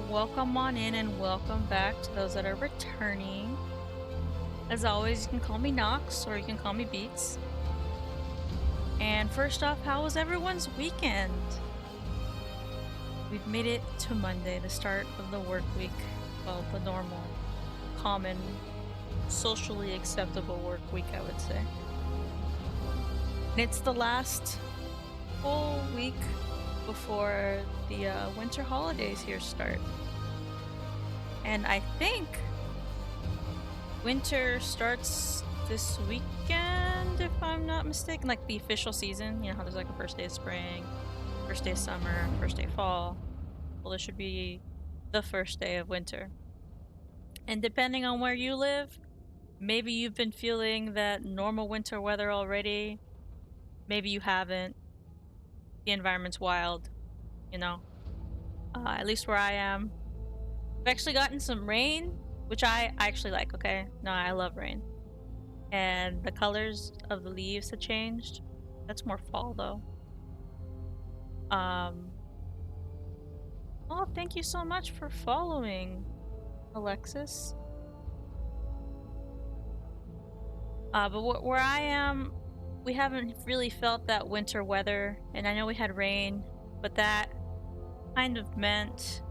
welcome on in and welcome back to those that are returning. As always, you can call me Nox or you can call me Beats. And first off, how was everyone's weekend? We've made it to Monday, the start of the work week. Well, the normal, common, socially acceptable work week, I would say. And it's the last full week before the winter holidays here start. And I think winter starts this weekend, if I'm not mistaken. Like the official season, you know how there's like a first day of spring, first day of summer, first day of fall. Well, this should be the first day of winter. And depending on where you live, maybe you've been feeling that normal winter weather already. Maybe you haven't. The environment's wild, you know. At least where I am. I've actually gotten some rain, which I actually like, okay? No, I love rain. And the colors of the leaves have changed. That's more fall though. Oh, thank you so much for following, Alexis. But where I am, we haven't really felt that winter weather, and I know we had rain, but that kind of meant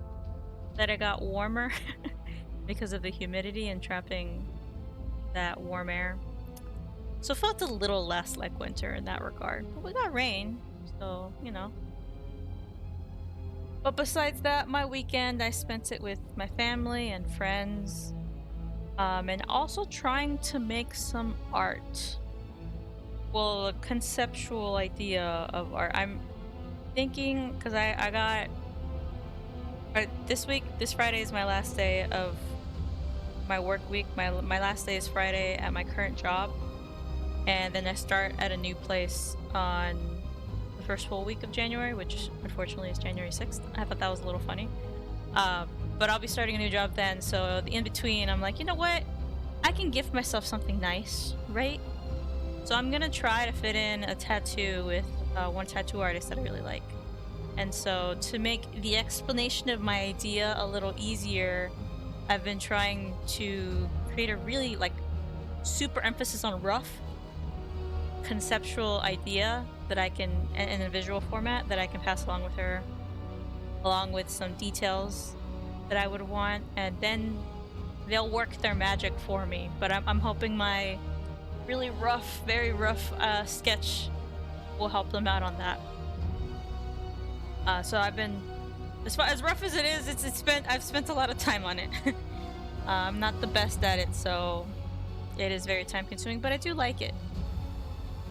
that it got warmer because of the humidity and trapping that warm air. So it felt a little less like winter in that regard. But we got rain, so, you know. But besides that, my weekend, I spent it with my family and friends. And also trying to make some art. Well, a conceptual idea of art. I'm thinking, because I got... this Friday is my last day of my work week. My last day is Friday at my current job. And then I start at a new place on the first full week of January, which unfortunately is January 6th. I thought that was a little funny. But I'll be starting a new job then, so in between, I'm like, you know what? I can gift myself something nice, right? So I'm gonna try to fit in a tattoo with one tattoo artist that I really like. And so to make the explanation of my idea a little easier, I've been trying to create a really, like, super emphasis on rough conceptual idea that I can, in a visual format, that I can pass along with her, along with some details that I would want, and then they'll work their magic for me. But I'm hoping my really rough, very rough sketch will help them out on that. So I've been, as rough as it is, I've spent a lot of time on it. I'm not the best at it, so it is very time consuming, but I do like it.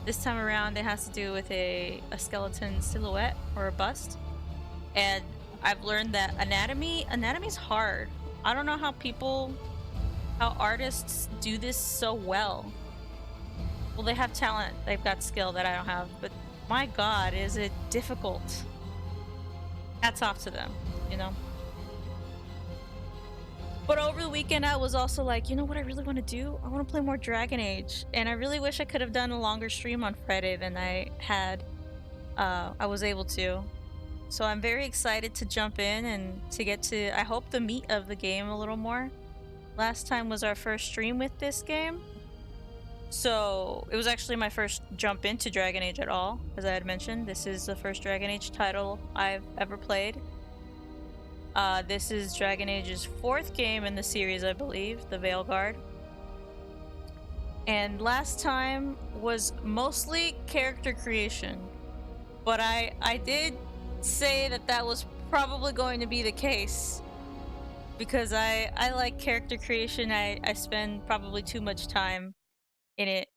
This time around, it has to do with a skeleton silhouette or a bust, and I've learned that anatomy's hard. I don't know how artists do this so well. Well, they have talent, they've got skill that I don't have, but my god, is it difficult. Hats off to them, you know? But over the weekend, I was also like, you know what I really want to do? I want to play more Dragon Age, and I really wish I could have done a longer stream on Friday than I had. I was able to. So I'm very excited to jump in and to get to, I hope, the meat of the game a little more. Last time was our first stream with this game. So it was actually my first jump into Dragon Age at all. As I had mentioned, this is the first Dragon Age title I've ever played. This is Dragon Age's 4th game in the series, I believe, the Veilguard. And last time was mostly character creation. But I did say that was probably going to be the case, because I like character creation. I spend probably too much time in it,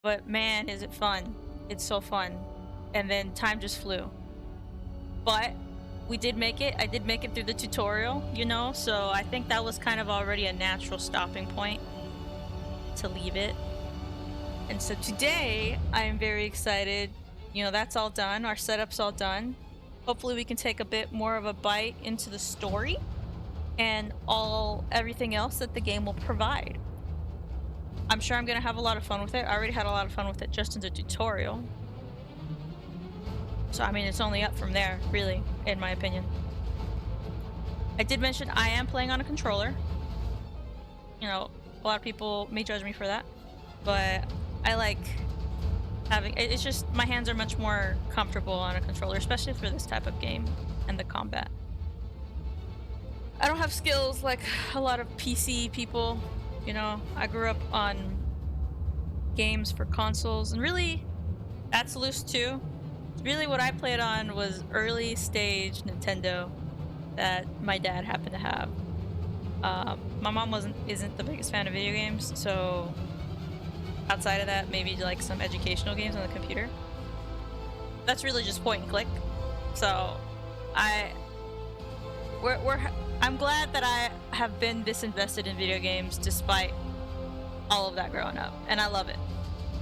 but man, is it fun. It's so fun. And then time just flew, but we did make it. I did make it through the tutorial, you know, so I think that was kind of already a natural stopping point to leave it. And so today I am very excited. You know, that's all done. Our setup's all done. Hopefully we can take a bit more of a bite into the story and everything else that the game will provide. I'm sure I'm gonna have a lot of fun with it. I already had a lot of fun with it just in the tutorial. So I mean, it's only up from there, really, in my opinion. I did mention I am playing on a controller. You know, a lot of people may judge me for that, but I like having it's just my hands are much more comfortable on a controller, especially for this type of game and the combat. I don't have skills like a lot of PC people. You know, I grew up on games for consoles, and really, that's loose too. Really, what I played on was early stage Nintendo that my dad happened to have. My mom isn't the biggest fan of video games, so outside of that, maybe like some educational games on the computer. That's really just point and click. So, I I'm glad that I have been this invested in video games despite all of that growing up, and I love it.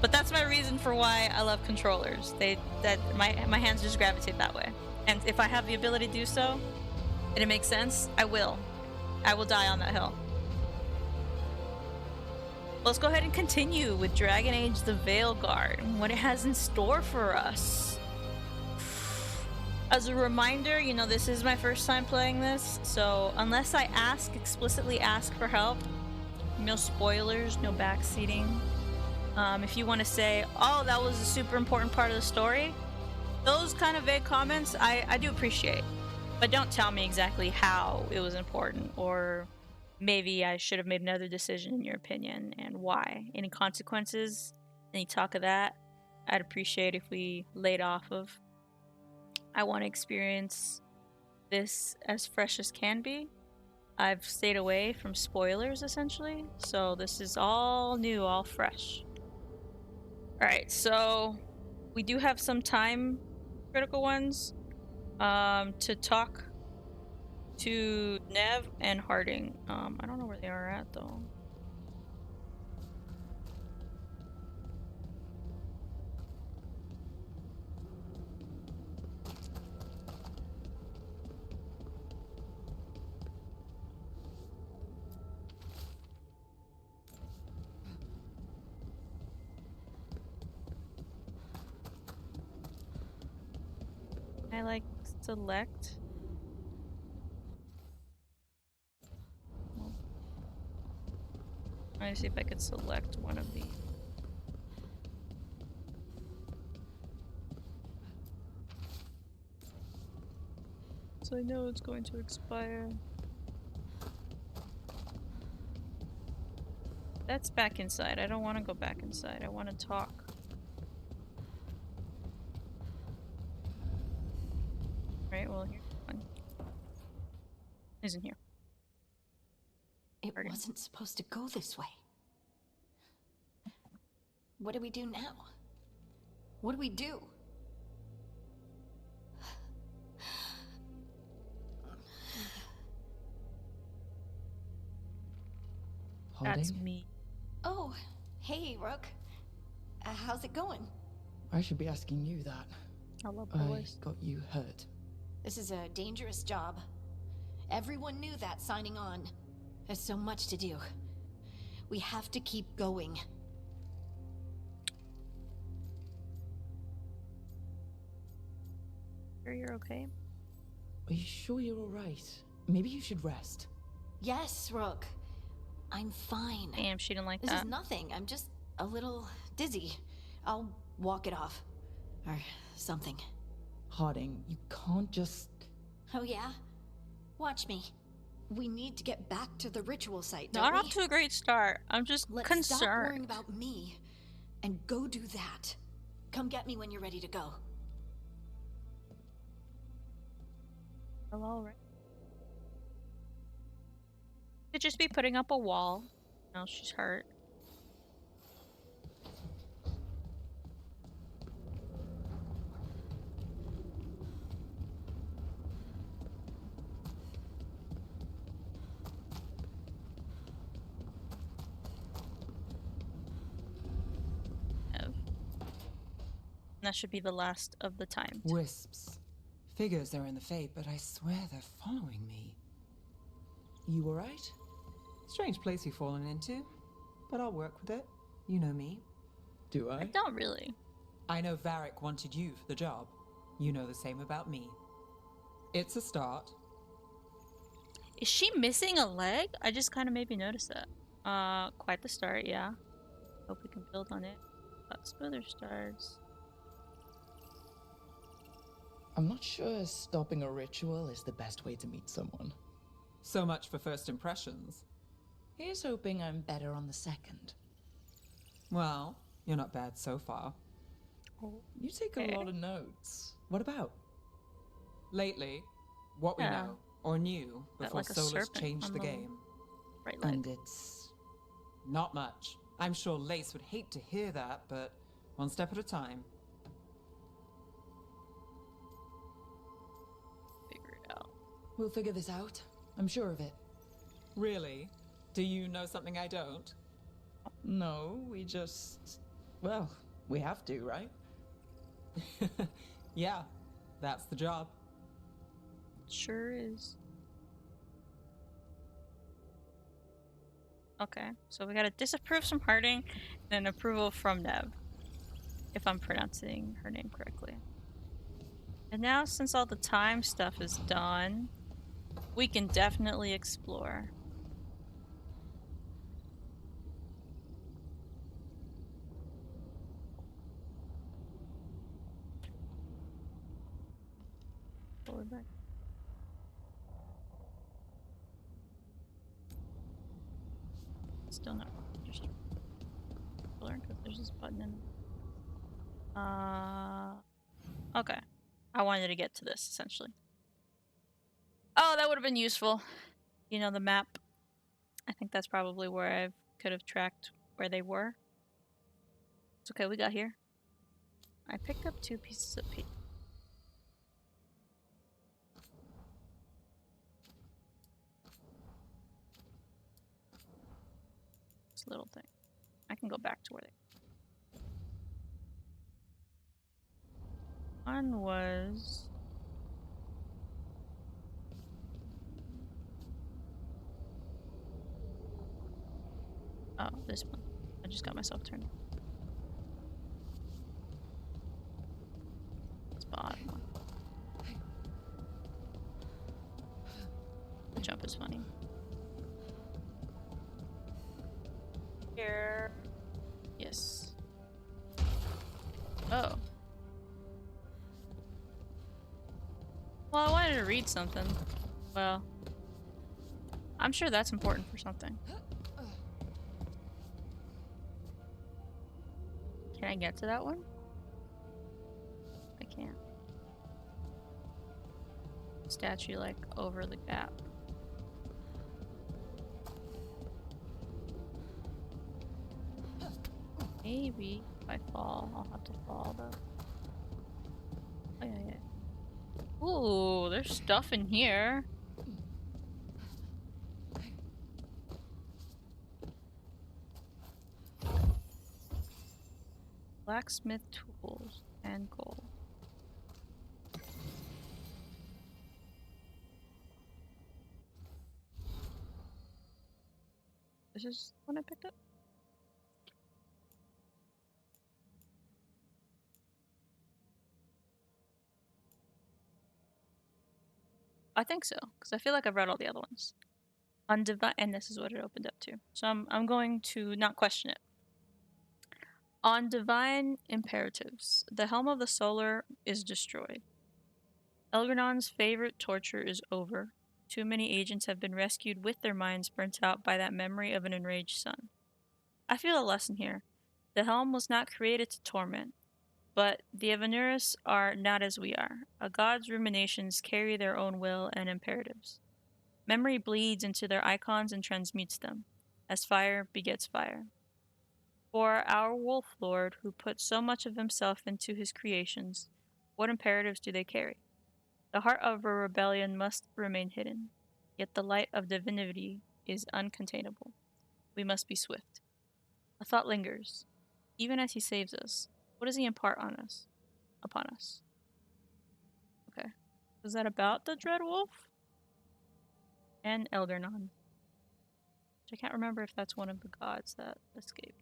But that's my reason for why I love controllers. My hands just gravitate that way. And if I have the ability to do so, and it makes sense, I will. I will die on that hill. Let's go ahead and continue with Dragon Age the Veilguard and what it has in store for us. As a reminder, you know, this is my first time playing this, so unless I explicitly ask for help, no spoilers, no backseating. If you want to say, oh, that was a super important part of the story, those kind of vague comments, I do appreciate. But don't tell me exactly how it was important, or maybe I should have made another decision in your opinion, and why. Any consequences, any talk of that, I'd appreciate if we laid off of. I want to experience this as fresh as can be. I've stayed away from spoilers, essentially, so this is all new, all fresh. Alright, so we do have some time critical ones to talk to Nev and Harding. I don't know where they are at though. I like select. Let me see if I could select one of these. So I know it's going to expire. That's back inside. I don't want to go back inside. I want to talk. Right, well, here's one. Isn't here. It wasn't supposed to go this way. What do we do now? What do we do? That's me. Oh, hey, Rook. How's it going? I should be asking you that. I love boys. I got you hurt. This is a dangerous job. Everyone knew that signing on. There's so much to do. We have to keep going. Sure you're okay? Are you sure you're alright? Maybe you should rest. Yes, Rook. I'm fine. Damn, she didn't like that. This is nothing. I'm just a little dizzy. I'll walk it off. Or something. Harding, you can't just... Oh yeah? Watch me. We need to get back to the ritual site, Not off to a great start. I'm just concerned. Stop worrying about me and go do that. Come get me when you're ready to go. Hello, right? Could just be putting up a wall. No, she's hurt. That should be the last of the time. Wisps. Figures are in the Fade, but I swear they're following me. You alright? Strange place you've fallen into, but I'll work with it. You know me. Do I? I don't really. I know Varric wanted you for the job. You know the same about me. It's a start. Is she missing a leg? I just kind of maybe noticed that. Quite the start, yeah. Hope we can build on it. Got smoother stars. I'm not sure stopping a ritual is the best way to meet someone. So much for first impressions. Here's hoping I'm better on the second. Well, you're not bad so far. You take a lot of notes. What about? Lately, what we Yeah. know, or knew, Got before like a Solus serpent changed on the the game. right leg. And it's... Not much. I'm sure Lace would hate to hear that, but one step at a time. Figure it out. We'll figure this out. I'm sure of it. Really? Do you know something I don't? No, we just... Well, we have to, right? Yeah, that's the job. Sure is. Okay, so we gotta disapprove from Harding and an approval from Nev. If I'm pronouncing her name correctly. And now, since all the time stuff is done, we can definitely explore. Forward back. Still not just learn because there's this button in. Okay. I wanted to get to this essentially. Oh, that would have been useful. You know, the map. I think that's probably where I could have tracked where they were. It's okay, we got here. I picked up 2 pieces of paper. This little thing. I can go back to where they. One was. Oh, this one. I just got myself turned. This bottom one. The jump is funny. Here. Yes. Oh. Well, I wanted to read something. Well, I'm sure that's important for something. Can I get to that one? I can't. Statue like over the gap. Maybe if I fall, I'll have to fall though. Oh yeah, yeah. Ooh, there's stuff in here. Blacksmith tools and gold. This is the one I picked up? I think so, because I feel like I've read all the other ones. And this is what it opened up to. So I'm going to not question it. On divine imperatives, the helm of the solar is destroyed. Elgernon's favorite torture is over. Too many agents have been rescued with their minds burnt out by that memory of an enraged sun. I feel a lesson here. The helm was not created to torment, but the Avenuris are not as we are. A god's ruminations carry their own will and imperatives. Memory bleeds into their icons and transmutes them, as fire begets fire. For our wolf lord, who put so much of himself into his creations, what imperatives do they carry? The heart of a rebellion must remain hidden, yet the light of divinity is uncontainable. We must be swift. A thought lingers. Even as he saves us, what does he impart on us? Upon us? Okay. Is that about the Dread Wolf? And Eldernon. I can't remember if that's one of the gods that escaped.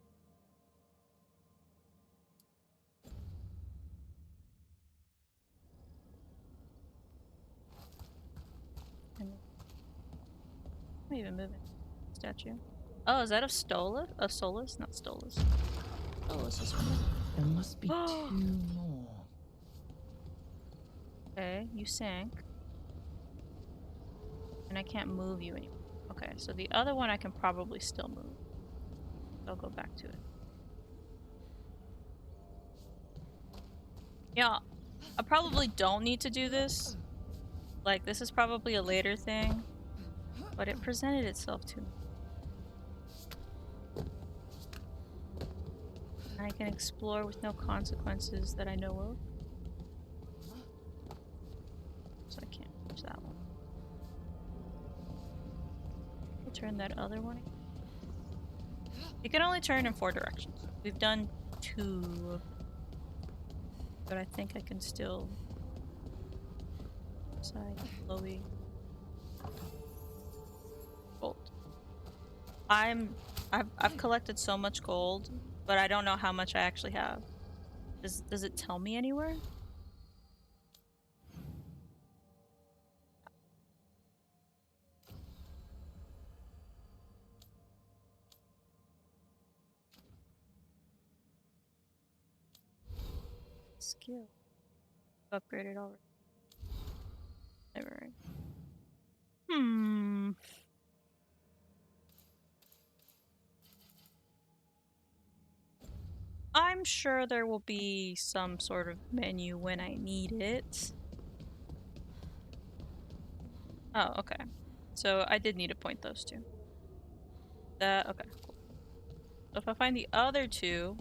And I'm even moving. Statue. Oh, is that a Stolas? A Solus? Not Stolas. Stolas is one. There must be two more. Okay, you sank. And I can't move you anymore. Okay, so the other one I can probably still move. I'll go back to it. Yeah, I probably don't need to do this. Like, this is probably a later thing. But it presented itself to me. I can explore with no consequences that I know of. So I can't reach that one. I'll turn that other one. You can only turn in 4 directions. We've done 2. But I think I can still side glowy gold. I've collected so much gold, but I don't know how much I actually have. Does it tell me anywhere? Skill. Upgraded already. Never. Hmm. I'm sure there will be some sort of menu when I need it. Oh, okay. So I did need to point those two. Okay, cool. So if I find the other 2,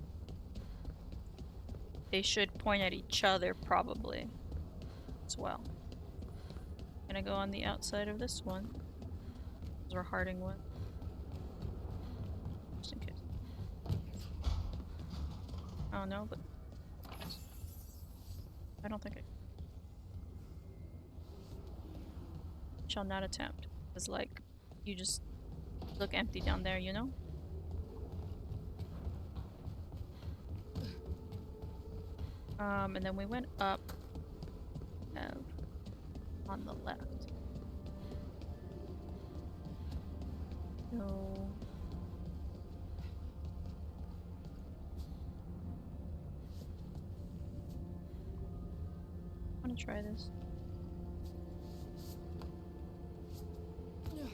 they should point at each other probably as well. Gonna go on the outside of this one. Those are Harding one. Just in case. I don't know, but I don't think I shall not attempt. It's like you just look empty down there, you know? And then we went up on the left. So I want to try this.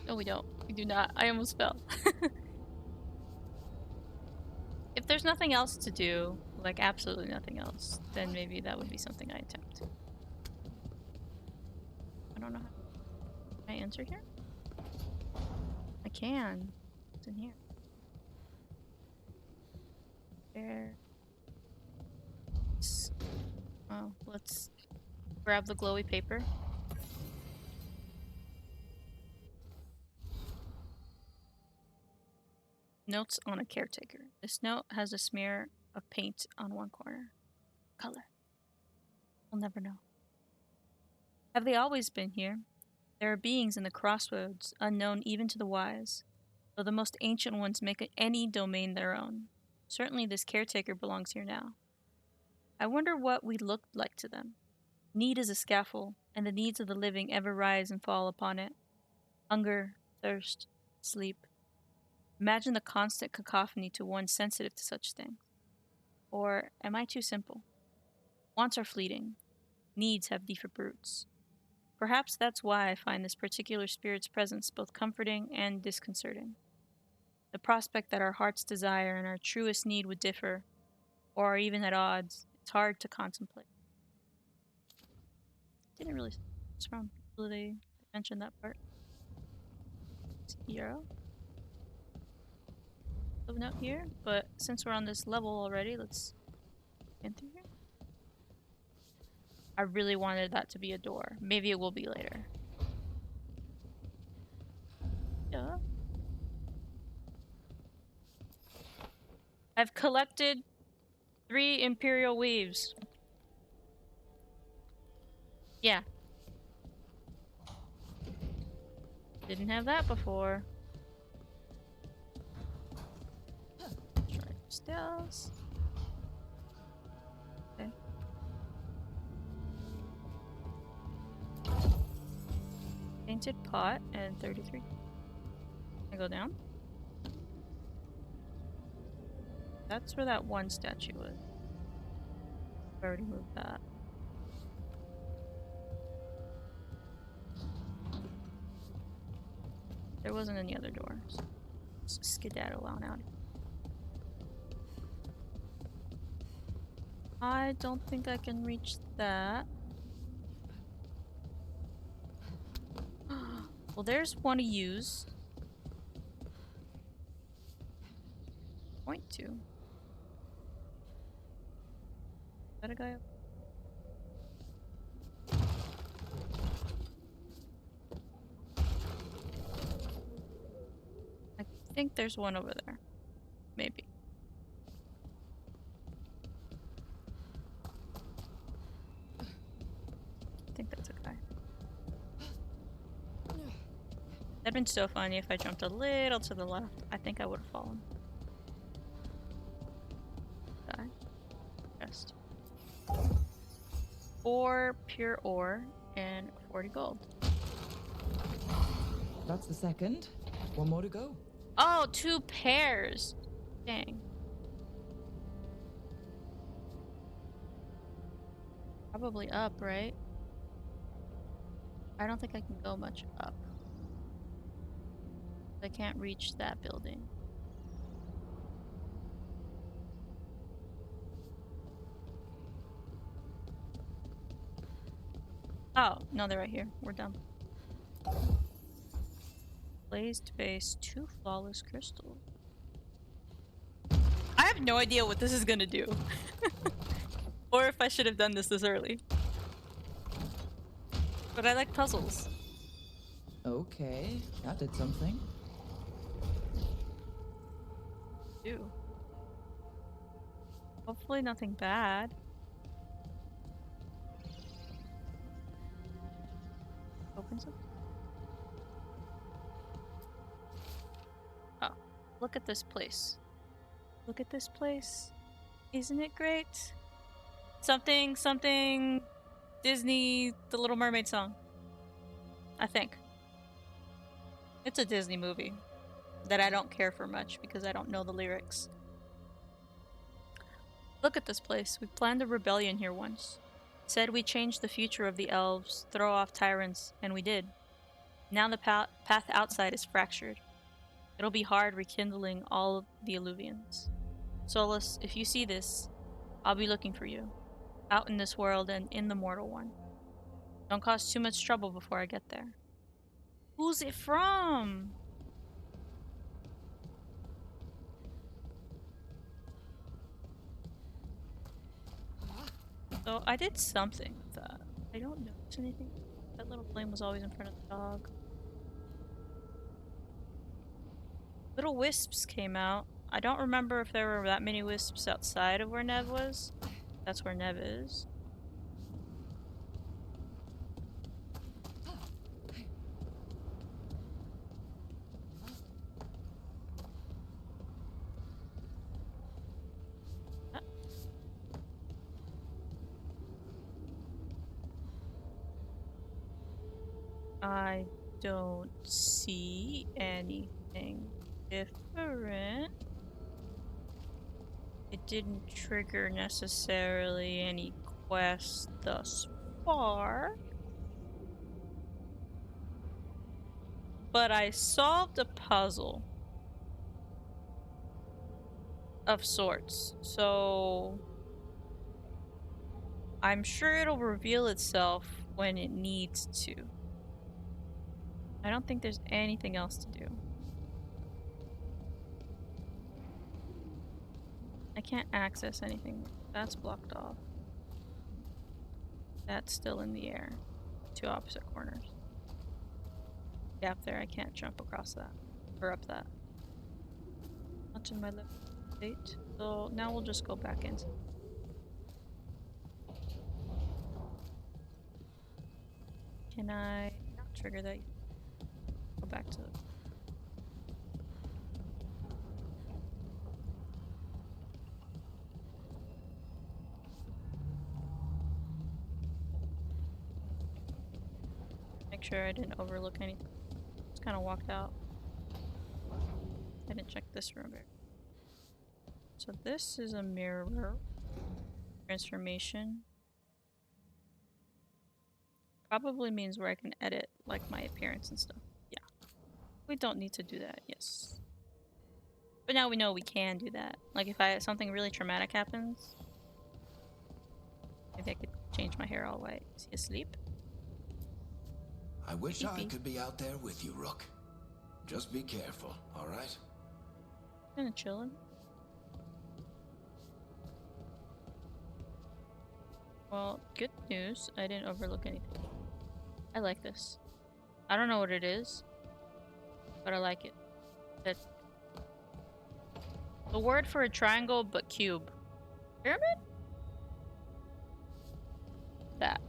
No, we don't. We do not. I almost fell. If there's nothing else to do, like absolutely nothing else, then maybe that would be something I attempt. I don't know how. Can I enter here? I can. What's in here? There. Oh, let's grab the glowy paper. Notes on a caretaker. This note has a smear of paint on one corner. Color. We'll never know. Have they always been here? There are beings in the crossroads, unknown even to the wise, though the most ancient ones make any domain their own. Certainly this caretaker belongs here now. I wonder what we looked like to them. Need is a scaffold, and the needs of the living ever rise and fall upon it. Hunger, thirst, sleep. Imagine the constant cacophony to one sensitive to such things. Or am I too simple? Wants are fleeting. Needs have deeper roots. Perhaps that's why I find this particular spirit's presence both comforting and disconcerting. The prospect that our heart's desire and our truest need would differ, or are even at odds, it's hard to contemplate. Didn't really. What's wrong? They mentioned that part. Zero. Of note here, but since we're on this level already, let's get through here. I really wanted that to be a door. Maybe it will be later. Yeah. I've collected 3 Imperial Weaves. Yeah. Didn't have that before. Try stealth. Okay. Painted pot and 33. I go down? That's where that one statue was. I already moved that. There wasn't any other doors. Skedaddle on out. I don't think I can reach that. Well, there's one to use. Point to. Is that a guy up? I think there's one over there. Maybe. I think that's a guy. That'd been so funny if I jumped a little to the left. I think I would have fallen. Guy. Chest. 4 pure ore and 40 gold. That's the second. One more to go. Oh, 2 pairs. Dang. Probably up, right? I don't think I can go much up. I can't reach that building. Oh, no, they're right here. We're done. Blazed base, 2 flawless crystals. I have no idea what this is gonna do. Or if I should have done this early. But I like puzzles. Okay, that did something. Do. Hopefully nothing bad. Opens up. Oh, look at this place. Look at this place. Isn't it great? Something Disney, The Little Mermaid song. I think. It's a Disney movie that I don't care for much because I don't know the lyrics. Look at this place. We planned a rebellion here once. Said we change the future of the elves, throw off tyrants, and we did. Now the path outside is fractured. It'll be hard rekindling all of the Illuvians. Solus, if you see this, I'll be looking for you. Out in this world and in the mortal one. Don't cause too much trouble before I get there. Who's it from? So I did something with that. I don't notice anything. That little flame was always in front of the dog. Little wisps came out. I don't remember if there were that many wisps outside of where Nev was. That's where Nev is. I don't see anything different. It didn't trigger necessarily any quest thus far. But I solved a puzzle of sorts, so I'm sure it'll reveal itself when it needs to. I don't think there's anything else to do. I can't access anything. That's blocked off. That's still in the air. 2 opposite corners. Gap there, I can't jump across that. Or up that. Not in my left state. So now we'll just go back into. Can I not trigger that? Go back to it. Make sure I didn't overlook anything. Just kind of walked out. I didn't check this room. So this is a mirror. Transformation. Probably means where I can edit, like, my appearance and stuff. Yeah. We don't need to do that, yes. But now we know we can do that. Like, if something really traumatic happens, maybe I could change my hair all white. Is he asleep? I wish I Creepy. could be out there with you, Rook. Just be careful, all right? Kinda chilling. Well, good news. I didn't overlook anything. I like this. I don't know what it is, but I like it. That the word for a triangle, but cube. Pyramid? That.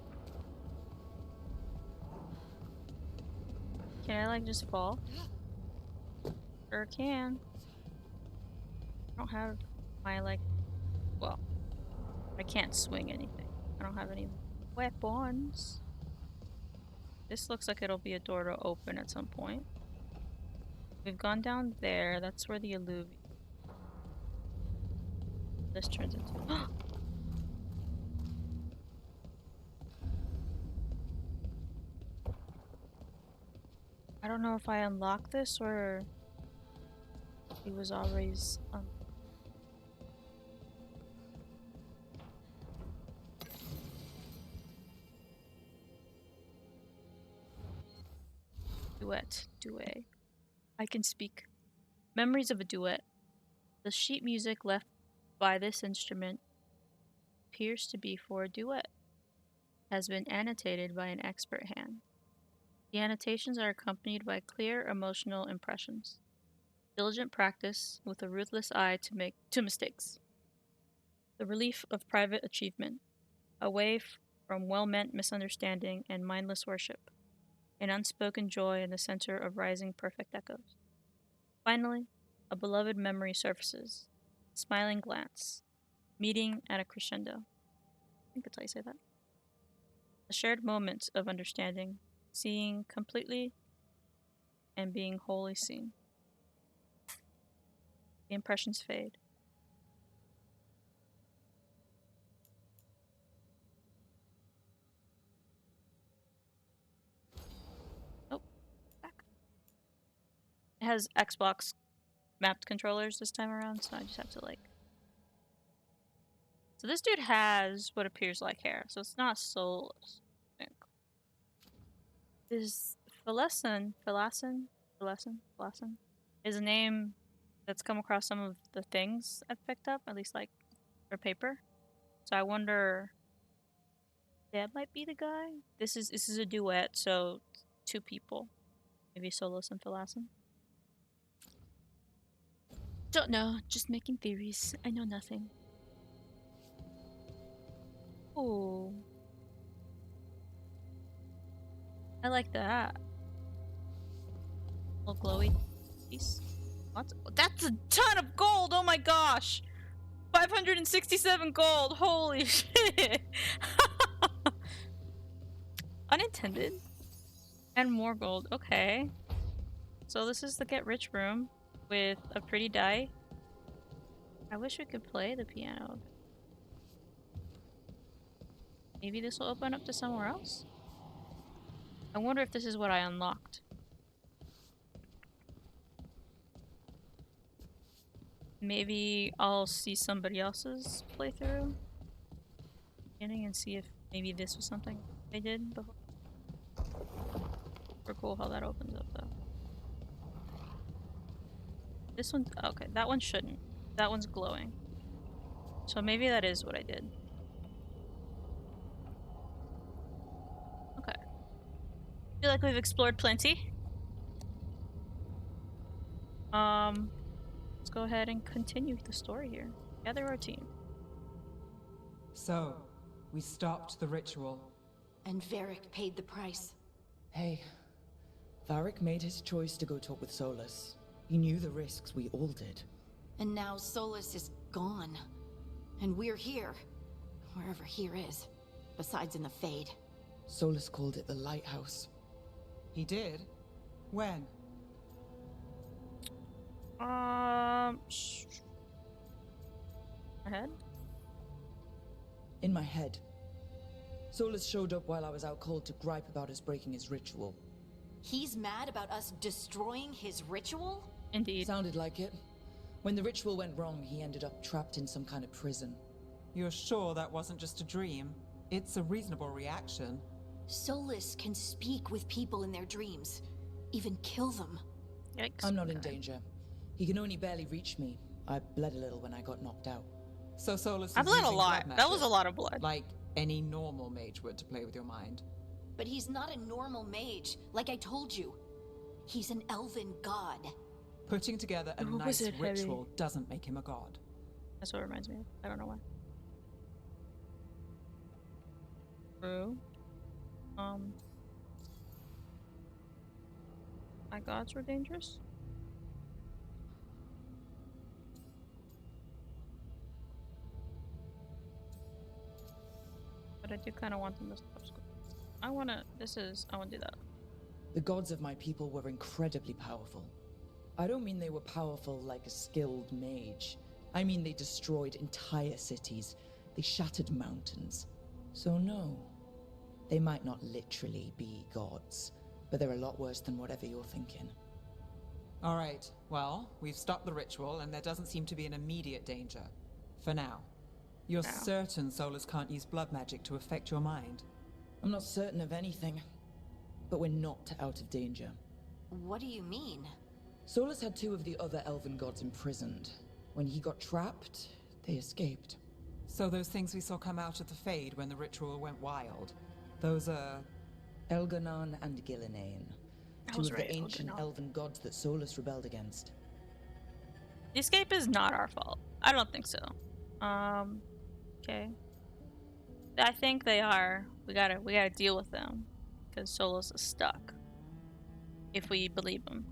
Can I like just fall? Sure can. I don't have my like, well, I can't swing anything. I don't have any weapons. This looks like it'll be a door to open at some point. We've gone down there. That's where the alluvium. This turns into. I don't know if I unlocked this or he was always duet. I can speak. Memories of a duet. The sheet music left by this instrument appears to be for a duet. Has been annotated by an expert hand. The annotations are accompanied by clear emotional impressions. Diligent practice with a ruthless eye to mistakes. The relief of private achievement. Away from well-meant misunderstanding and mindless worship. An unspoken joy in the center of rising perfect echoes. Finally, a beloved memory surfaces. Smiling glance. Meeting at a crescendo. I think that's how you say that. A shared moment of understanding. Seeing completely and being wholly seen. The impressions fade. Oh, back. It has Xbox mapped controllers this time around, so I just have to like. So this dude has what appears like hair, so it's not soulless. Is Philason is a name that's come across some of the things I've picked up, at least like for paper. So I wonder that might be the guy. This is a duet, so two people. Maybe Solos and Philason. Don't know, just making theories. I know nothing. Ooh. I like that. Little glowy piece. What? That's a ton of gold! Oh my gosh! 567 gold! Holy shit! Unintended. And more gold. Okay. So this is the get rich room with a pretty die. I wish we could play the piano. Maybe this will open up to somewhere else? I wonder if this is what I unlocked. Maybe I'll see somebody else's playthrough beginning and see if maybe this was something they did before. Super cool how that opens up though. This one, okay, that one shouldn't. That one's glowing. So maybe that is what I did. Okay. Feel like we've explored plenty. Let's go ahead and continue the story here. Gather our team. So, we stopped the ritual. And Varric paid the price. Hey, Varric made his choice to go talk with Solus. He knew the risks, we all did. And now Solus is gone. And we're here. Wherever here is. Besides in the Fade. Solus called it the Lighthouse. He did? When? Ahead. In my head. Solus showed up while I was out cold to gripe about us breaking his ritual. He's mad about us destroying his ritual? Indeed. Sounded like it. When the ritual went wrong, he ended up trapped in some kind of prison. You're sure that wasn't just a dream? It's a reasonable reaction. Solus can speak with people in their dreams, even kill them. Yikes. I'm not in danger. He can only barely reach me. I bled a little when I got knocked out. So Solus is I bled a using lot. blood That was a magic, lot of blood. like any normal mage would to play with your mind. But he's not a normal mage, like I told you. He's an elven god. Putting together a Oh, nice wizard heavy. ritual doesn't make him a god. That's what it reminds me of. I don't know why. True. My gods were dangerous. But I do kind of want them to stop school. I want to do that. The gods of my people were incredibly powerful. I don't mean they were powerful like a skilled mage. I mean they destroyed entire cities. They shattered mountains. So no, they might not literally be gods, but they're a lot worse than whatever you're thinking. All right, well, we've stopped the ritual and there doesn't seem to be an immediate danger. For now. You're Now. certain Solus can't use blood magic to affect your mind? I'm not certain of anything, but we're not out of danger. What do you mean? Solus had two of the other elven gods imprisoned. When he got trapped, they escaped. So those things we saw come out of the Fade when the ritual went wild, those are... Elganon and Gillinane. I Two was of right, the ancient Elganon. elven gods that Solus rebelled against. The escape is not our fault. I don't think so. Okay. I think they are. We gotta deal with them because Solus is stuck. If we believe him,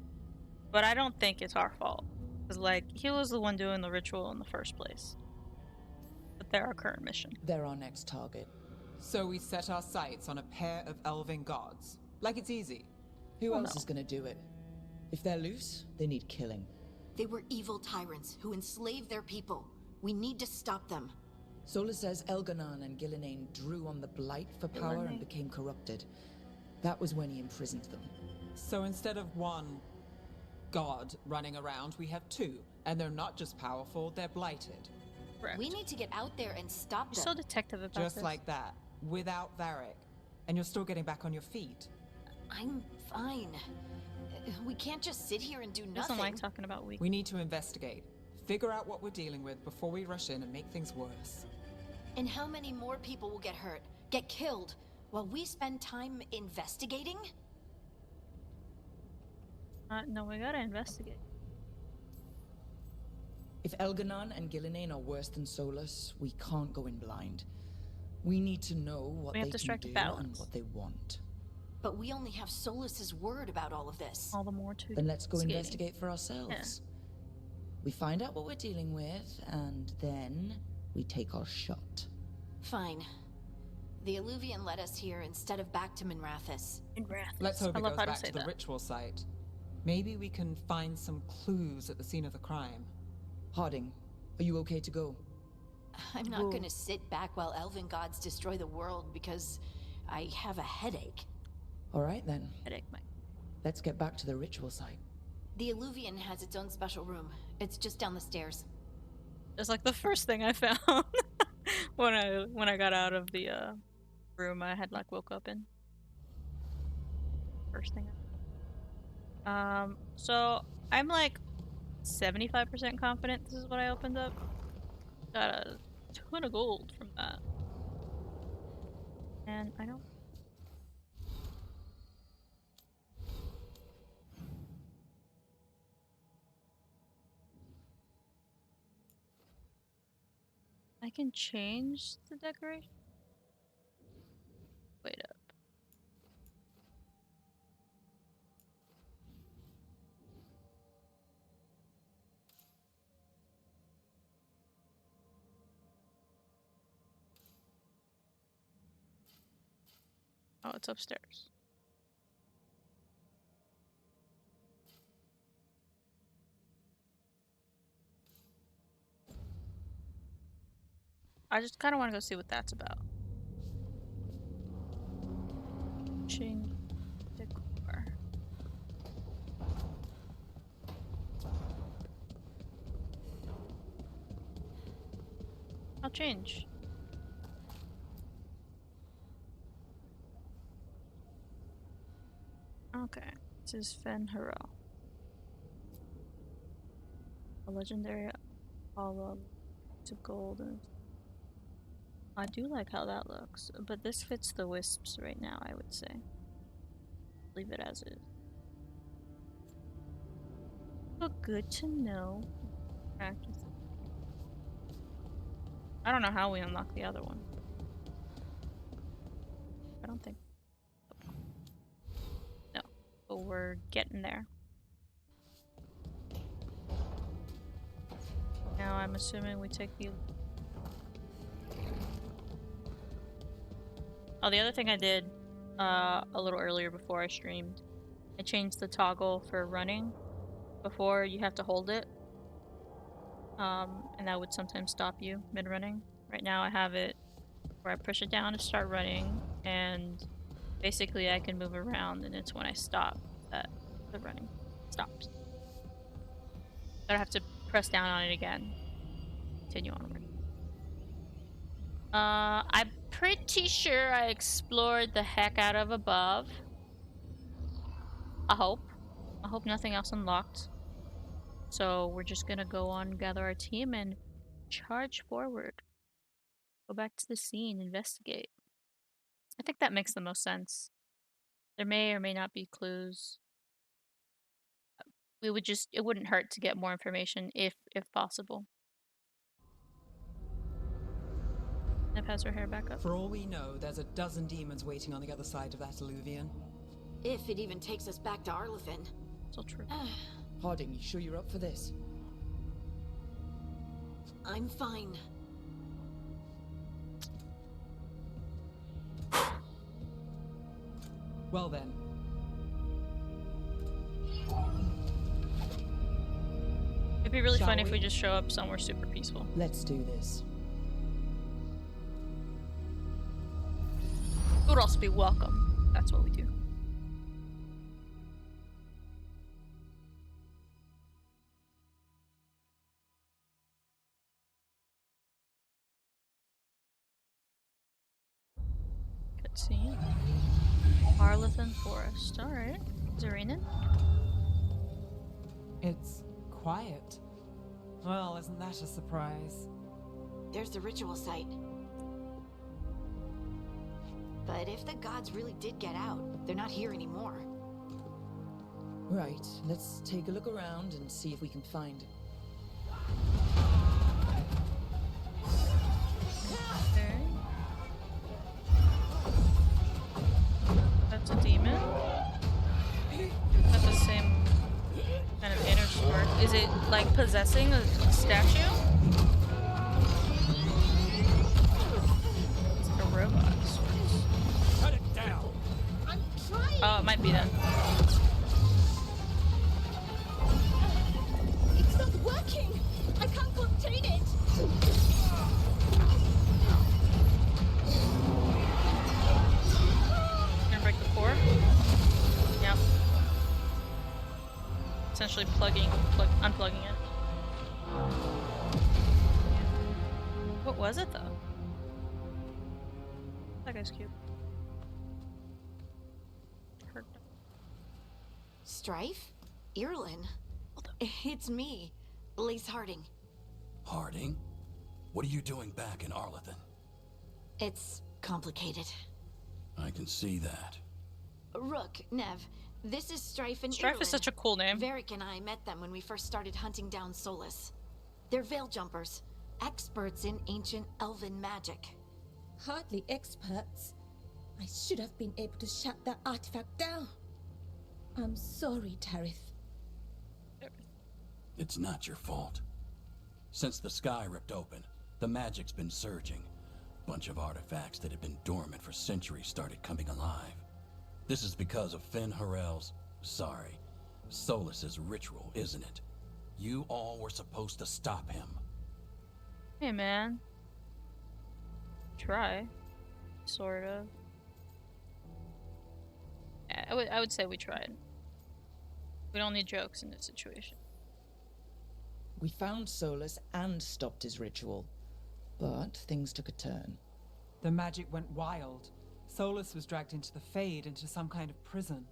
but I don't think it's our fault because like he was the one doing the ritual in the first place. But they're our current mission. They're our next target. So we set our sights on a pair of elven gods. Like it's easy. Who Well, else no. is gonna do it? If they're loose, they need killing. They were evil tyrants who enslaved their people. We need to stop them. Solus says Elganon and Gillinane drew on the blight for power Gillinane. and became corrupted. That was when he imprisoned them. So instead of one god running around, we have two. And they're not just powerful, they're blighted. Correct. We need to get out there and stop You're them. so detective about Just this. like that. Without Varric. And you're still getting back on your feet. I'm fine. We can't just sit here and do He nothing. doesn't like talking about weak. We need to investigate. Figure out what we're dealing with before we rush in and make things worse. And how many more people will get hurt, get killed, while we spend time investigating? No, we gotta investigate. If Elganon and Gillinane are worse than Solus, we can't go in blind. We need to know what We have they to can strike a do and balance. what they want. But we only have Solus's word about all of this. All the more to. Then let's go skating. investigate for ourselves. We find out what we're dealing with, and then we take our shot. Fine. The Illuvian led us here instead of back to Minrathis. In wrath. Let's hope I it love goes how to back say to the that. ritual site. Maybe we can find some clues at the scene of the crime. Harding, are you okay to go? I'm not Whoa. gonna sit back while elven gods destroy the world because I have a headache. All right then. Headache, Mike. Let's get back to the ritual site. The Illuvian has its own special room. It's just down the stairs. It's like the first thing I found when I got out of the room I had like woke up in. First thing. So I'm like 75% confident this is what I opened up. Got a ton of gold from that. And I don't. I can change the decoration? Wait up. Oh, it's upstairs. I just kind of want to go see what that's about. Change decor. I'll change. Okay, this is Fen Hero. A legendary hollow to gold. I do like how that looks, but this fits the wisps right now, I would say. Leave it as is. But good to know. Practice. I don't know how we unlock the other one. I don't think. No. But we're getting there. Now I'm assuming we take the... Oh, the other thing I did a little earlier before I streamed, I changed the toggle for running. Before you have to hold it. And that would sometimes stop you mid-running. Right now I have it where I push it down to start running, and basically I can move around, and it's when I stop that the running stops. I don't have to press down on it again. Continue onward. I'm pretty sure I explored the heck out of above. I hope. I hope nothing else unlocked. So we're just gonna go on, gather our team, and charge forward. Go back to the scene, investigate. I think that makes the most sense. There may or may not be clues. It wouldn't hurt to get more information if possible. Nev has her hair back up. For all we know, there's a dozen demons waiting on the other side of that alluvion. If it even takes us back to Arlithin. Still true. Harding, you sure you're up for this? I'm fine. Well then. It'd be really Shall fun if we? we just show up somewhere super peaceful. Let's do this. It would also be welcome. That's what we do. Cutscene. Arlithin Forest. Alright. Is it raining? It's quiet. Well, isn't that a surprise? There's the ritual site. But if the gods really did get out, they're not here anymore. Right, let's take a look around and see if we can find... Okay. That's a demon. That's the same kind of inner spark. Is it like possessing a statue? It's like a robot. Cut it down. I'm trying! Oh, it might be then. It's not working! I can't contain it! Gonna break the core? Yep. Essentially unplugging it. What was it though? That guy's cute. Hurt. Strife? Irlin? It's me, Lace Harding. Harding? What are you doing back in Arlithin? It's complicated. I can see that. Rook, Nev, this is Strife and Strife is Irlin. such a cool name. Varric and I met them when we first started hunting down Solus. They're veil jumpers, experts in ancient elven magic. Hardly experts. I should have been able to shut that artifact down. I'm sorry, Tarith. It's not your fault. Since the sky ripped open, the magic's been surging. Bunch of artifacts that had been dormant for centuries started coming alive. This is because of Finn Harel's... sorry, Solus's ritual, isn't it? You all were supposed to stop him. Hey man. try, sort of. Yeah, I would say we tried. We don't need jokes in this situation. We found Solus and stopped his ritual, but things took a turn. The magic went wild. Solus was dragged into the Fade, into some kind of prison.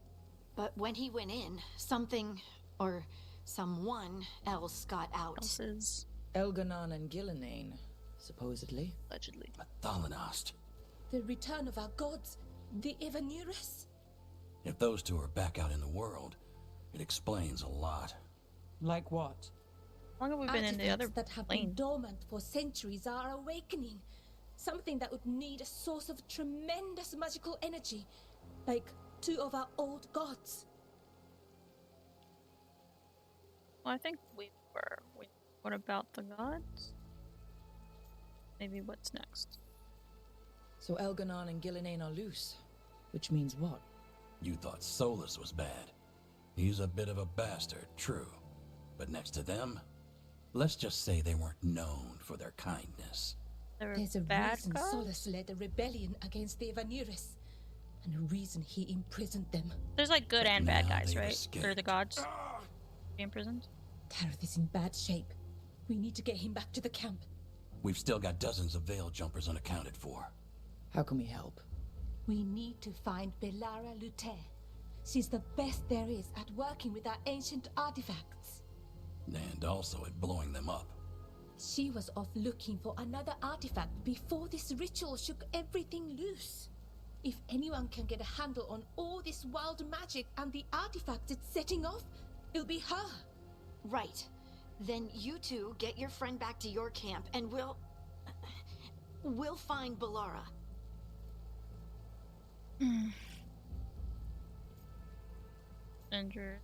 But when he went in, something, or someone else got out. Else's, Elganon and Gillenane, supposedly. allegedly. Thalanost. The return of our gods, the Evanurus. If those two are back out in the world, it explains a lot. Like what? How long have we been in the other Artifacts that have plane? been dormant for centuries are awakening. Something that would need a source of tremendous magical energy, like two of our old gods. Well, I think we were. What about the gods? Maybe what's next? So Elganon and Gillenane are loose, which means what? You thought Solus was bad. He's a bit of a bastard, true. But next to them, let's just say they weren't known for their kindness. There were There's a bad reason gods? Solus led a rebellion against the Evanurus, and a reason he imprisoned them. There's like good But and bad now guys, they've right? escaped. They're the gods. Be imprisoned. Tareth is in bad shape. We need to get him back to the camp. We've still got dozens of veil jumpers unaccounted for. How can we help? We need to find Belara Luther. She's the best there is at working with our ancient artifacts. And also at blowing them up. She was off looking for another artifact before this ritual shook everything loose. If anyone can get a handle on all this wild magic and the artifacts it's setting off, it'll be her. Right. Then you two get your friend back to your camp and we'll find Belara. Injured.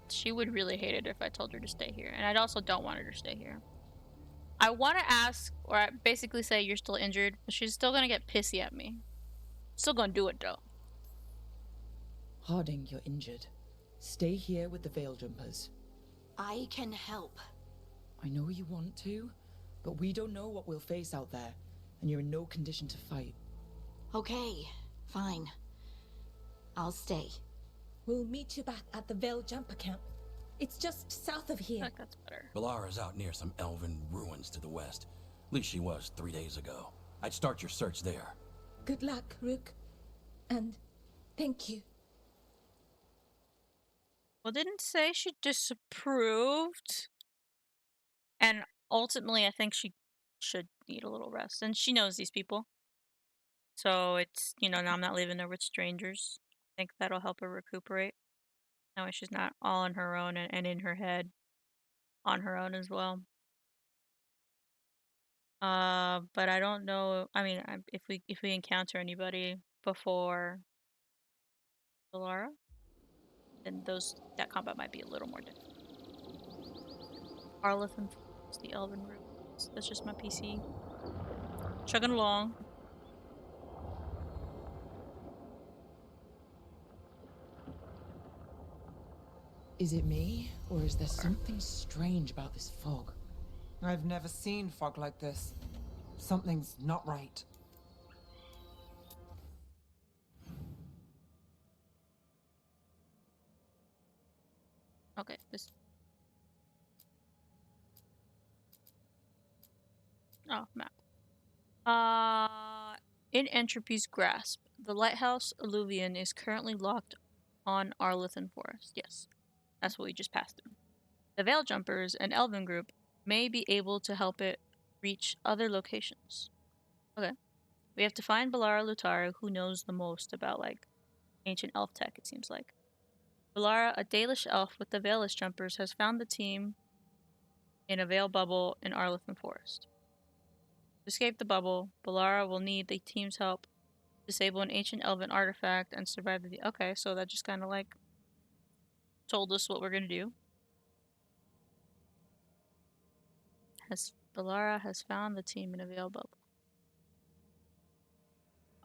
She would really hate it if I told her to stay here. And I also don't want her to stay here. I want to ask, or basically say you're still injured, but she's still going to get pissy at me. Still going to do it though. Harding, you're injured. Stay here with the veil jumpers. I can help. I know you want to, but we don't know what we'll face out there, and you're in no condition to fight. Okay, fine. I'll stay. We'll meet you back at the Veil Jumper camp. It's just south of I here. feel like that's better. Belara's out near some elven ruins to the west. At least she was 3 days ago. I'd start your search there. Good luck, Rook. And thank you. Well, didn't say she disapproved. And ultimately, I think she should need a little rest. And she knows these people. So it's, now I'm not leaving her with strangers. I think that'll help her recuperate. That way she's not all on her own and in her head on her own as well. But I don't know. I mean, if we encounter anybody before Belara, then that combat might be a little more difficult. Arleth and the Elven Roots. That's just my PC. Chugging along. Is it me, or is there something strange about this fog? I've never seen fog like this. Something's not right. Okay, this. Oh, map. In Entropy's grasp, the lighthouse Illuvian is currently locked on Arlithan Forest. Yes, that's what we just passed through. The Veil Jumpers, an elven group, may be able to help it reach other locations. Okay. We have to find Belara Lutara, who knows the most about, ancient elf tech, it seems like. Belara, a Dalish elf with the Veilless Jumpers, has found the team in a veil bubble in Arlithan Forest. To escape the bubble, Belara will need the team's help disable an ancient elven artifact and survive the... Okay, so that just kind of, told us what we're gonna do. Belara has found the team in a veil bubble.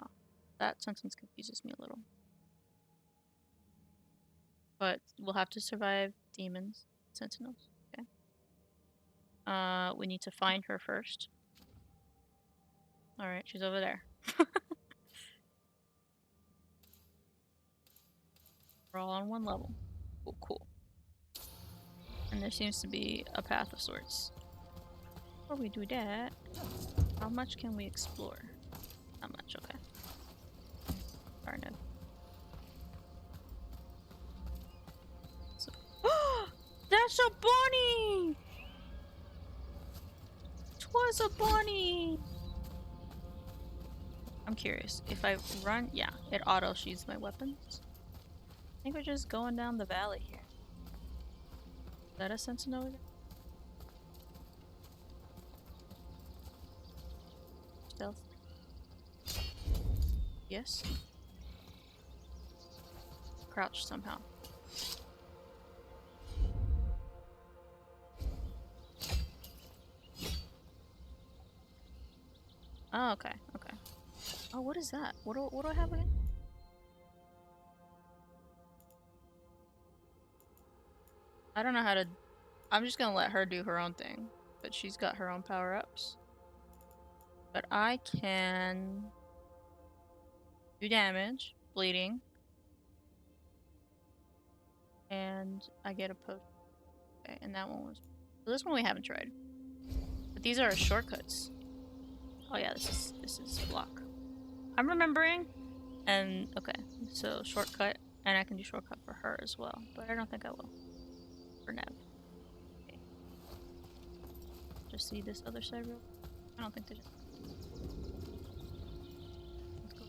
Oh, that sentence confuses me a little. But we'll have to survive demons, sentinels. Okay. We need to find her first. Alright, she's over there. We're all on one level. Cool, cool. And there seems to be a path of sorts. Before we do that, how much can we explore? Not much, okay. Darn it. So that's a bunny! Twas a bunny! I'm curious. If I run, yeah, it auto shoots my weapons. I think we're just going down the valley here. Is that a sentinel? Stealth. Yes. Crouch somehow. Oh, okay, okay. Oh, what is that? What do I have again? I don't know how to... I'm just gonna let her do her own thing. But she's got her own power-ups. But I can... do damage, bleeding. And I get a potion. Okay, and that one was... So this one we haven't tried. But these are shortcuts. Oh yeah, this is block. I'm remembering. And okay, so shortcut, and I can do shortcut for her as well, but I don't think I will. For Nev. Okay. Just see this other side real. I don't think they just. Let's go.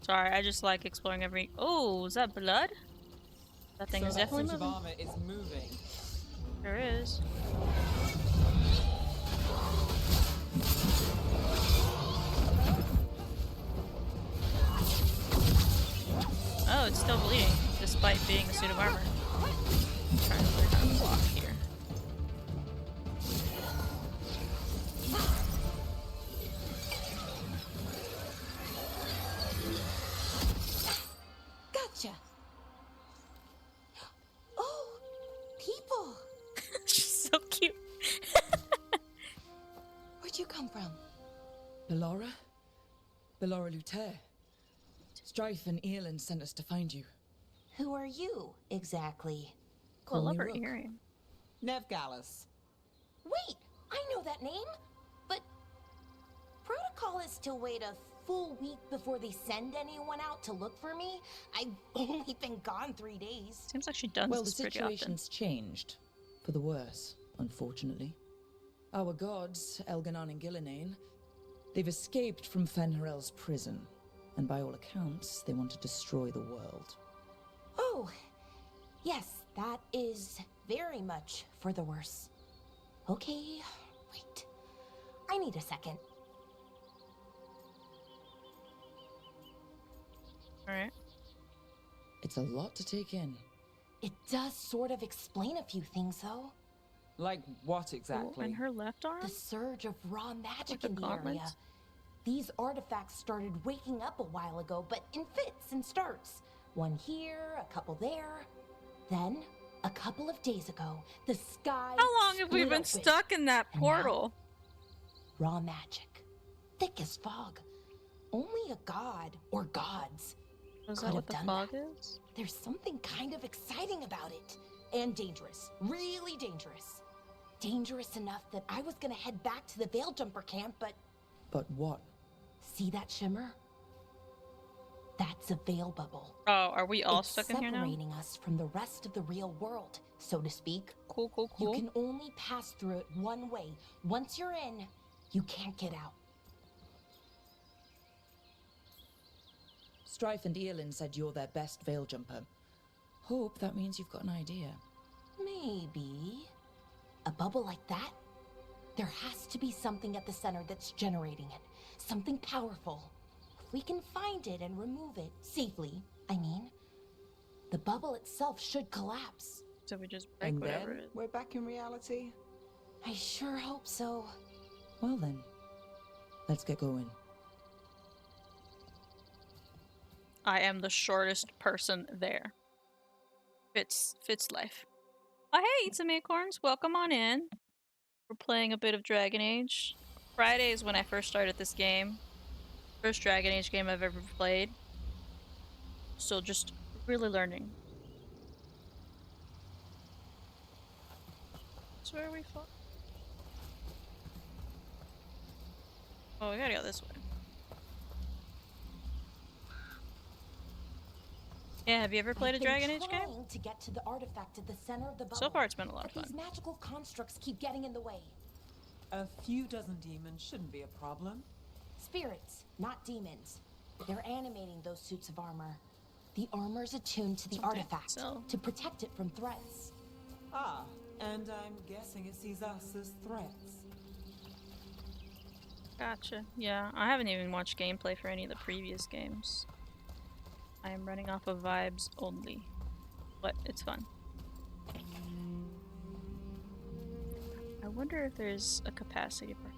Sorry, I just like exploring every. Oh, is that blood? That thing is definitely moving. Armor is moving. Sure is. Oh, it's still bleeding, despite being a suit of armor. I'm trying to learn how to block here. Gotcha. Oh, people. She's so cute. Where'd you come from? Bellora? Bellora Luther. Strife and Earlin sent us to find you. Who are you, exactly? Well, I love her Rook. earring. Nev Gallus. Wait, I know that name. But protocol is to wait a full week before they send anyone out to look for me. I've only been gone 3 days. Seems like she does Well, the this pretty often. situation's changed. For the worse, unfortunately. Our gods, Elganon and Gillinane, they've escaped from Fenrirel's prison. And by all accounts, they want to destroy the world. Oh, yes, that is very much for the worse. Okay, wait. I need a second. Alright. It's a lot to take in. It does sort of explain a few things, though. Like what Oh, exactly? and her left arm? The surge of raw magic the in the gauntlets? area. These artifacts started waking up a while ago, but in fits and starts. One here, a couple there. Then, a couple of days ago, the sky How long have we split been open. stuck in that And portal? Raw magic. Thick as fog. Only a god, or gods. Is could that what have the done fog that. is? There's something kind of exciting about it. And dangerous. Really dangerous. Dangerous enough that I was gonna head back to the Veil Jumper camp, but But what? see that shimmer? That's a veil bubble. Oh, are we all It's stuck in here now? separating us from the rest of the real world, so to speak. Cool, cool, You cool. can only pass through it one way. Once you're in, you can't get out. Strife and Earlin said you're their best veil jumper. Hope that means you've got an idea. Maybe. A bubble like that? There has to be something at the center that's generating it. Something powerful. If we can find it and remove it safely, I mean, the bubble itself should collapse. So we just break And whatever then it is. we're back in reality. I sure hope so. Well then, let's get going. I am the shortest person there. Fits life. Oh hey, some acorns. Welcome on in. We're playing a bit of Dragon Age. Friday is when I first started this game. First Dragon Age game I've ever played. So just really learning. That's where we fought. Oh, we gotta go this way. Yeah, have you ever played a Dragon Age game? To get to the artifact at the center of the bubble. So far, it's been a lot of But fun. these magical constructs keep getting in the way. A few dozen demons shouldn't be a problem. Spirits, not demons. They're animating those suits of armor. The armor's attuned to the Okay, artifact so- to protect it from threats. Ah, and I'm guessing it sees us as threats. Gotcha. Yeah, I haven't even watched gameplay for any of the previous games. I am running off of vibes only. But it's fun. I wonder if there's a capacity bar.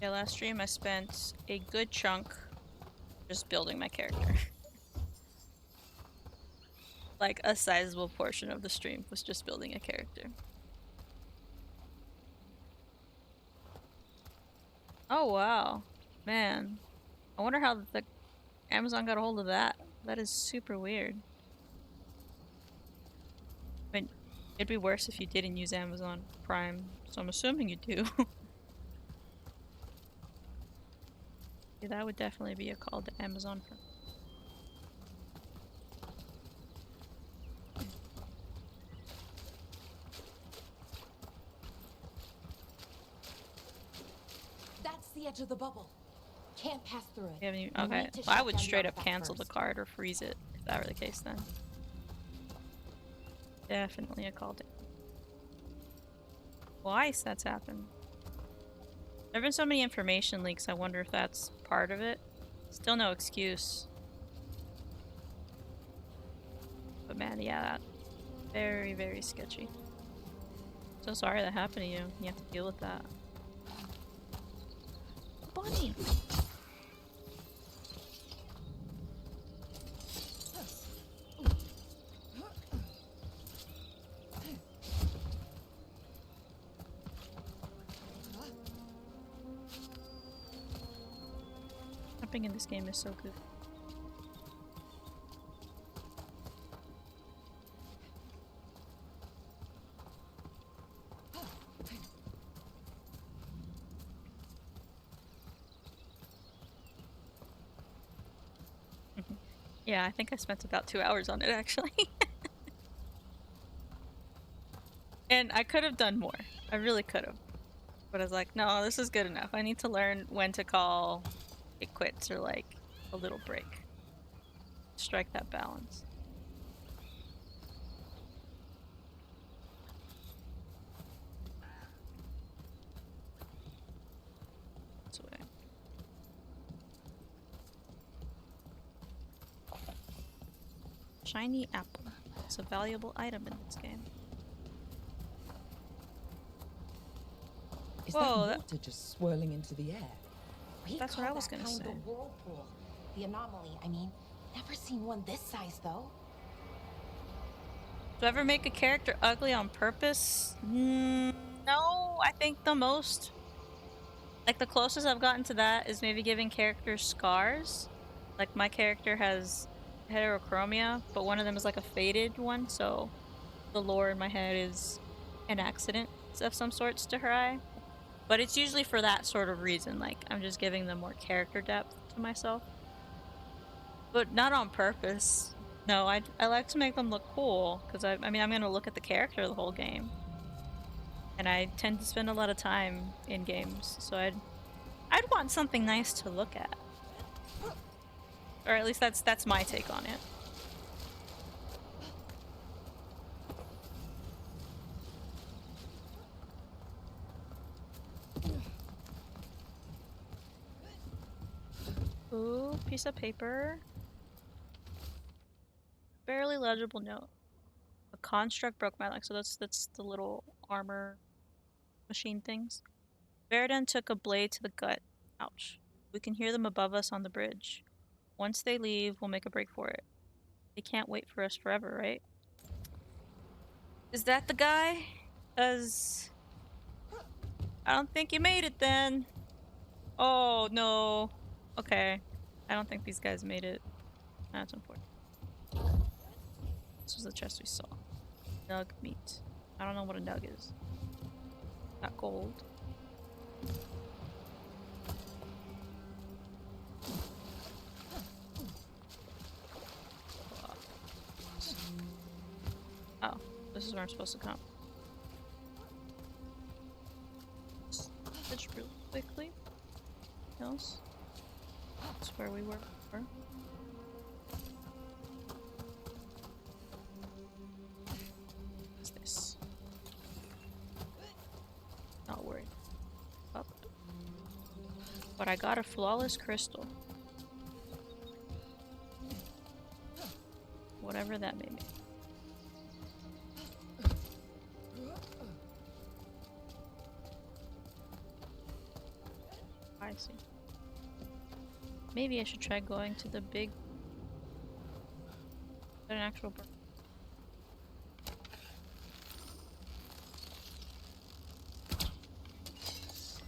Yeah, last stream I spent a good chunk just building my character. Like a sizable portion of the stream was just building a character. Oh wow, man. I wonder how the Amazon got a hold of that. That is super weird. I mean, it'd be worse if you didn't use Amazon Prime, so I'm assuming you do. Yeah, that would definitely be a call to Amazon Prime. That's the edge of the bubble. Can't pass through it. You haven't even, We okay, need to well, I shut would down the straight up artifact cancel the first. card or freeze it if that were the case then. Definitely a call to. Twice that's happened. There have been so many information leaks, I wonder if that's part of it. Still no excuse. But man, yeah, that very, very sketchy. So sorry that happened to you. You have to deal with that. Bunny! Jumping in this game is so good. Yeah, I think I spent about 2 hours on it actually. And I could have done more. I really could have. But I was like, no, this is good enough. I need to learn when to call it quits or like a little break. Strike that balance. This way. Shiny apple. It's a valuable item in this game. Is Whoa, that that- water just swirling into the air? We That's call what I was that gonna kind say. the whirlpool. The anomaly, I mean. Never seen one this size, though. Do I ever make a character ugly on purpose? No, I think the most... Like, the closest I've gotten to that is maybe giving characters scars. Like, my character has heterochromia, but one of them is like a faded one, so the lore in my head is an accident of some sorts to her eye. But it's usually for that sort of reason, like, I'm just giving them more character depth to myself. But not on purpose. No, I like to make them look cool, because I mean, I'm going to look at the character the whole game. And I tend to spend a lot of time in games, so I'd want something nice to look at. Or at least that's my take on it. Ooh, piece of paper. Barely legible note. A construct broke my leg, so that's the little armor machine things. Verdun took a blade to the gut. Ouch. We can hear them above us on the bridge. Once they leave, we'll make a break for it. They can't wait for us forever, right? Is that the guy? 'Cause I don't think you made it then. Oh, no. Okay. I don't think these guys made it. That's unfortunate. This was the chest we saw. Nug meat. I don't know what a nug is. Got gold. Oh, this is where I'm supposed to come. Switch really quickly. Else. That's where we were before. What's this? Not worried. Up. But I got a flawless crystal. Whatever that may be. I see. Maybe I should try going to the big... an actual...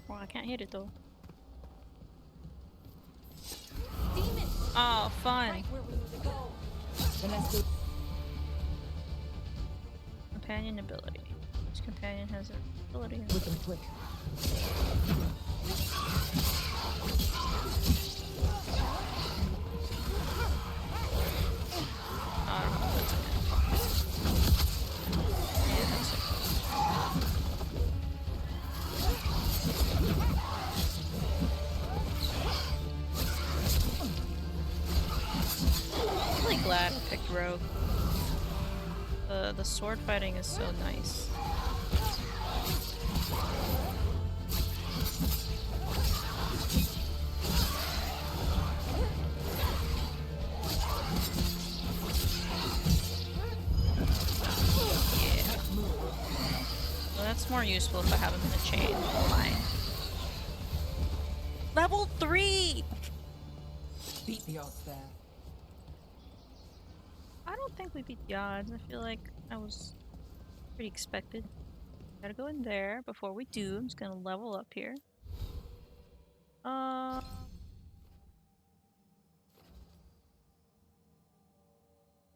Well, I can't hit it though. Demon! Oh, fun! Right where we need to go. Then let's go. Companion ability. Each companion has an ability. With them quick. I don't know if that's okay. Yeah, that's okay. I'm really glad I picked Rogue. The sword fighting is so nice. Well, that's more useful if I have him in a chain. Fine. Level 3! Beat the odds there. I don't think we beat the odds. I feel like I was pretty expected. Gotta go in there before we do. I'm just gonna level up here.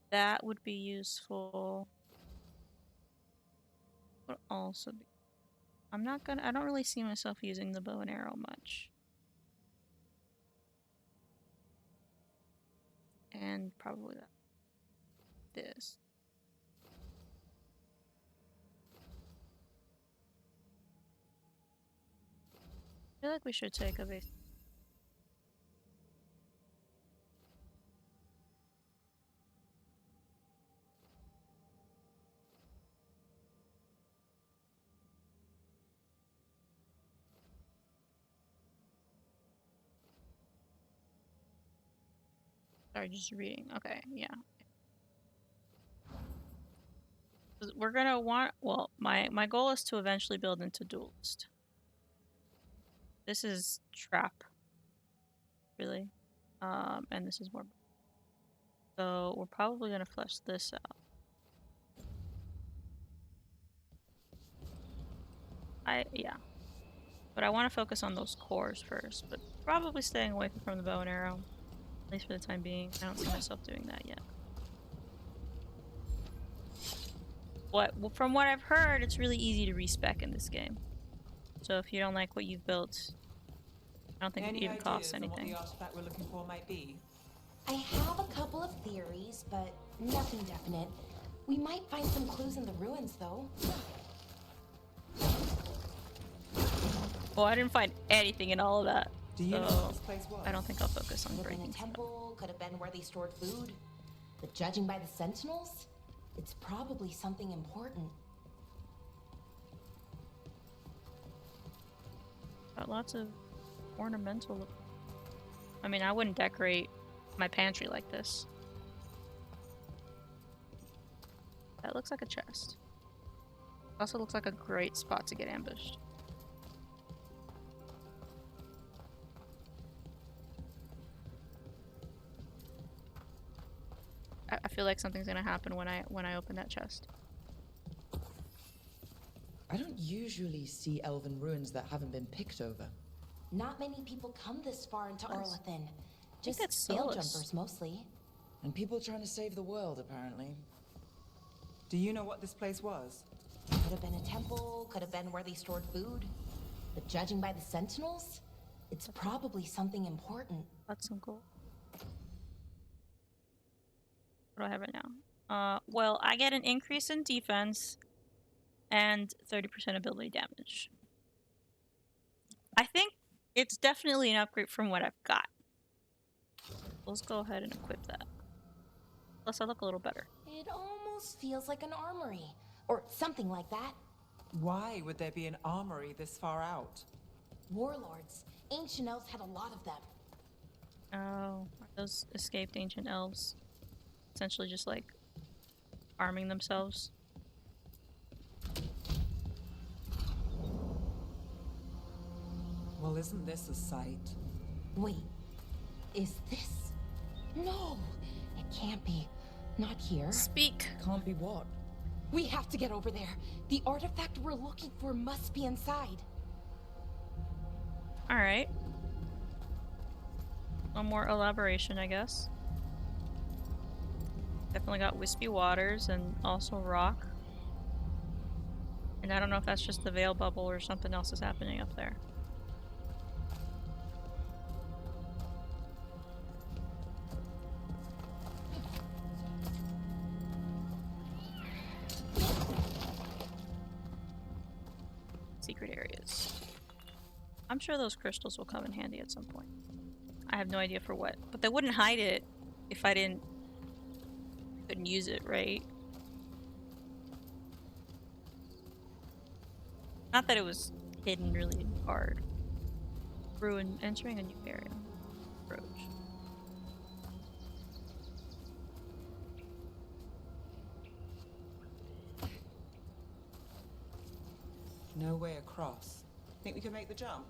That would be useful. Would also be. I don't really see myself using the bow and arrow much. And probably this. I feel like we should take a base. Sorry, just reading. Okay, yeah. We're gonna want, well, my goal is to eventually build into duelist. This is trap, really, and this is more. So we're probably gonna flesh this out. Yeah, but I want to focus on those cores first, but probably staying away from the bow and arrow, at least for the time being. I don't see myself doing that yet. Well, from what I've heard, it's really easy to respec in this game. So if you don't like what you've built, I don't think it even costs anything. What the artifact we're looking for might be? I have a couple of theories, but nothing definite. We might find some clues in the ruins, though. Well, I didn't find anything in all of that. Do you know So what this place was? I don't think I'll focus on Could have been a breaking stuff. temple, could have been where they stored food. But judging by the sentinels, it's probably something important. Got lots of ornamental. I mean, I wouldn't decorate my pantry like this. That looks like a chest. Also looks like a great spot to get ambushed. feel like something's gonna happen when I open that chest. I don't usually see elven ruins that haven't been picked over. Not many people come this far into Nice. Arlathan. that's Just veil Solus. jumpers mostly. And people trying to save the world, apparently. Do you know what this place was? Could have been a temple, could have been where they stored food. But judging by the sentinels, it's probably something important. That's some cool. What do I have right now? Well, I get an increase in defense and 30% ability damage. I think it's definitely an upgrade from what I've got. Let's go ahead and equip that. Plus, I look a little better. It almost feels like an armory, or something like that. Why would there be an armory this far out? Warlords. Ancient elves had a lot of them. Oh, are those escaped ancient elves essentially just like arming themselves? Well, isn't this a sight? Wait, is this? No, it can't be. Not here. Speak. Can't be what? We have to get over there. The artifact we're looking for must be inside. All right. One more elaboration, I guess. Definitely got wispy waters and also rock. And I don't know if that's just the veil bubble or something else is happening up there. Secret areas. I'm sure those crystals will come in handy at some point. I have no idea for what, but they wouldn't hide it if I couldn't use it, right? Not that it was hidden really hard. Ruin entering a new area. Approach. No way across. Think we can make the jump?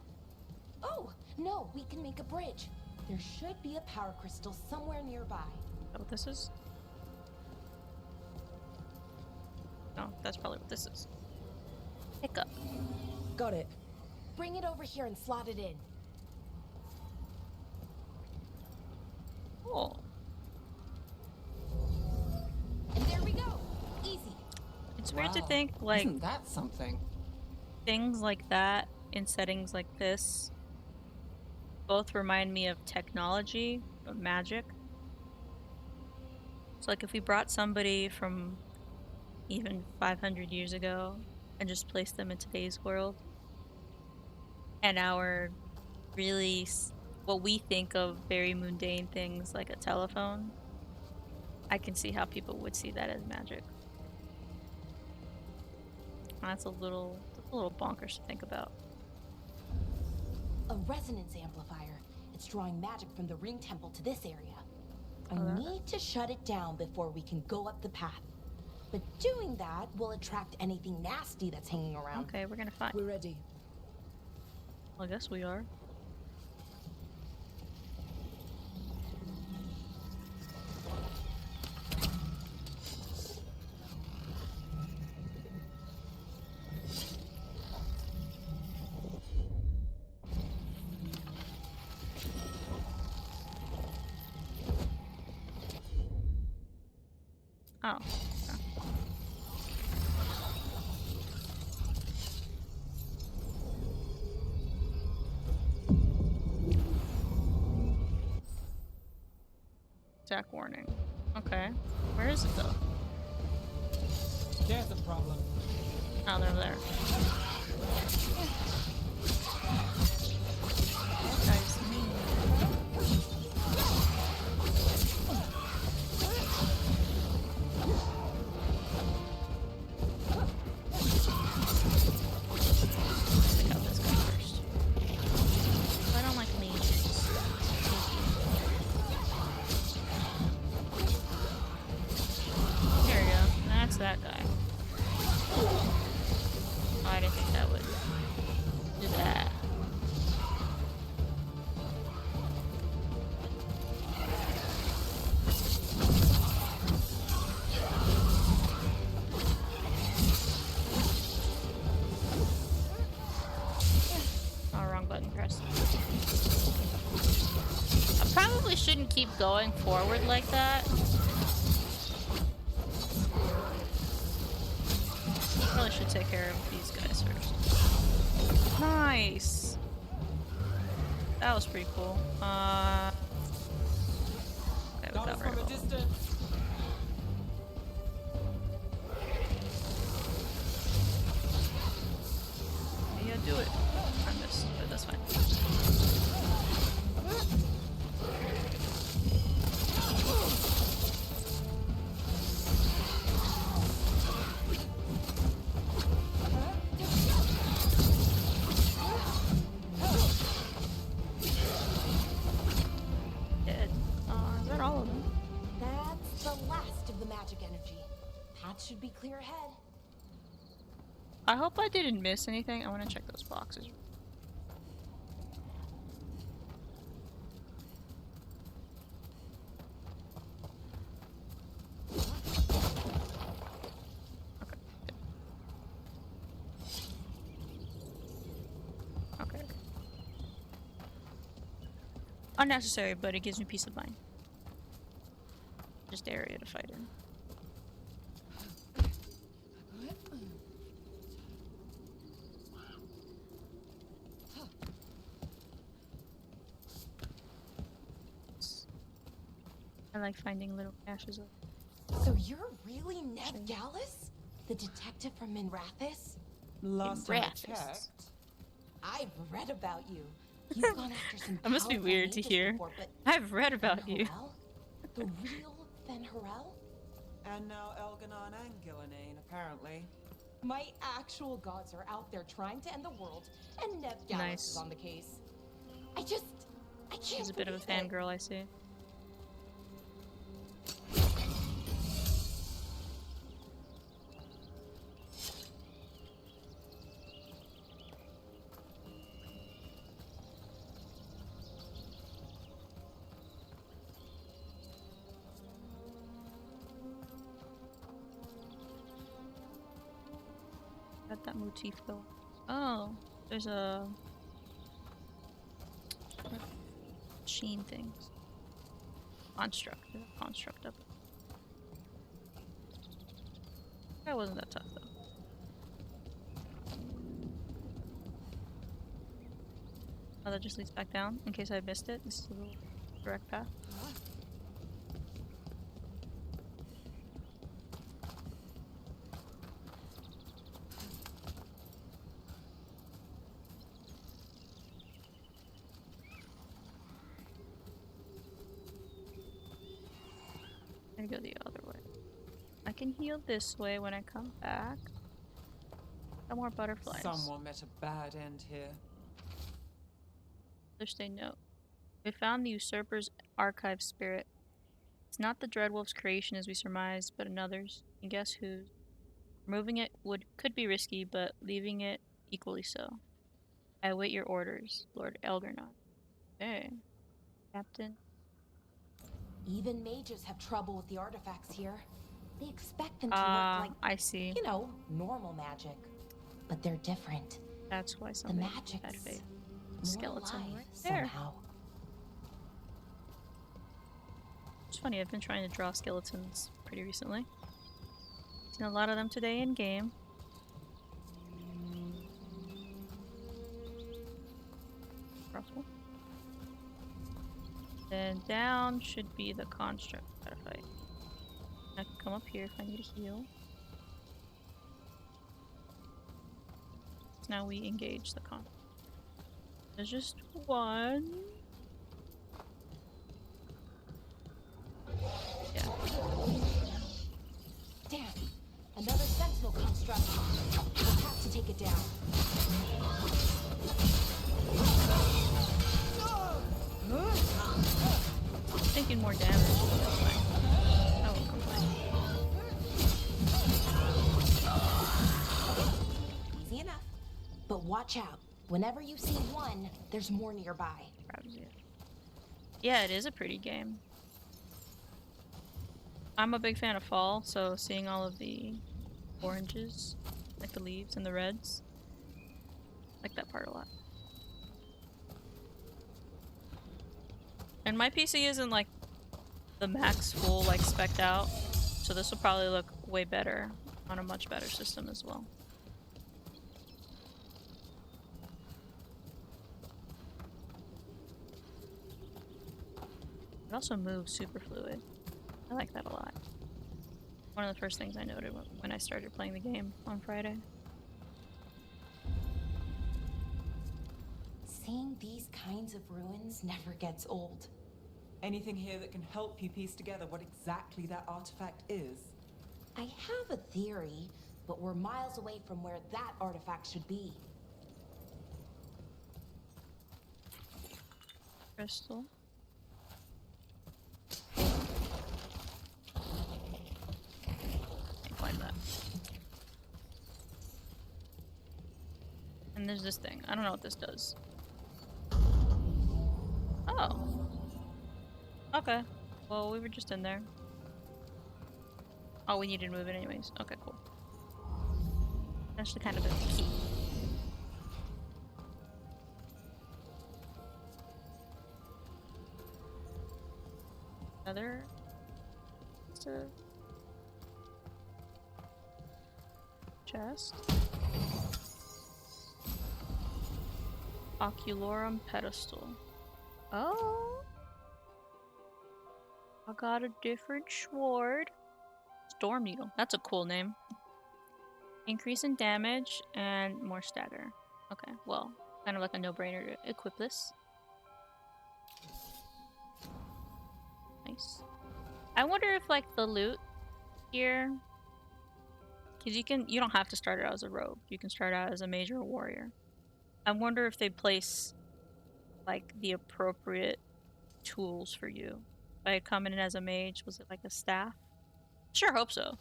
Oh, no, we can make a bridge. There should be a power crystal somewhere nearby. Is that what this is? No, that's probably what this is. Hiccup. Got it. Bring it over here and slot it in. Cool. And there we go. Easy. It's weird to Wow, think like Isn't that something? things like that in settings like this both remind me of technology, of magic. So like if we brought somebody from even 500 years ago and just placed them in today's world, and our really what we think of very mundane things like a telephone, I can see how people would see that as magic. That's a little bonkers to think about. A resonance amplifier. It's drawing magic from the ring temple to this area. I Oh, that- need to shut it down before we can go up the path. But doing that will attract anything nasty that's hanging around. Okay, we're gonna find. We're ready. Well, I guess we are. Oh. Okay. Attack warning. Okay. Where is it though? There's a problem. Oh, they're there. That guy's mean. Take out this guy first. I don't like mages. There we go. That's that guy. Oh, I didn't think that would do that. shouldn't keep going forward like that. Probably should take care of these guys first. Nice. That was pretty cool. Okay, we got from a distance. Yeah, do it. I missed, but that's fine. Dead. Is that all of them? That's the last of the magic energy. Path should be clear ahead. I hope I didn't miss anything. I want to check those boxes. Okay. Okay. Unnecessary, but it gives me peace of mind. Just area to fight in. I like finding little caches of. So you're really Ned Gallus? The detective from Minrathis? Last time I Minrathis. checked. I've read about you. You've gone after some That must be powerful weird to mages hear. before, but I've read about you. Harel? The real Fen Harel? And now Elganon and Gillinane, apparently. My actual gods are out there trying to end the world, and Ned Gallus Nice. is on the case. I can't She's a bit of a believe it. fangirl, I see. Got that motif though. Oh, there's a machine things. Construct. There's a construct up. That wasn't that tough though. Oh, that just leads back down in case I missed it. This is a little direct path. I go the other way. I can heal this way when I come back. Got more butterflies. Someone met a bad end here. Thursday note. We found the usurper's archive spirit. It's not the Dreadwolf's creation as we surmised, but another's. And guess whose? Removing it could be risky, but leaving it equally so. I await your orders, Lord Elgarnon. Hey, Captain. Even mages have trouble with the artifacts here. They expect them to Ah, work like, I see. you know, normal magic. But they're different. That's why The somebody magic's had faith. more Skeleton alive right there. somehow. It's funny, I've been trying to draw skeletons pretty recently. Seen a lot of them today in game. Ruffle. Then down should be the construct that I fight. I can come up here if I need a heal. So now we engage the construct. There's just one. Yeah. Damn, another sentinel construct. We'll have to take it down. Taking more damage, but that's fine. I won't complain. Easy enough. But watch out. Whenever you see one, there's more nearby. Grabs it. Yeah, it is a pretty game. I'm a big fan of fall, so seeing all of the oranges, like the leaves and the reds, I like that part a lot. And my PC isn't like the max full like spec'd out, so this will probably look way better on a much better system as well. It also moves super fluid. I like that a lot. One of the first things I noted when I started playing the game on Friday. Seeing these kinds of ruins never gets old. Anything here that can help you piece together what exactly that artifact is? I have a theory, but we're miles away from where that artifact should be. Crystal. Can't climb that. And there's this thing. I don't know what this does. Oh. Okay. Well, we were just in there. Oh, we needed to move it anyways. Okay, cool. Actually kind of a key. Another... chest. Ocularum pedestal. Oh. I got a different sword. Storm Needle. That's a cool name. Increase in damage and more stagger. Okay, well, kind of like a no-brainer to equip this. Nice. I wonder if like the loot here, because you don't have to start out as a rogue. You can start out as a mage or a warrior. I wonder if they place like the appropriate tools for you. If I had come in as a mage, was it like a staff? Sure hope so.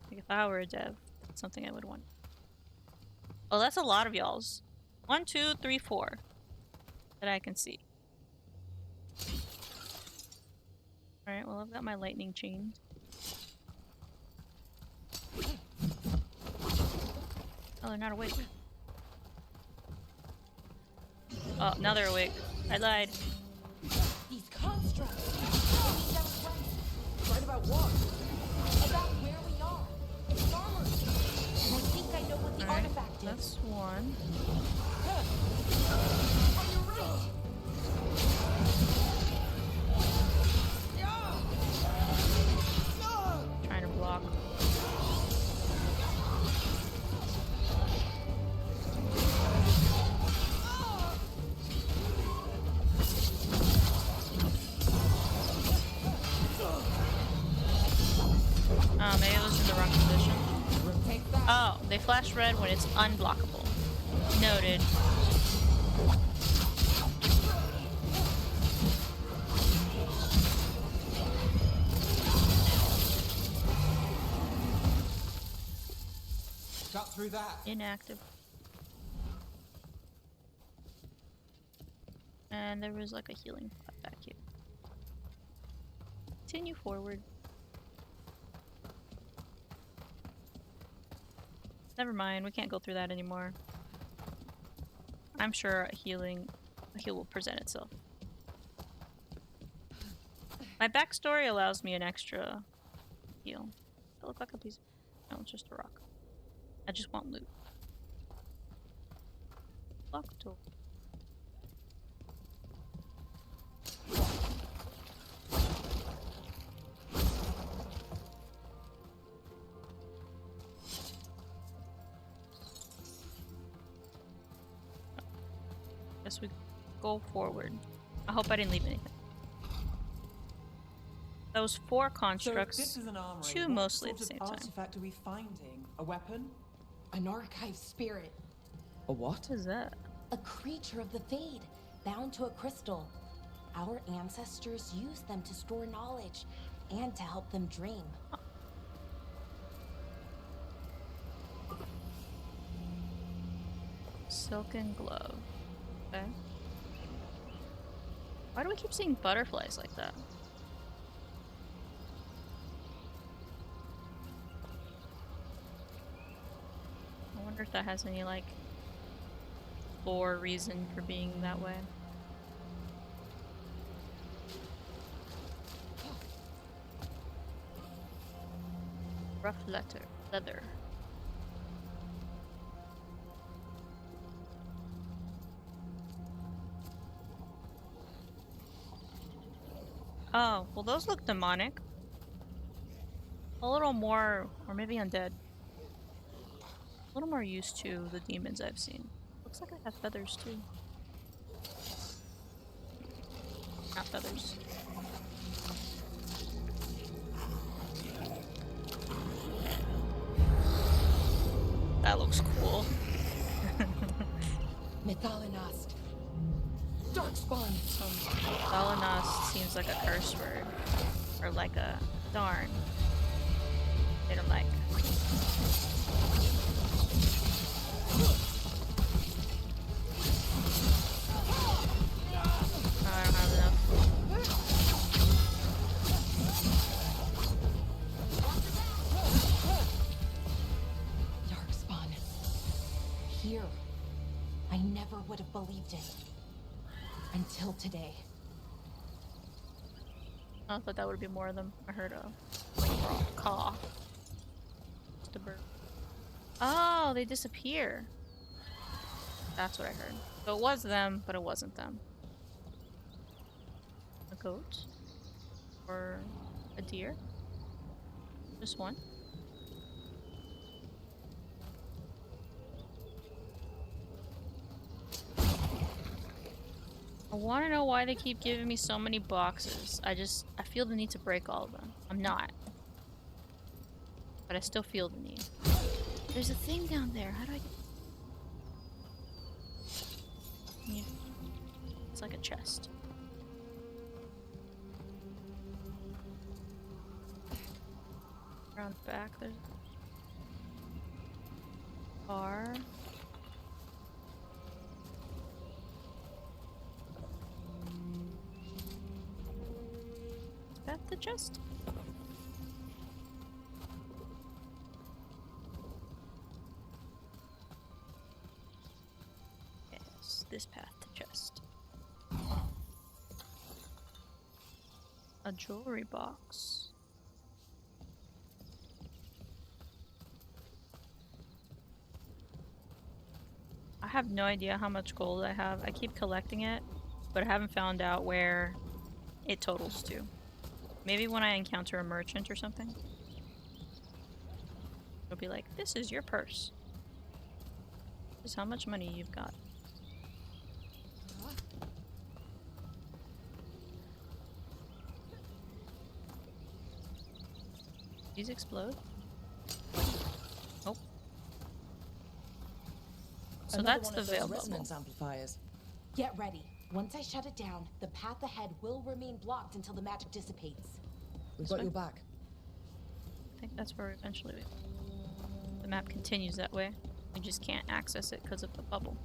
Like if I were a dev, that's something I would want. Oh, that's a lot of y'alls. 1, 2, 3, 4 that I can see. Alright, well I've got my lightning chain. Oh, they're not awake. Oh, now they're awake. I lied. These constructs. Right about what? About where we are. It's armored. And I think I know what the Alright, artifact is. that's one. On your right. Trying to block. Oh, maybe it was in the wrong position. Oh, they flash red when it's unblockable. Noted. Cut through that. Inactive. And there was like a healing pot back here. Continue forward. Never mind, we can't go through that anymore. I'm sure a heal will present itself. My backstory allows me an extra heal. Does that look like a piece of... No, it's just a rock. I just want loot. Lock door. Guess we go forward. I hope I didn't leave anything. Those 4 constructs, So this is an armory. 2 What mostly at sort the of same time. artifact are we finding? A weapon? An archive spirit. A what? What is that? A creature of the Fade, bound to a crystal. Our ancestors used them to store knowledge and to help them dream. Silken glove. Okay. Why do we keep seeing butterflies like that? I wonder if that has any, like, lore reason for being that way. Rough leather. Oh, well those look demonic. A little more, or maybe undead. A little more used to the demons I've seen. Looks like I have feathers too. Not feathers. That looks cool. Mythalinost. Darkspawn. Mythalinost seems like a curse word. Or like a darn. They don't like. I don't have enough. Darkspawn. Here. I never would have believed it. Until today. I thought that would be more of them. I heard a caw. Just a bird. Oh, they disappear. That's what I heard. So it was them, but it wasn't them. A goat? Or a deer? Just one? I want to know why they keep giving me so many boxes. I feel the need to break all of them. I'm not. But I still feel the need. There's a thing down there. How do I get... Yeah. It's like a chest. Around the back there's... bar. Is that the chest? Yes, this path to chest. A jewelry box. I have no idea how much gold I have. I keep collecting it, but I haven't found out where it totals to. Maybe when I encounter a merchant or something. It'll be like, this is your purse. This is how much money you've got. These explode? Oh. So Another that's one the of those veil resonance bubble. amplifiers. Get ready. Once I shut it down, the path ahead will remain blocked until the magic dissipates. We've This got way? your back. I think that's where eventually the map continues that way. We just can't access it because of the bubble.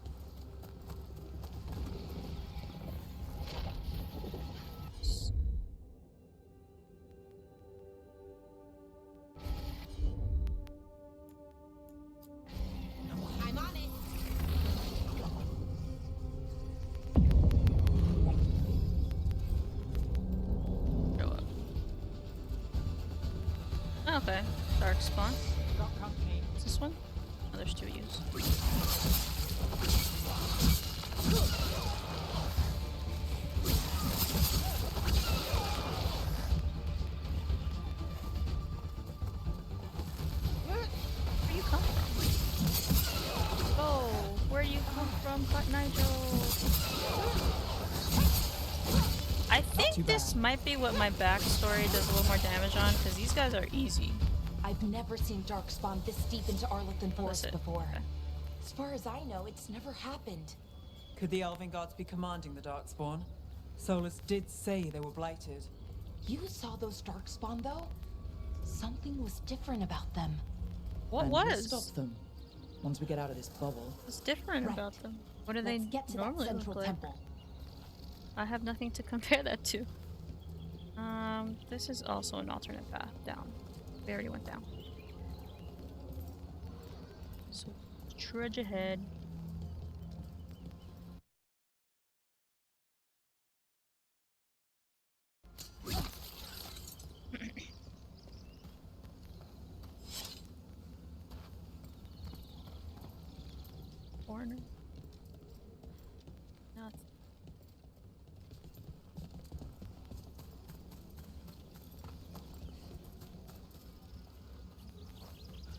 I'm on it. Show up. Okay. Dark spawn. What's this one? Oh, there's two U's. Where you come from? Oh, where you come from, Cut Nigel? I think this might be what my backstory does a little more damage on, because these guys are easy. I've never seen Darkspawn this deep into Arlington Forest it. before. Okay. As far as I know, it's never happened. Could the Elven gods be commanding the Darkspawn? Solus did say they were blighted. You saw those Darkspawn, though? Something was different about them. What And we'll was? stop them once we get out of this bubble. What's different Right. about them? What do Let's they get to that normally central look like? temple. I have nothing to compare that to. This is also an alternate path down. We already went down. So, trudge ahead. corner. No, it's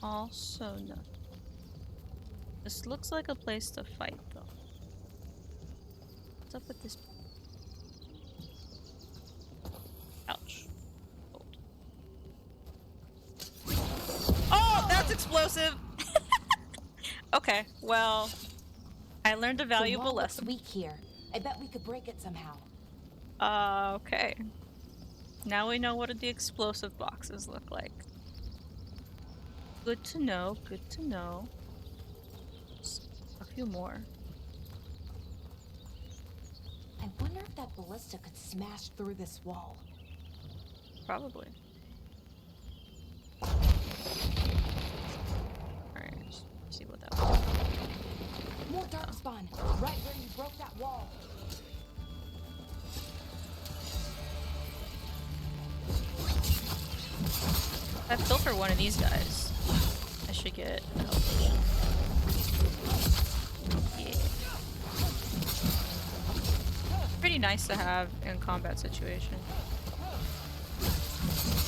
also no. This looks like a place to fight, though. What's up with this? Ouch. Cold. Oh, that's explosive! Okay, well, I learned a valuable The wall looks lesson. weak here. I bet we could break it somehow. Okay. Now we know what the explosive boxes look like. Good to know, good to know. A few more. I wonder if that ballista could smash through this wall. Probably. Alright, let's see what that was. More dark spawn, right where you broke that wall. If I filter one of these guys, I should get a health potion. Yeah. Pretty nice to have in combat situation.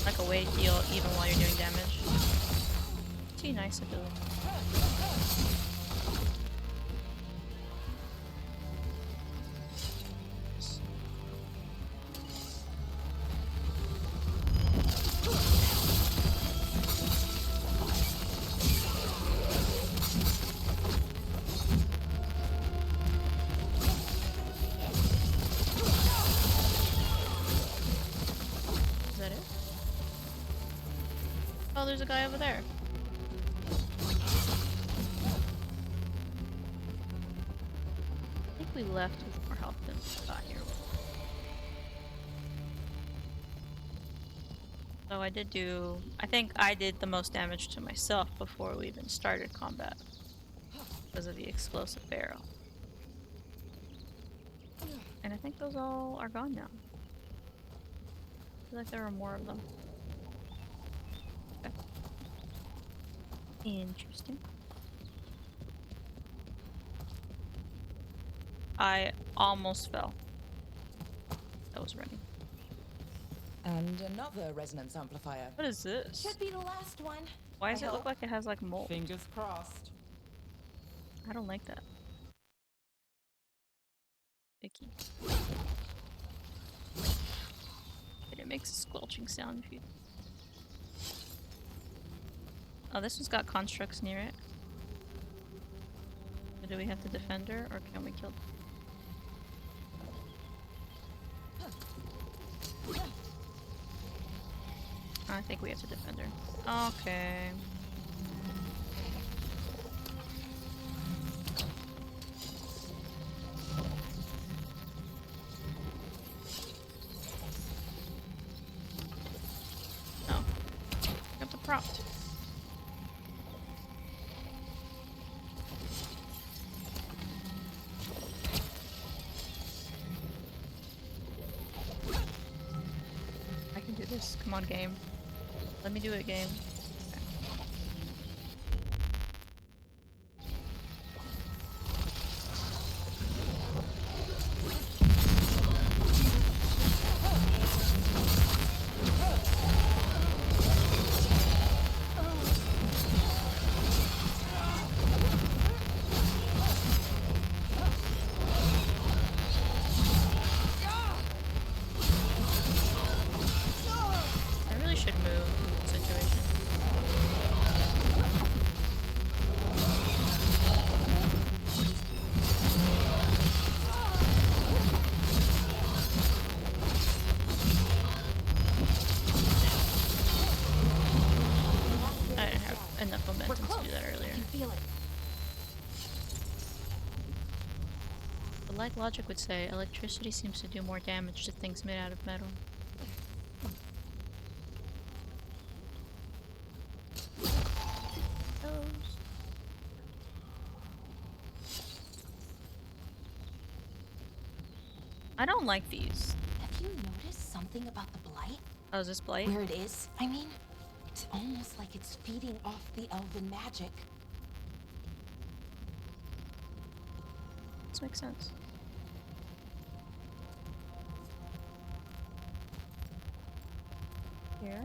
Like a way to heal even while you're doing damage. Pretty nice ability. Is that it? Oh, there's a guy over there. I think we left with more health than we got here. So I think I did the most damage to myself before we even started combat. Because of the explosive barrel. And I think those all are gone now. I feel like there are more of them. Okay. Interesting. I almost fell. That was running. And another resonance amplifier. What is this? Should be the last one. Why does I it look hope. like it has like mold? Fingers crossed. I don't like that. Icky. But it makes a squelching sound if you... Oh, this one's got constructs near it. So do we have to defend her, or can we kill them? I think we have to defend her. Okay. Oh. Got the prompt. I can do this. Come on, game. Let me do it, game. Okay. I really should move in this situation. I didn't have enough We're momentum close. to do that earlier. I can feel it. But like logic would say, electricity seems to do more damage to things made out of metal. Those. I don't like these. Have you noticed something about the blight? Oh, is this blight? Where it is? I mean, it's almost like it's feeding off the elven magic. This makes sense. Here.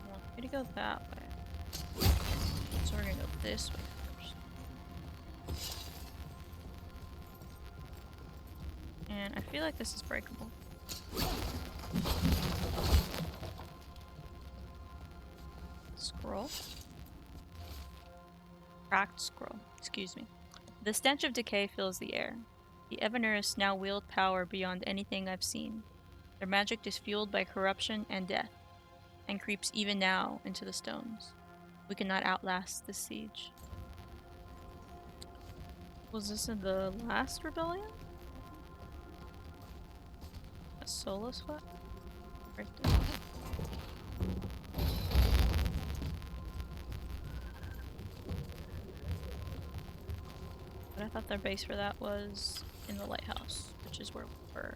Well, I'm gonna go that way. So we're gonna go this way first. And I feel like this is breakable. Scroll. Cracked scroll. Excuse me. The stench of decay fills the air. The Evaners now wield power beyond anything I've seen. Their magic is fueled by corruption and death, and creeps even now into the stones. We cannot outlast this siege. Was this in the last rebellion? A solo sweat? Right there. But I thought their base for that was in the lighthouse, which is where we were.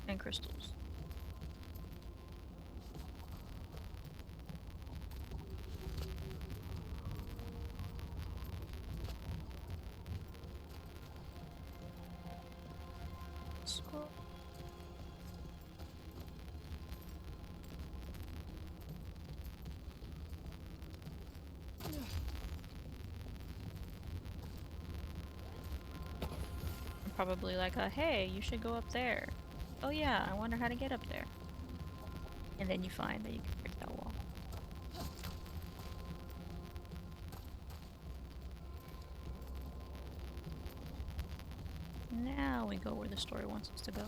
And crystals. Scroll. Probably like a, hey, you should go up there. Oh yeah, I wonder how to get up there. And then you find that you can break that wall. Now we go where the story wants us to go.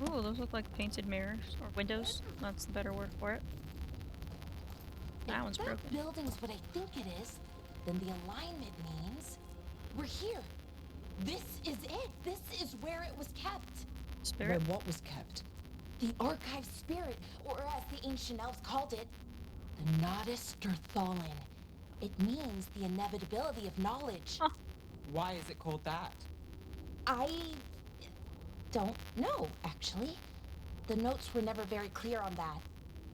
Ooh, those look like painted mirrors or windows. That's the better word for it. That one's broken. If that building's what I think it is, then the alignment means we're here. This is it. This is where it was kept. Spirit? Where what was kept? The archive spirit, or as the ancient elves called it, the Nodus Durthalin. It means the inevitability of knowledge. Huh. Why is it called that? I don't know, actually. The notes were never very clear on that,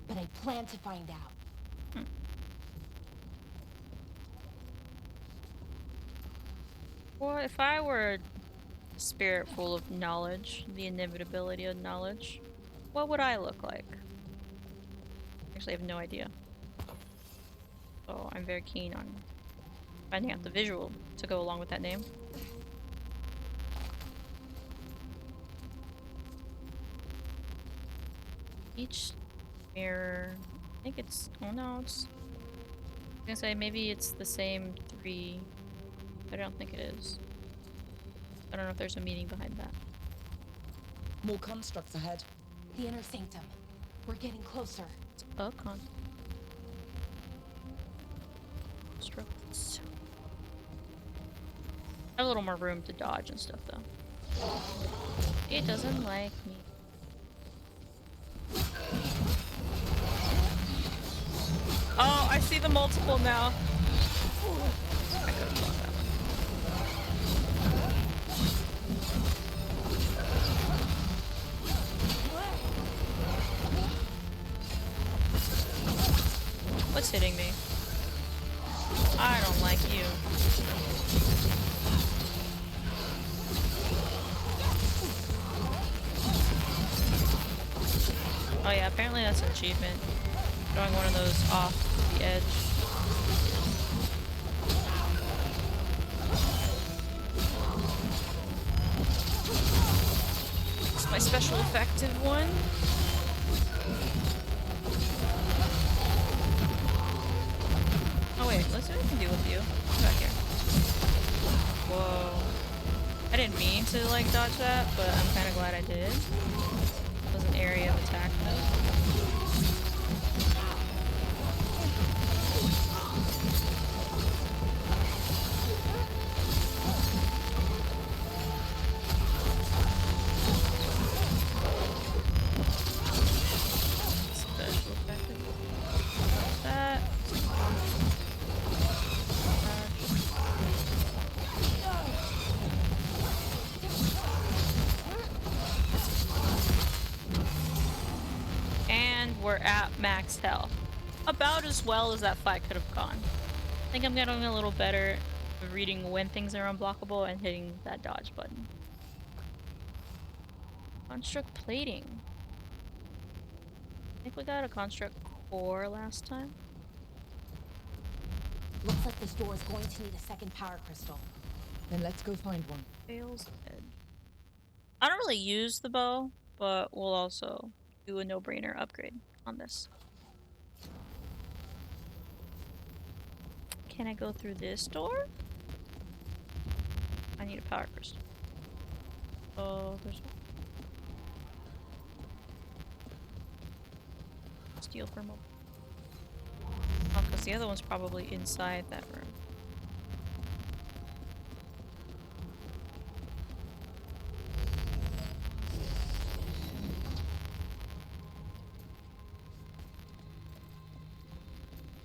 but I plan to find out. Well, if I were a spirit full of knowledge, the inevitability of knowledge, what would I look like? Actually, I have no idea. So I'm very keen on finding out the visual to go along with that name. Each mirror, I think it's, oh no, it's, I was gonna say maybe it's the same 3. I don't think it is. I don't know if there's a meaning behind that. More constructs ahead. The inner sanctum. We're getting closer. It's a con. Constructs. I have a little more room to dodge and stuff though. It doesn't like me. Oh, I see the multiple now. I could've blocked that one. What's hitting me? I don't like you. Oh yeah, apparently that's an achievement. Throwing one of those off the edge. It's my special effective one. Oh wait, let's see what I can do with you. Come back here. Whoa. I didn't mean to like dodge that, but I'm kind of glad I did. It was an area of attack though. Special effective. That. max health. About as well as that fight could have gone. I think I'm getting a little better at reading when things are unblockable and hitting that dodge button. Construct plating. I think we got a construct core last time. Looks like this door is going to need a second power crystal. Then let's go find one. Fails edge. I don't really use the bow, but we'll also do a no-brainer upgrade on this. Can I go through this door? I need a power crystal. Oh, there's one. Steel thermal. Oh, because the other one's probably inside that room.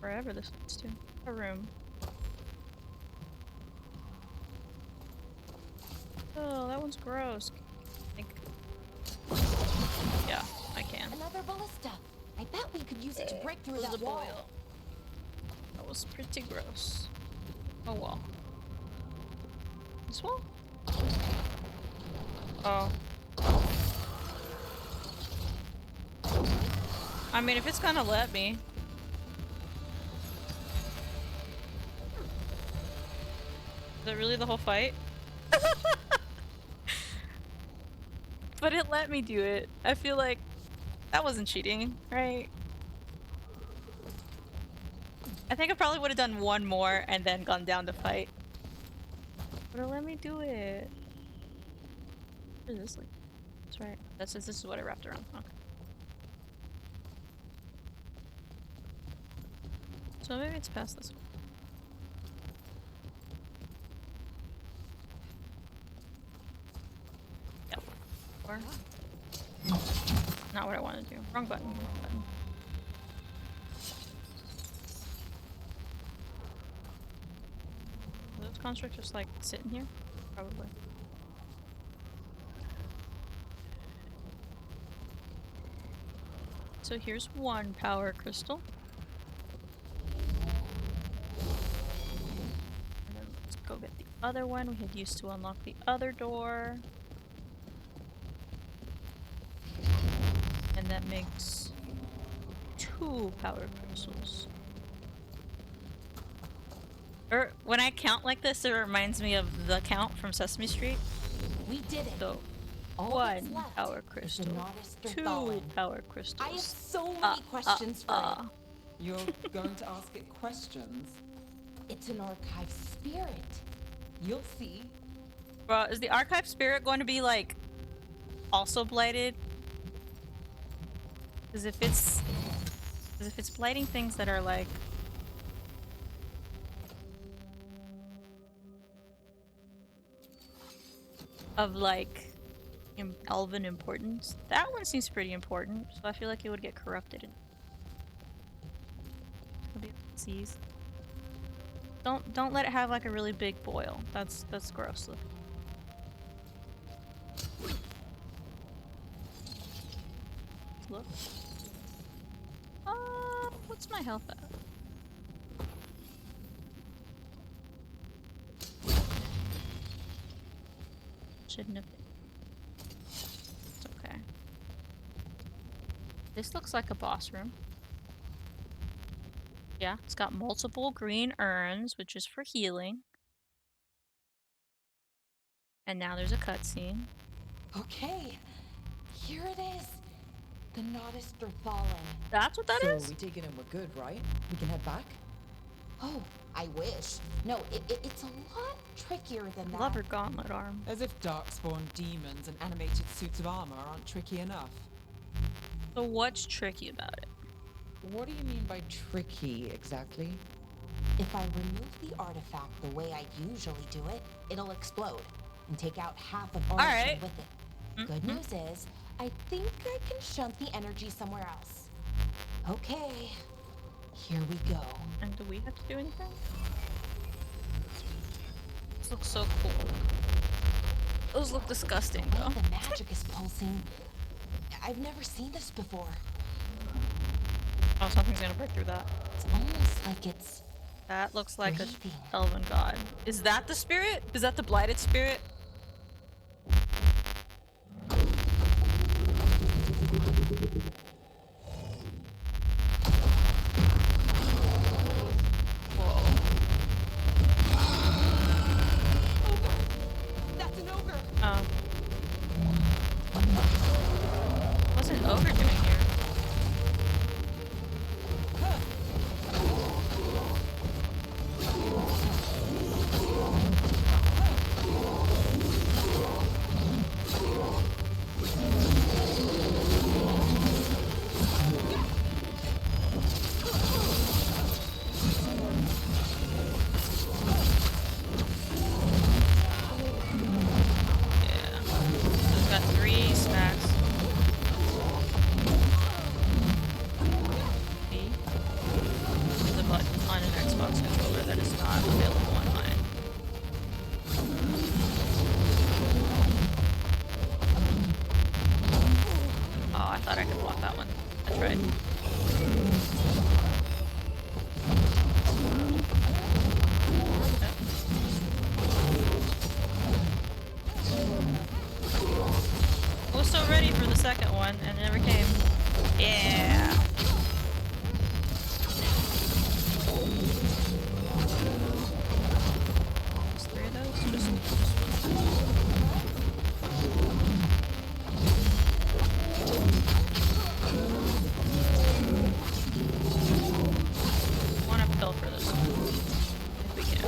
Wherever this leads to. A room. Oh, that one's gross. I think. Yeah, I can. Another ballista. I bet we could use it to break through that wall. That was pretty gross. Oh well. This wall? Oh. I mean, if it's gonna let me. Is it really the whole fight? But it let me do it. I feel like that wasn't cheating, right? I think I probably would have done one more and then gone down to fight. But it let me do it. Where is this like? That's right. This is what I wrapped around. Okay. So maybe it's past this one. Yep. Or not what I want to do. Wrong button. Wrong button. Are those constructs just like sitting here? Probably. So here's one power crystal. And then let's go get the other one. We had used to unlock the other door. And that makes 2 power crystals. Or when I count like this, it reminds me of the count from Sesame Street. We did it. So All that's 1 left power is the crystal, Nautis 2 Thorthalin. power crystals. I have so many questions for it. You're going to ask it questions? It's an archive spirit. You'll see. Bro, is the archive spirit going to be like also blighted? Because if it's blighting things that are like of like elven importance, that one seems pretty important. So I feel like it would get corrupted. It'll be seized. Don't let it have like a really big boil. That's gross. Look. What's my health at? Shouldn't have been. It's okay. This looks like a boss room. Yeah, it's got multiple green urns, which is for healing. And now there's a cutscene. Okay, here it is. The Nautis Thorthalin. That's what that is? So we take it and we're good, right? We can head back? Oh, I wish. No, it's a lot trickier than that. Love her gauntlet arm. As if darkspawn demons and animated suits of armor aren't tricky enough. So what's tricky about it? What do you mean by tricky, exactly? If I remove the artifact the way I usually do it, it'll explode and take out half of Origin Alright. with it. Good news is, I think I can shunt the energy somewhere else. Okay, here we go. And do we have to do anything? This looks so cool. Those look disgusting The though. way the magic is pulsing, I've never seen this before. Oh, something's gonna break through that. It's almost like it's That looks like a breathing. elven god. Is that the spirit? Is that the blighted spirit? Whoa. That's an ogre. What's an ogre doing here? Yeah. So it's got 3 smacks. B. There's a button on an Xbox controller that is not available online. Oh, I thought I could block that one. That's right. I was so ready for the second one and it never came. Yeah. There's 3 of those? Just one. Want to pill for this one, if we can.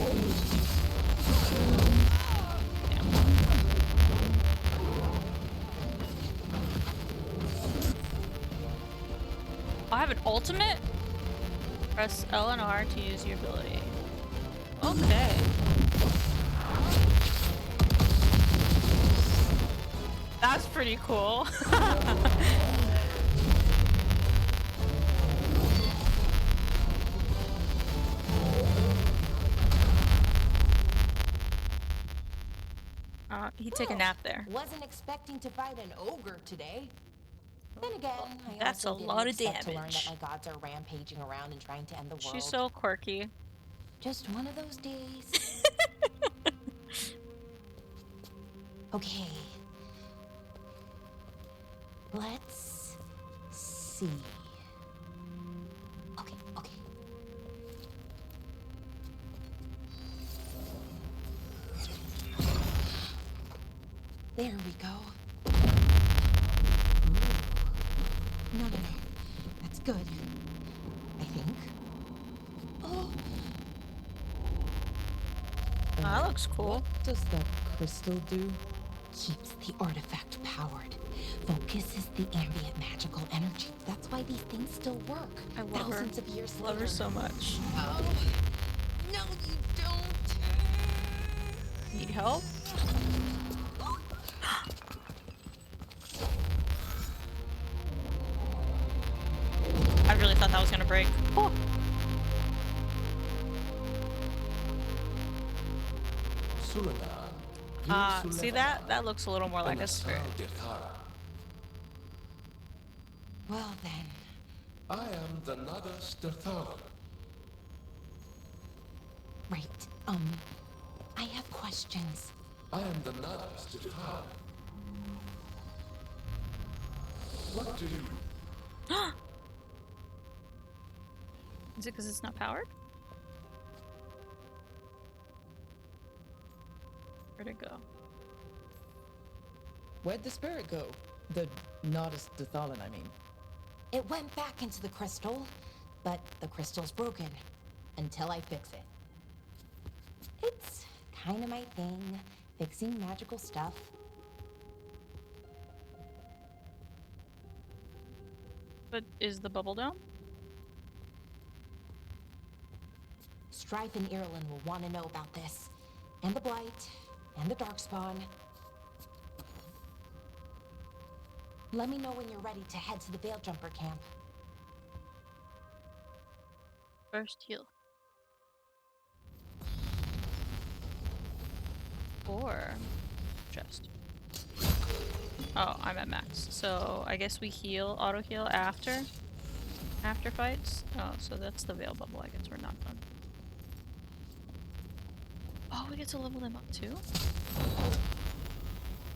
Damn. I have an ultimate? Press L and R to use your ability. Okay. That's pretty cool. He'd take a nap there. Wasn't expecting to fight an ogre today. Then again, I That's also a didn't lot of expect to learn damage. that my gods are rampaging around and trying to end the world. She's so quirky. Just one of those days. Okay. Let's see. Okay. There we go. Ooh. No. That's good. I think. Oh. That looks cool. What does that crystal do? Keeps the artifact powered. Focuses the ambient magical energy. That's why these things still work. I love her. Thousands of years Love later. her so much. Oh. No, you don't. Need help? I really thought that was gonna break. Oh. See that? That looks a little more like a spirit. Well then. I am the Nadas Dathala. Right. I have questions. I am the Nadas Dathala. What do you... Is it because it's not powered? Where'd it go? Where'd the spirit go? The Nardus Dathalan, I mean. It went back into the crystal, but the crystal's broken. Until I fix it. It's kind of my thing, fixing magical stuff. But is the bubble down? Strife and Ireland will want to know about this. And the Blight, and the Darkspawn. Let me know when you're ready to head to the Veilguard camp. First heal. Or chest. Oh, I'm at max. So I guess we heal, auto heal after. After fights? Oh, so that's the Veil Bubble. I guess we're not done. Oh, we get to level them up too?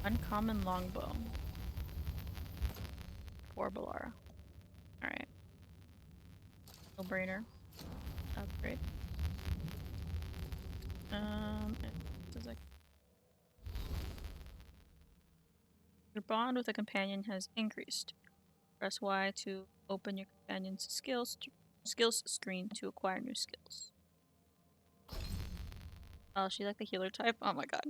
Uncommon Longbow. For Balara. Alright. No brainer. Upgrade. Does like your bond with a companion has increased. Press Y to open your companion's skills screen to acquire new skills. Oh, she like the healer type? Oh my god.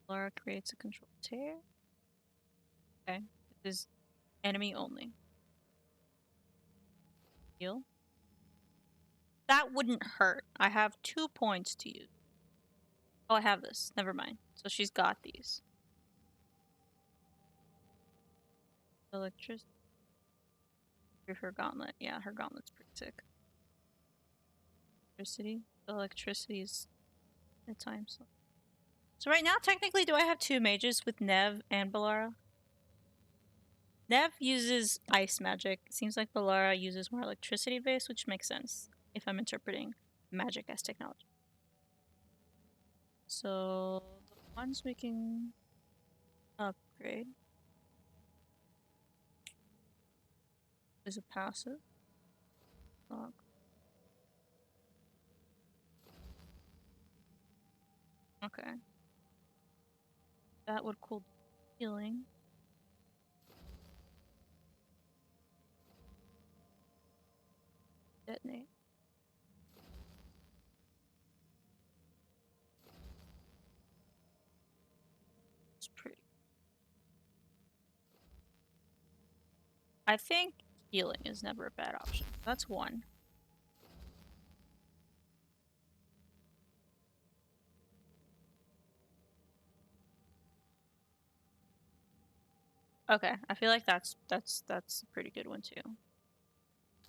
Laura creates a control tear. Okay. This is enemy only. Heal. That wouldn't hurt. I have 2 points to use. Oh, I have this. Never mind. So she's got these. Electricity. Her gauntlet. Yeah, her gauntlet's pretty sick. Electricity. Electricity is at times. So right now, technically, do I have 2 mages with Nev and Balara? Nev uses ice magic. It seems like Balara uses more electricity based, which makes sense if I'm interpreting magic as technology. So the ones we can upgrade is a passive. Lock. Okay. That would cool healing. Detonate. It's pretty. I think healing is never a bad option. That's 1. Okay, I feel like that's a pretty good one too.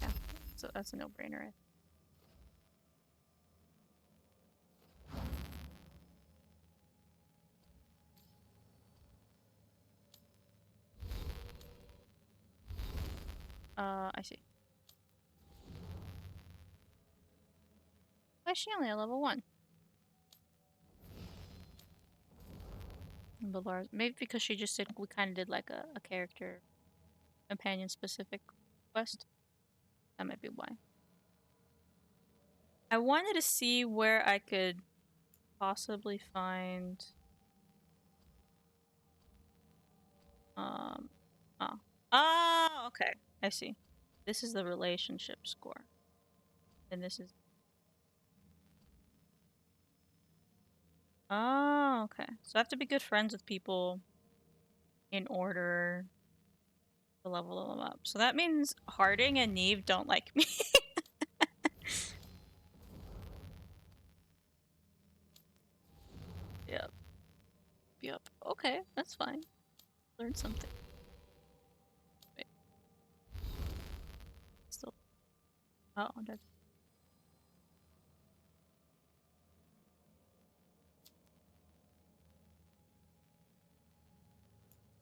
Yeah, so that's a no-brainer. I see. Why is she only at level 1? Balar, maybe because she just did. We kind of did like a character companion specific quest. That might be why. I wanted to see where I could possibly find oh. Oh, okay. I see. This is the relationship score. And this is oh, okay. So I have to be good friends with people in order to level them up. So that means Harding and Neve don't like me. Yep. Yep. Okay, that's fine. Learn something. Wait. Still. Oh, that's.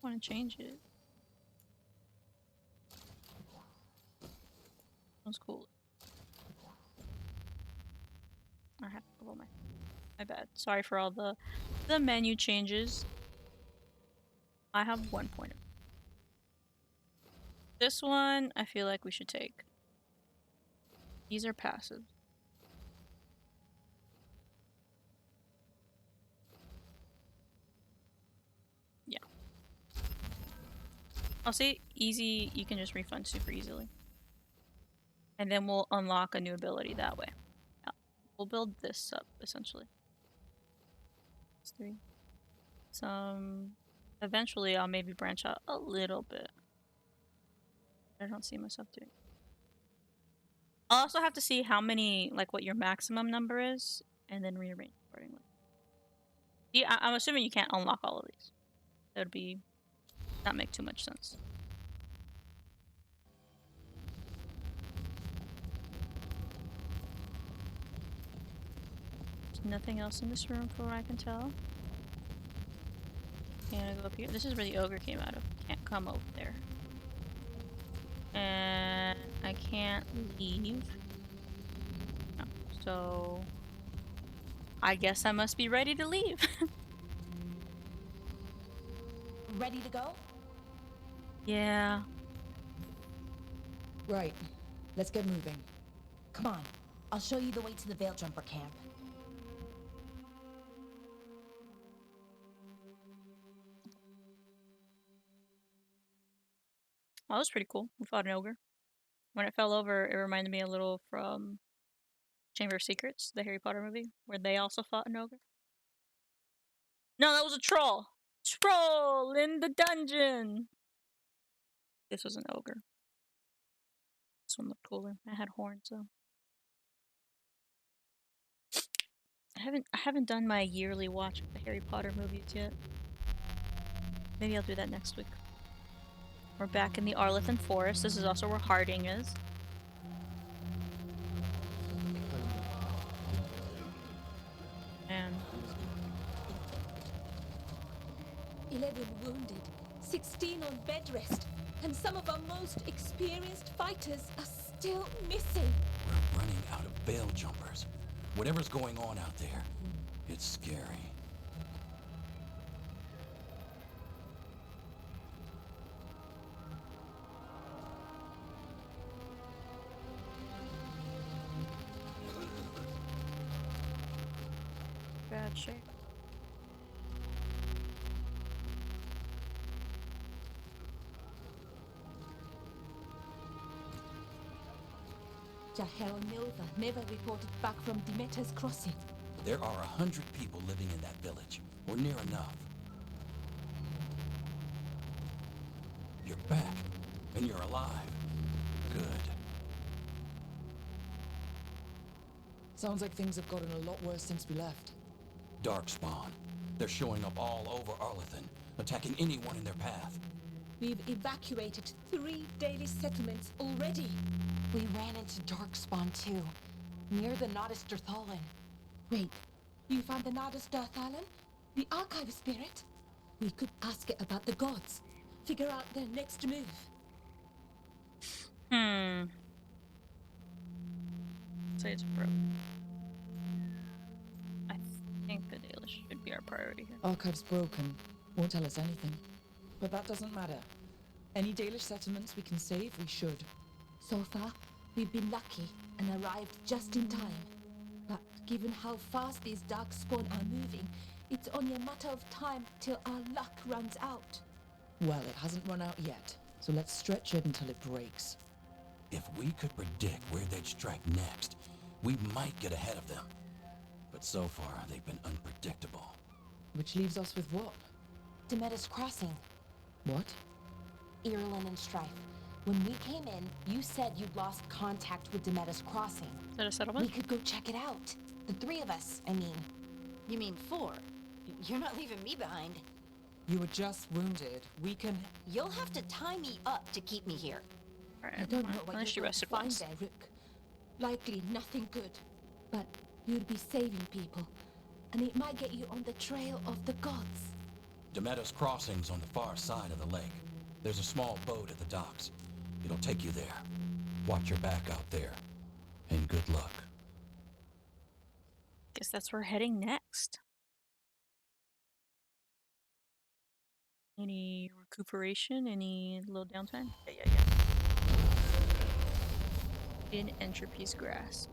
I want to change it. Sounds cool. I have to level my bad. Sorry for all the menu changes. I have 1 point. This one I feel like we should take. These are passive. Yeah. I'll say easy, you can just refund super easily. And then we'll unlock a new ability that way. Yeah. We'll build this up, essentially. It's 3. Eventually I'll maybe branch out a little bit. I don't see myself doing. I'll also have to see how many, like what your maximum number is, and then rearrange accordingly. Yeah, I'm assuming you can't unlock all of these. That would be not make too much sense. There's nothing else in this room from what I can tell. Can I go up here? This is where the ogre came out of. Can't come over there. And I can't leave. No. So I guess I must be ready to leave. Ready to go? Yeah. Right. Let's get moving. Come on. I'll show you the way to the Veil Jumper camp. Oh, that was pretty cool. We fought an ogre. When it fell over, it reminded me a little from Chamber of Secrets, the Harry Potter movie, where they also fought an ogre. No, that was a troll! Troll in the dungeon! This was an ogre. This one looked cooler. It had horns though. I haven't done my yearly watch of the Harry Potter movies yet. Maybe I'll do that next week. We're back in the Arlethan Forest. This is also where Harding is. And 11 wounded, 16 on bed rest, and some of our most experienced fighters are still missing. We're running out of veil jumpers. Whatever's going on out there, it's scary. bad shape. Jahel Milva never reported back from Demeter's crossing. There are 100 people living in that village, or near enough. You're back, and you're alive. Good. Sounds like things have gotten a lot worse since we left. Darkspawn. They're showing up all over Arlethan, attacking anyone in their path. We've evacuated 3 daily settlements already. We ran into Darkspawn too, near the Nodus Dirthalin. Wait, you found the Nardus Darthalan? The archive spirit? We could ask it about the gods. Figure out their next move. Say it's broken. I think the Dalish should be our priority here. Archive's broken. Won't tell us anything. But that doesn't matter. Any Dalish settlements we can save, we should. So far, we've been lucky and arrived just in time. But given how fast these darkspawn are moving, it's only a matter of time till our luck runs out. Well, it hasn't run out yet, so let's stretch it until it breaks. If we could predict where they'd strike next, we might get ahead of them. But so far, they've been unpredictable. Which leaves us with what? Demeter's crossing. What? Irlin and Strife. When we came in, you said you'd lost contact with Demeter's crossing. Is that a settlement? We could go check it out. The 3 of us, I mean. You mean 4? You're not leaving me behind. You were just wounded. We can... You'll have to tie me up to keep me here. Alright, I don't know what unless you're you going to rested find once. there, Rook. Likely nothing good. But you'll be saving people. And it might get you on the trail of the gods. Demeter's crossing's on the far side of the lake. There's a small boat at the docks. It'll take you there. Watch your back out there. And good luck. Guess that's where we're heading next. Any recuperation? Any little downtime? Yeah. In Entropy's grasp.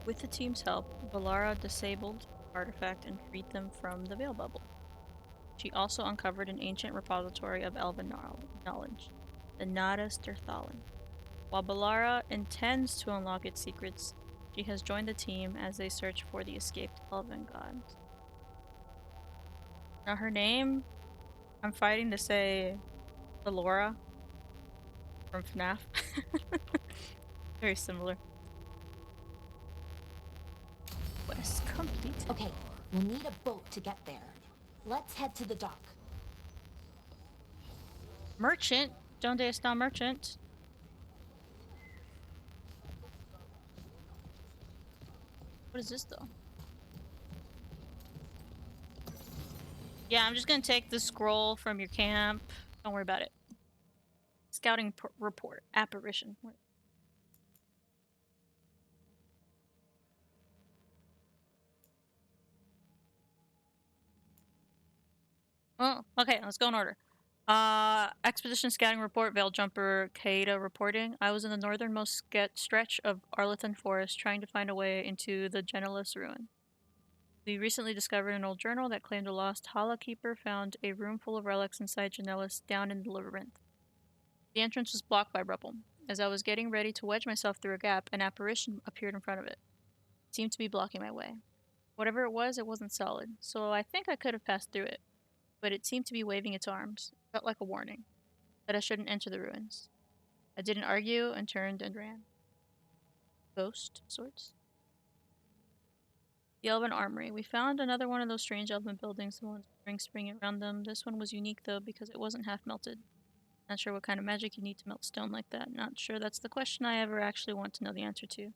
With the team's help, Valara disabled the artifact and freed them from the Veil Bubble. She also uncovered an ancient repository of elven knowledge, the Nodus Dirthalin. While Valara intends to unlock its secrets, she has joined the team as they search for the escaped elven gods. Now her name, I'm fighting to say Valora from FNAF. Very similar. Quest complete. Okay, we'll need a boat to get there. Let's head to the dock. Merchant? Donde está merchant? What is this though? Yeah, I'm just gonna take the scroll from your camp. Don't worry about it. Scouting report. Apparition. Oh, okay, let's go in order. Expedition scouting report, Veil Jumper, Kaida reporting. I was in the northernmost stretch of Arlington Forest trying to find a way into the Genelus ruin. We recently discovered an old journal that claimed a lost Hala Keeper found a room full of relics inside Genelus down in the labyrinth. The entrance was blocked by rubble. As I was getting ready to wedge myself through a gap, an apparition appeared in front of it. It seemed to be blocking my way. Whatever it wasn't solid, so I think I could have passed through it, but it seemed to be waving its arms. It felt like a warning that I shouldn't enter the ruins. I didn't argue and turned and ran. Ghost sorts. The Elven Armory. We found another one of those strange elven buildings, the ones with rings springing around them. This one was unique though because it wasn't half melted. Not sure what kind of magic you need to melt stone like that. Not sure that's the question I ever actually want to know the answer to.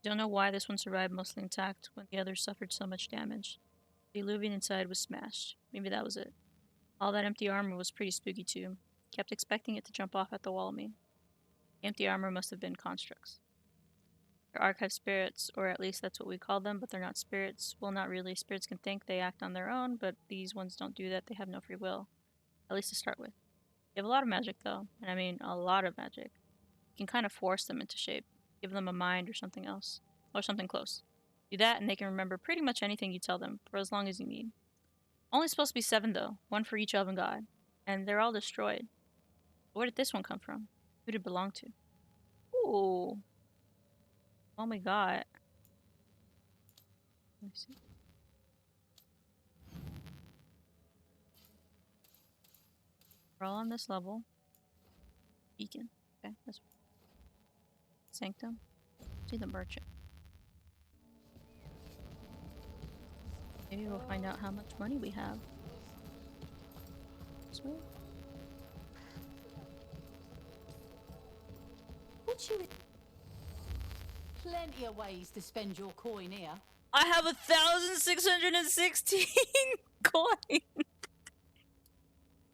Don't know why this one survived mostly intact when the others suffered so much damage. The alluvium inside was smashed. Maybe that was it. All that empty armor was pretty spooky too. Kept expecting it to jump off at the wall of me. The empty armor must have been constructs. They're archive spirits, or at least that's what we call them, but they're not spirits. Well, not really. Spirits can think, they act on their own, but these ones don't do that. They have no free will. At least to start with. They have a lot of magic though, and I mean a lot of magic. You can kind of force them into shape. Give them a mind or something else. Or something close. Do that and they can remember pretty much anything you tell them, for as long as you need. Only supposed to be 7 though, 1 for each elven god. And they're all destroyed. But where did this one come from? Who did it belong to? Ooh. Oh my god. Let me see. We're all on this level. Beacon. Okay, that's Sanctum. See the merchant. Maybe we'll find out how much money we have. This way? Would you? Plenty of ways to spend your coin here. I have 1,616 coins!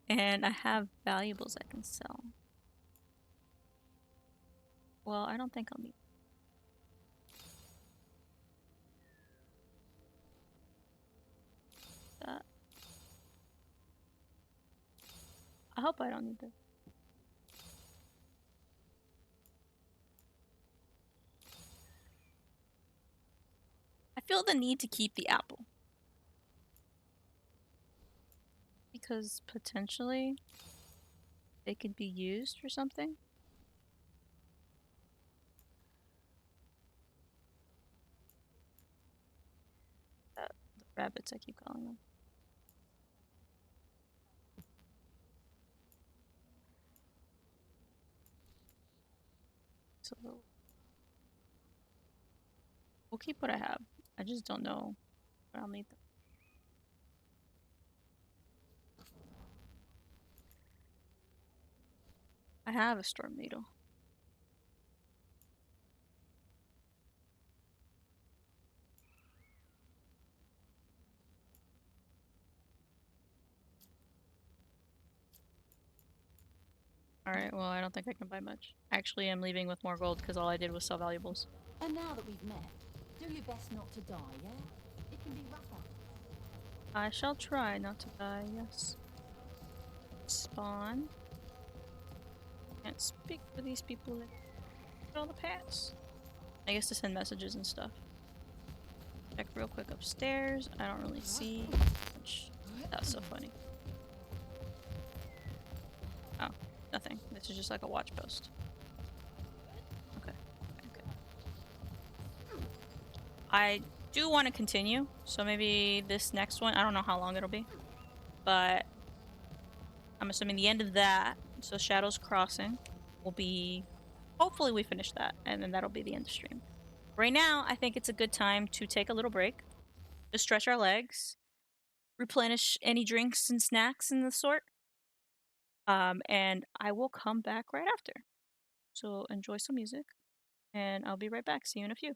And I have valuables I can sell. Well, I don't think I'll need that. I hope I don't need this. I feel the need to keep the apple. Because potentially they could be used for something. The rabbits, I keep calling them. So we'll keep what I have. I just don't know when I'll need them. I have a storm needle. Alright, well, I don't think I can buy much. Actually, I'm leaving with more gold because all I did was sell valuables. And now that we've met, do your best not to die, yeah? It can be rough out. I shall try not to die, yes. Spawn. Can't speak for these people that get all the pass. I guess to send messages and stuff. Check real quick upstairs. I don't really see much. That's so funny. Oh, nothing. This is just like a watch post. Okay. I do want to continue, so maybe this next one, I don't know how long it'll be, but I'm assuming the end of that, so Shadows Crossing, will be, hopefully we finish that, and then that'll be the end of stream. Right now, I think it's a good time to take a little break, to stretch our legs, replenish any drinks and snacks and the sort, and I will come back right after. So enjoy some music, and I'll be right back. See you in a few.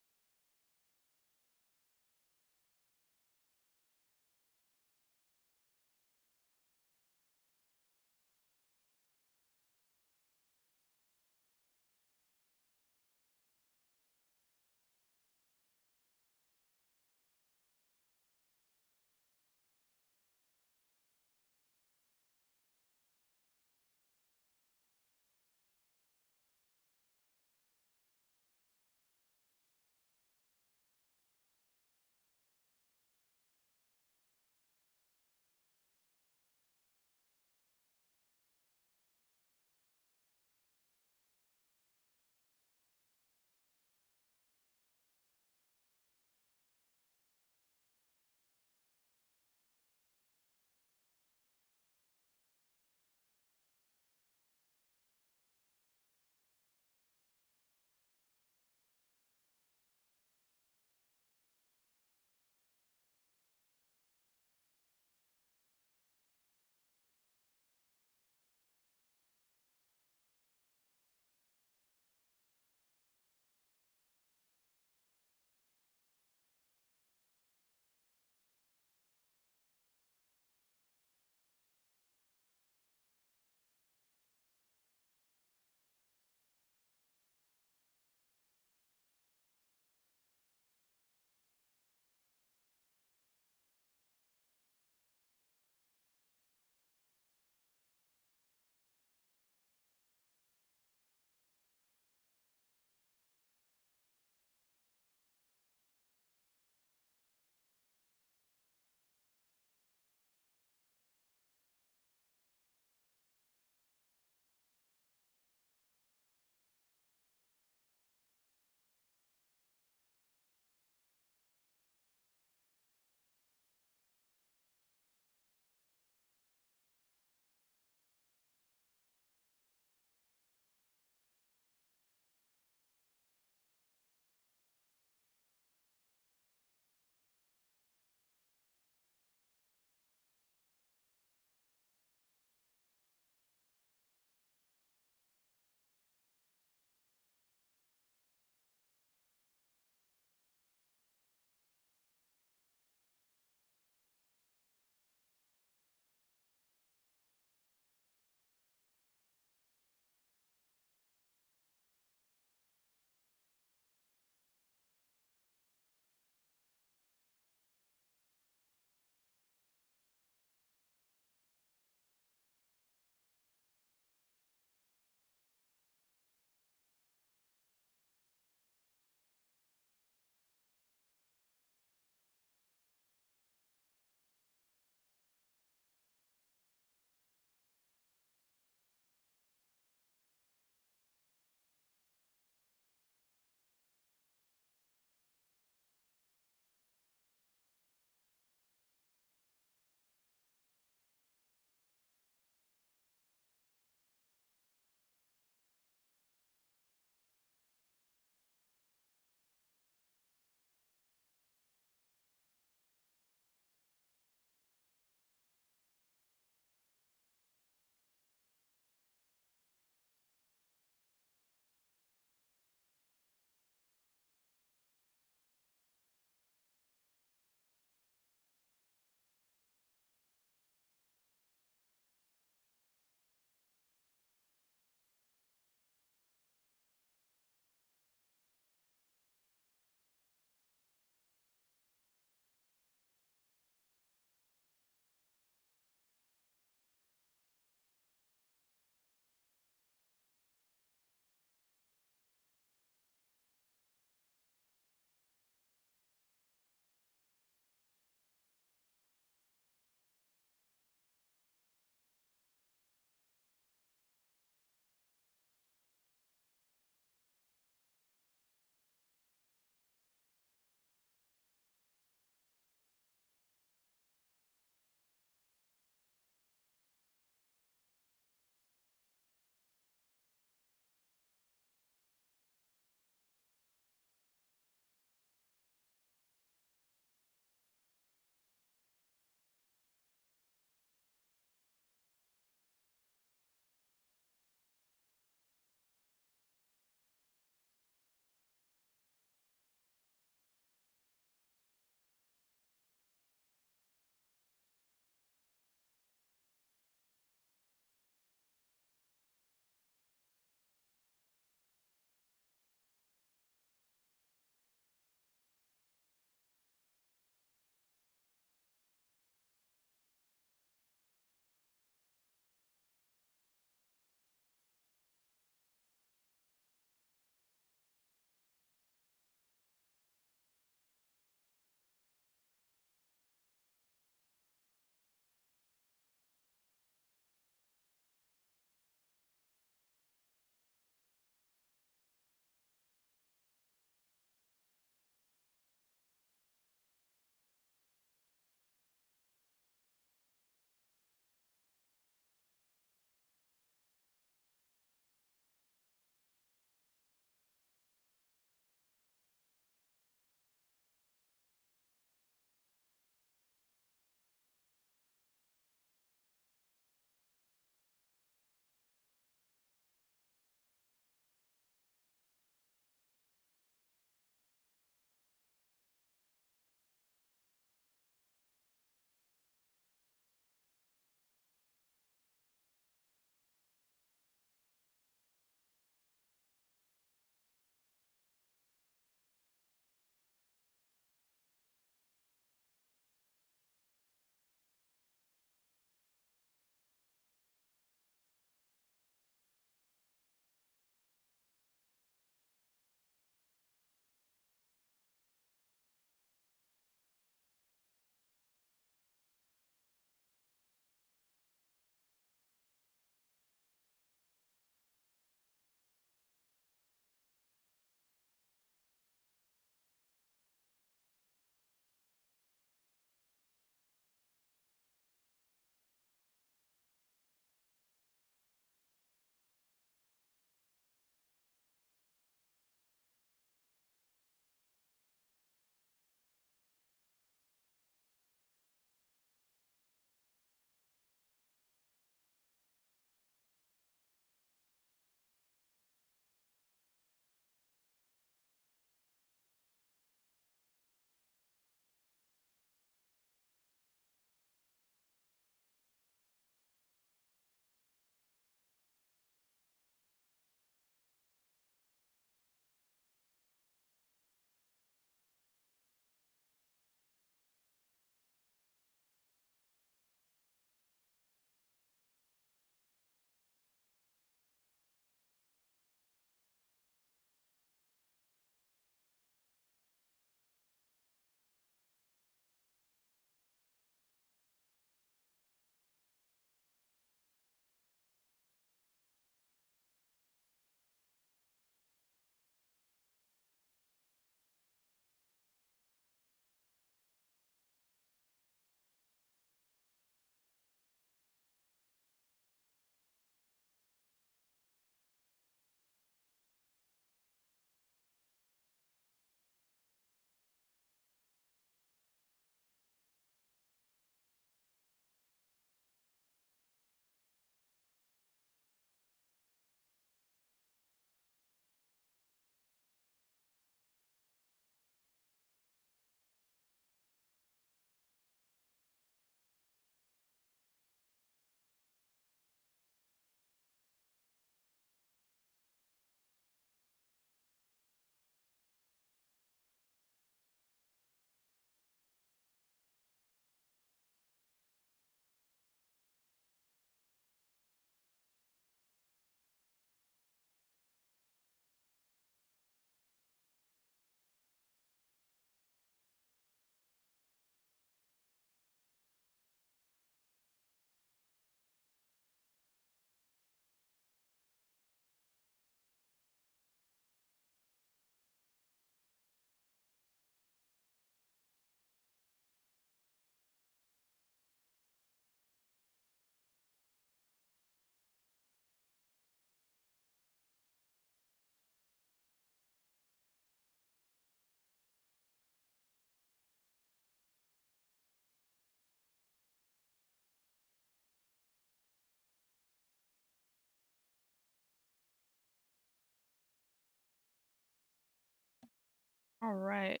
All right.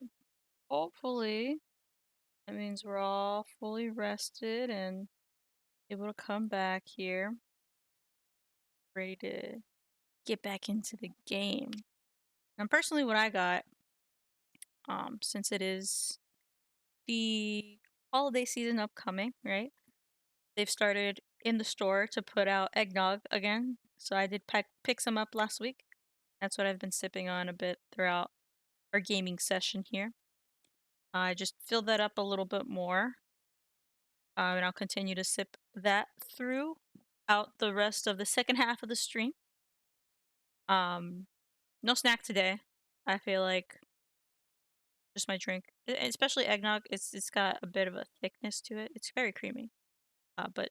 Hopefully, that means we're all fully rested and able to come back here, ready to get back into the game. And personally, what I got, since it is the holiday season upcoming, right? They've started in the store to put out eggnog again. So I did pick some up last week. That's what I've been sipping on a bit throughout our gaming session here. I just filled that up a little bit more. And I'll continue to sip that through out the rest of the second half of the stream. No snack today. I feel like just my drink, especially eggnog. It's got a bit of a thickness to it. It's very creamy, but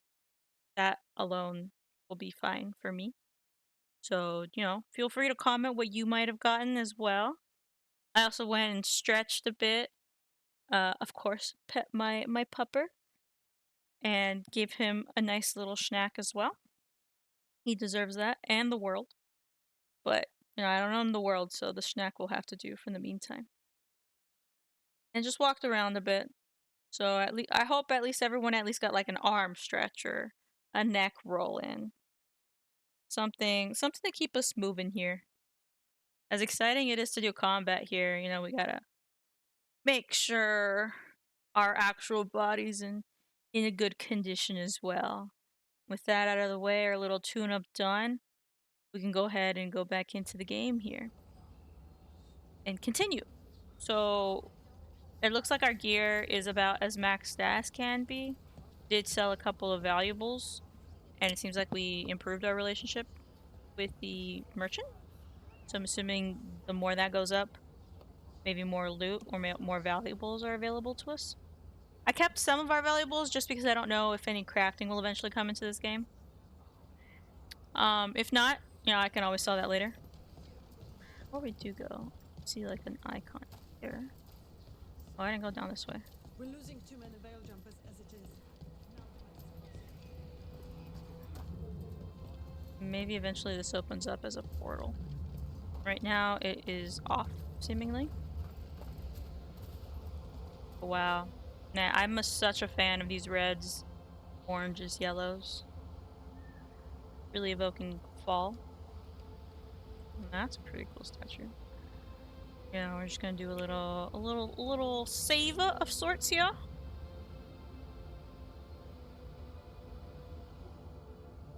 that alone will be fine for me. So feel free to comment what you might have gotten as well. I also went and stretched a bit. Of course, pet my pupper and give him a nice little snack as well. He deserves that and the world. But I don't own the world, so the snack will have to do for the meantime. And just walked around a bit. So at least I hope at least everyone at least got like an arm stretch or a neck roll in. Something to keep us moving here. As exciting it is to do combat here, we gotta make sure our actual body's in a good condition as well. With that out of the way, our little tune-up done, we can go ahead and go back into the game here and continue. So it looks like our gear is about as maxed as can be. Did sell a couple of valuables, and it seems like we improved our relationship with the merchant. So I'm assuming the more that goes up, maybe more loot or more valuables are available to us. I kept some of our valuables just because I don't know if any crafting will eventually come into this game. If not, I can always sell that later. Before we do go, see like an icon here. Oh, I didn't go down this way. We're losing too many veil jumpers as it is. Maybe eventually this opens up as a portal. Right now it is off, seemingly. Wow. Nah, I'm such a fan of these reds, oranges, yellows. Really evoking fall. That's a pretty cool statue. Yeah, we're just gonna do a little save of sorts here.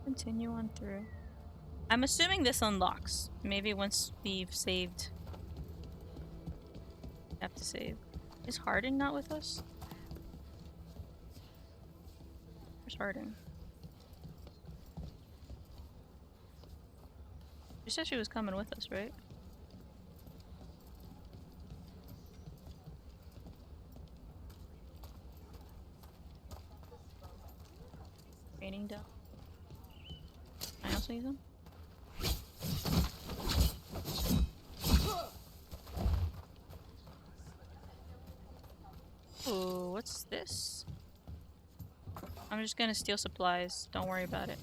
Continue on through. I'm assuming this unlocks. Maybe once we've saved. Have to save. Is Harding not with us? Where's Harding? She said she was coming with us, right? Training done. Can I also use them? Ooh, what's this? I'm just gonna steal supplies. Don't worry about it.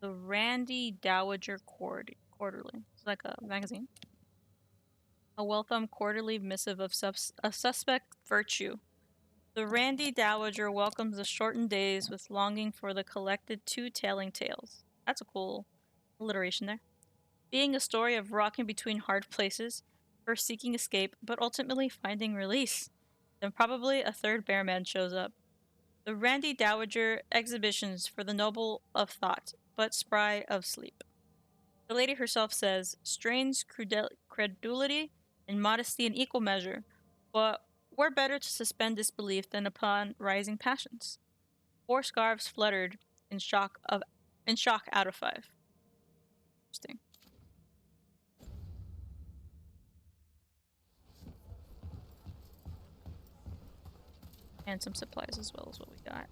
The Randy Dowager Quarterly. It's like a magazine. A welcome quarterly missive of a suspect virtue. The Randy Dowager welcomes the shortened days with longing for the collected two-telling tales. That's a cool alliteration there. Being a story of rocking between hard places, first seeking escape, but ultimately finding release. Then probably a third bearman shows up. The Randy Dowager exhibitions for the noble of thought, but spry of sleep. The lady herself says, strains credulity and modesty in equal measure, but were better to suspend disbelief than upon rising passions. 4 scarves fluttered in shock out of 5. Interesting. And some supplies as well as what we got.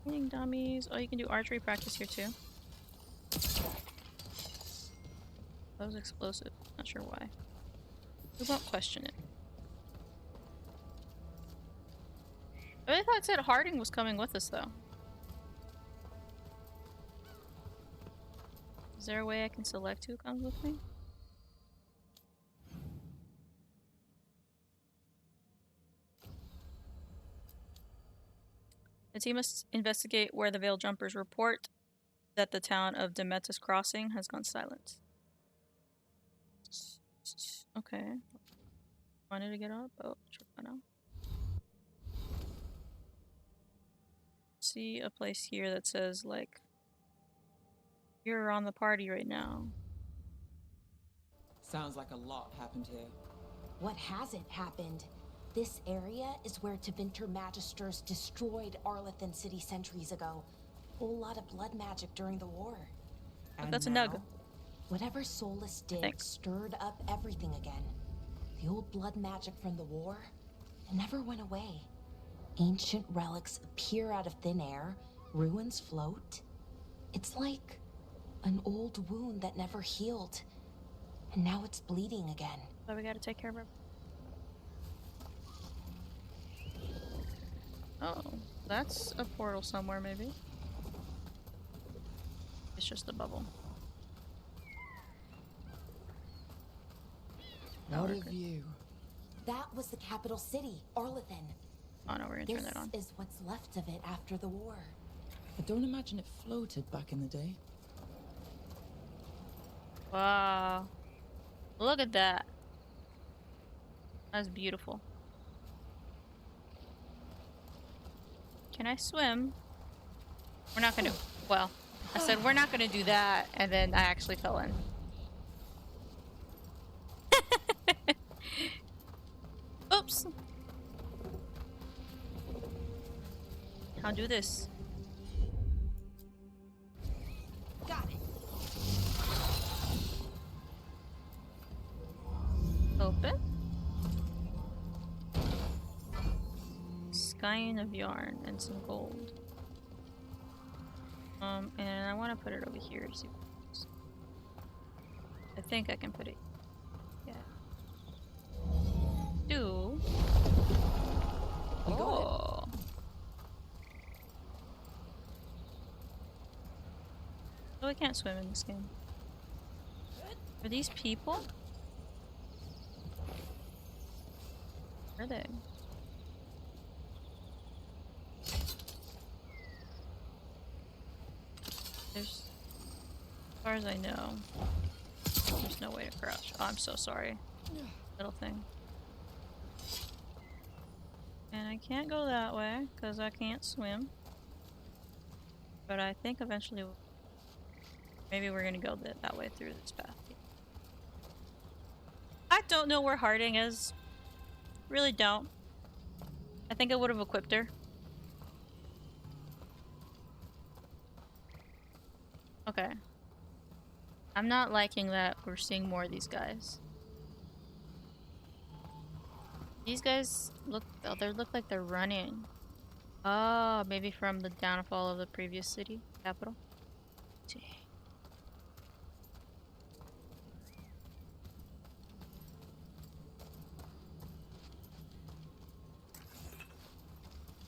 Training dummies. Oh, you can do archery practice here too. That was explosive. Not sure why. We won't question it. I really thought it said Harding was coming with us though. there a way I can select who comes with me? The team must investigate where the Veil Jumpers report that the town of Demetus Crossing has gone silent. Okay. Wanted to get on a boat. Sure, why not? See a place here that says, like, you're on the party right now. Sounds like a lot happened here. What hasn't happened? This area is where Tevinter Magisters destroyed Arlethan City centuries ago. Whole lot of blood magic during the war. And That's a now? nug. Whatever Solus did Thanks. stirred up everything again. The old blood magic from the war, it never went away. Ancient relics appear out of thin air, ruins float. It's like an old wound that never healed. And now it's bleeding again. So we gotta take care of her. Oh, that's a portal somewhere, maybe. It's just a bubble. What a view. That was the capital city, Arlethan. Oh no, we're gonna turn that on. This is what's left of it after the war. I don't imagine it floated back in the day. Wow. Look at that. That's beautiful. Can I swim? We're not gonna. Well, I said we're not gonna do that, and then I actually fell in. Oops. I'll do this. Got it. Open. Skein of yarn and some gold. And I want to put it over here. See what happens. I think I can put it. Yeah. Do. You got it. Oh. Oh, I can't swim in this game. Are these people? Where are they? There's, as far as I know, there's no way to crouch. Oh, I'm so sorry. Little thing. And I can't go that way because I can't swim. But I think eventually, maybe we're gonna go that way through this path. I don't know where Harding is. Really don't. I think I would have equipped her. Okay. I'm not liking that we're seeing more of these guys. These guys look, oh, they look like they're running. Oh, maybe from the downfall of the previous city, capital. Let's see.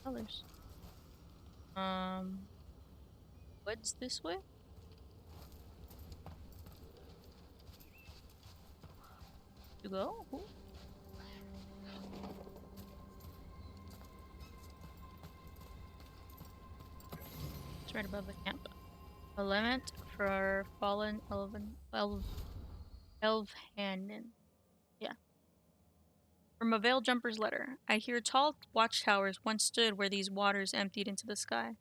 Colors. Woods this way? To go? Ooh. It's right above the camp. A lament for fallen Elvhanen. Yeah. From a Veil Jumper's letter. I hear tall watchtowers once stood where these waters emptied into the sky,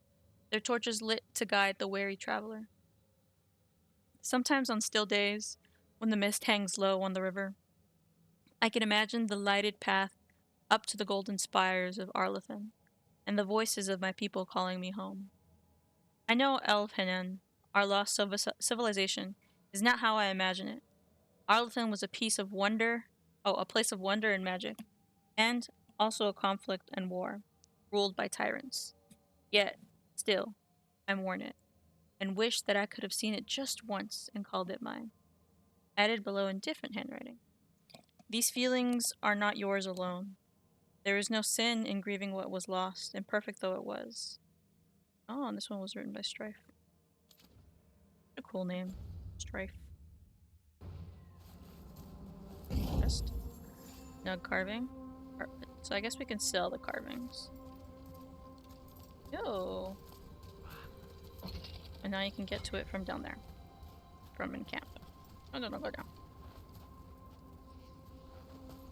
their torches lit to guide the wary traveler. Sometimes on still days, when the mist hangs low on the river, I can imagine the lighted path up to the golden spires of Arlethan, and the voices of my people calling me home. I know Elfhanan, our lost civilization, is not how I imagine it. Arlethan was a place of wonder and magic, and also a conflict and war, ruled by tyrants. Yet, still, I mourn it, and wish that I could have seen it just once and called it mine. Added below in different handwriting. These feelings are not yours alone. There is no sin in grieving what was lost, imperfect though it was. Oh, and this one was written by Strife. What a cool name. Strife. Just nug carving. So I guess we can sell the carvings. Yo. And now you can get to it from down there. From in camp. Oh, no, go down.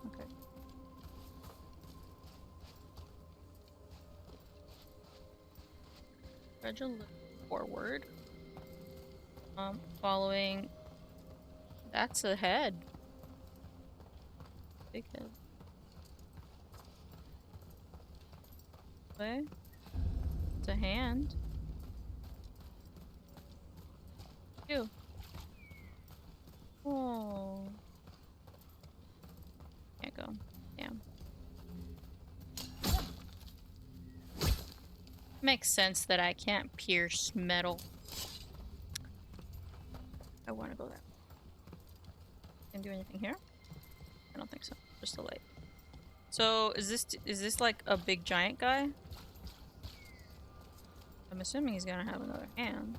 Okay. Trudge a little forward. Following. That's a head. Big head. Okay. It's a hand. Ew. Oh. Can't go. Damn. Makes sense that I can't pierce metal. I want to go there. Can do anything here? I don't think so. Just a light. So is this like a big giant guy? I'm assuming he's gonna have another hand.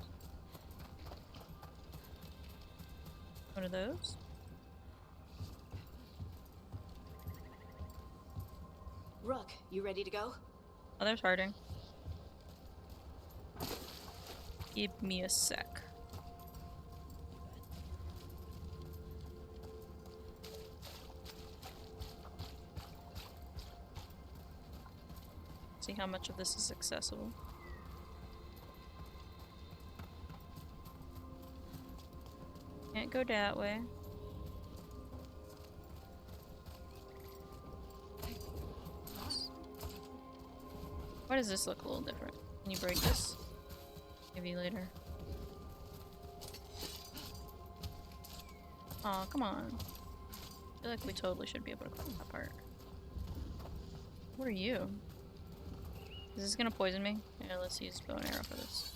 One of those? Rook, you ready to go? Oh, there's Harding. Give me a sec. See how much of this is accessible. Can't go that way. Why does this look a little different? Can you break this? Maybe later. Aw, come on. I feel like we totally should be able to climb that part. What are you? Is this gonna poison me? Yeah, let's use bow and arrow for this.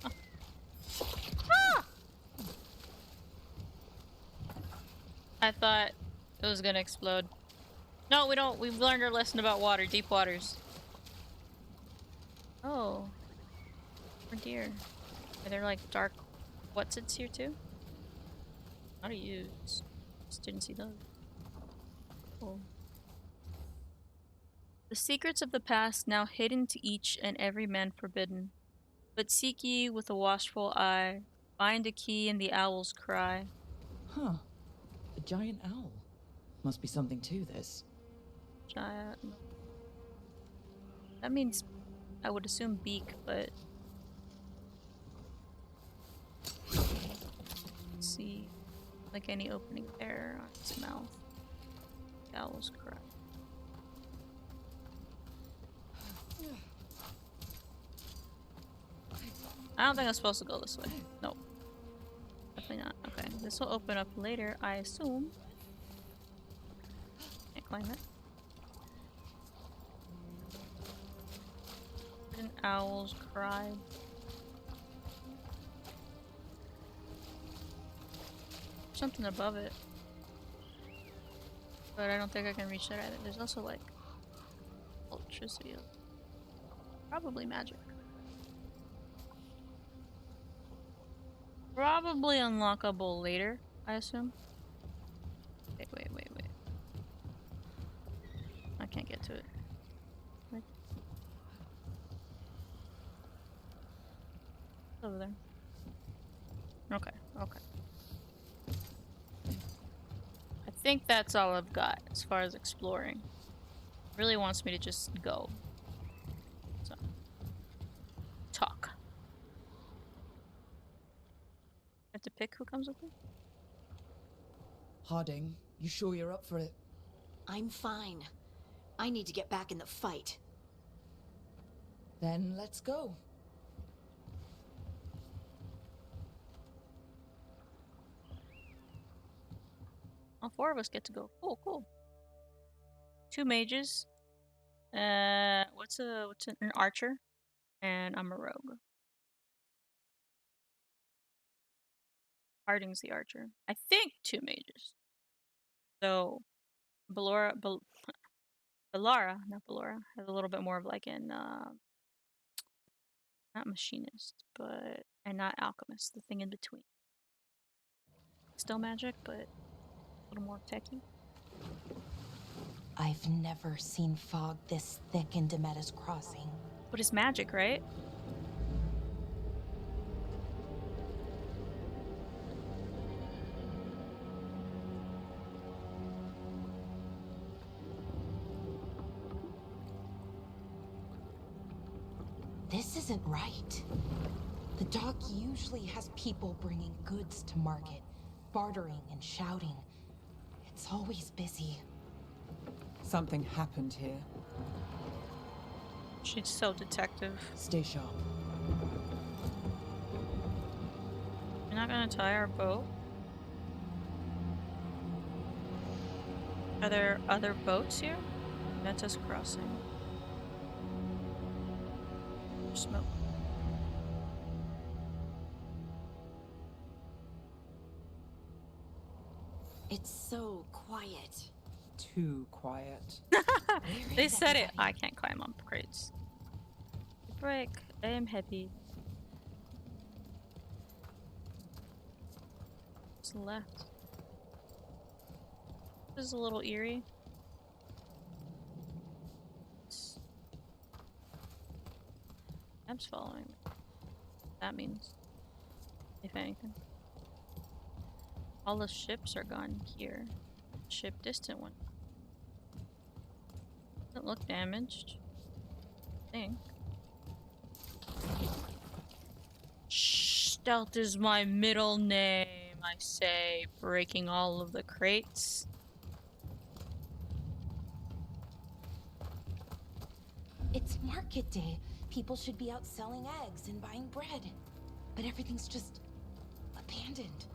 Oh. Ah! I thought it was gonna explode. No, we don't. We've learned our lesson about water, deep waters. Oh. Oh dear. Are there like dark what's-its here too? How to use. Just didn't see those. Cool. The secrets of the past now hidden to each and every man forbidden. But seek ye with a watchful eye, find a key in the owl's cry. Huh. A giant owl. Must be something to this. Giant. That means I would assume beak, but see like any opening there on its mouth. The owl's cry. I don't think I'm supposed to go this way. No. Definitely not. Okay. This will open up later, I assume. Can't climb it. An owl's cry. Something above it. But I don't think I can reach that either. There's also like electricity. Probably magic. Probably unlockable later, I assume. Wait. I can't get to it. Right. It's over there. Okay. I think that's all I've got as far as exploring. Really wants me to just go. So. Talk. I have to pick who comes with me? Harding, you sure you're up for it? I'm fine. I need to get back in the fight. Then let's go. All four of us get to go. Cool. 2 mages. What's an archer? And I'm a rogue. Harding's the archer. I think 2 mages. So, Bellara, not Ballora, has a little bit more of like an not machinist, but and not alchemist, the thing in between. Still magic, but a little more techy. I've never seen fog this thick in Demetta's Crossing. But it's magic, right? This isn't right. The dock usually has people bringing goods to market, bartering and shouting. It's always busy. Something happened here. She's so detective. Stay sharp. You're not gonna tie our boat? Are there other boats here? That's us crossing. Smoke. It's so quiet. Too quiet. They said it. I can't climb on crates. Break. I am heavy. What's left? This is a little eerie. I'm following me. That means, if anything. All the ships are gone here. Ship distant one. Doesn't look damaged. I think. Stealth is my middle name, I say, breaking all of the crates. It's market day. People should be out selling eggs and buying bread. But everything's just abandoned.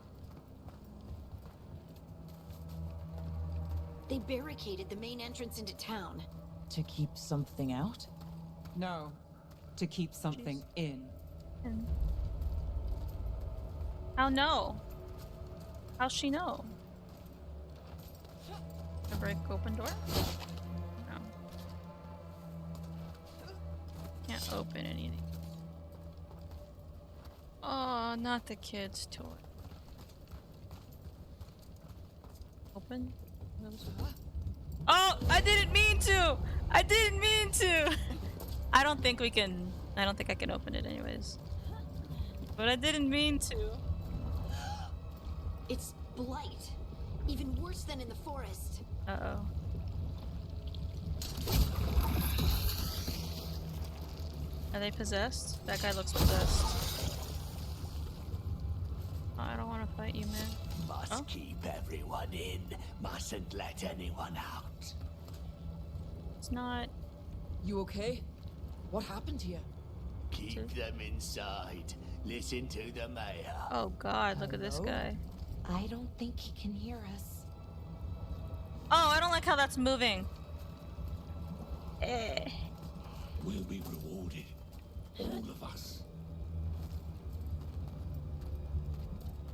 They barricaded the main entrance into town. To keep something out? No, to keep something in. How no? How's she know? To break open door? No. Can't open anything. Oh, not the kids' toy. Open? Oh, I didn't mean to! I didn't mean to! I don't think we can... I don't think I can open it anyways. But I didn't mean to. It's blight. Even worse than in the forest. Uh-oh. Are they possessed? That guy looks possessed. Oh, I don't want to fight you, man. Must keep everyone in. Mustn't let anyone out. It's not... You okay? What happened here? Keep them inside. Listen to the mayor. Oh god, look at this Hello? guy. I don't think he can hear us. Oh, I don't like how that's moving. Eh. We'll be rewarded. All of us.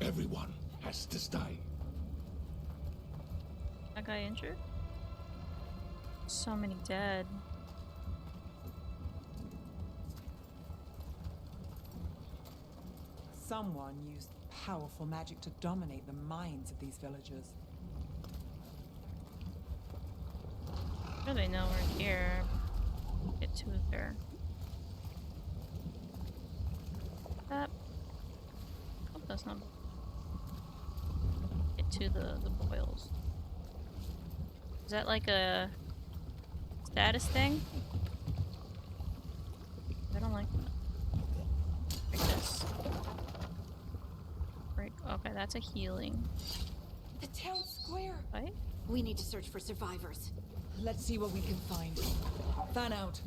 Everyone has to stay. That guy injured? So many dead. Someone used powerful magic to dominate the minds of these villagers. How do they know we're here? Get to there. That. Hope that's not. Get to the boils. Is that like a status thing? I don't like that. Break this. Break. Okay, that's a healing. The town square. Right? We need to search for survivors. Let's see what we can find. Fan out.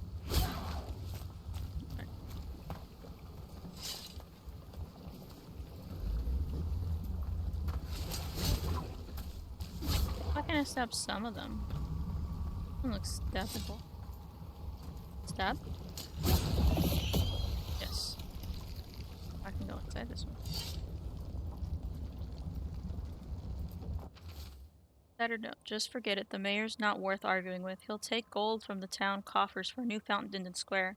Why can I stab some of them? One looks stabbable. Stab? Yes. I can go inside this one. That or no, just forget it. The mayor's not worth arguing with. He'll take gold from the town coffers for a new fountain in the square,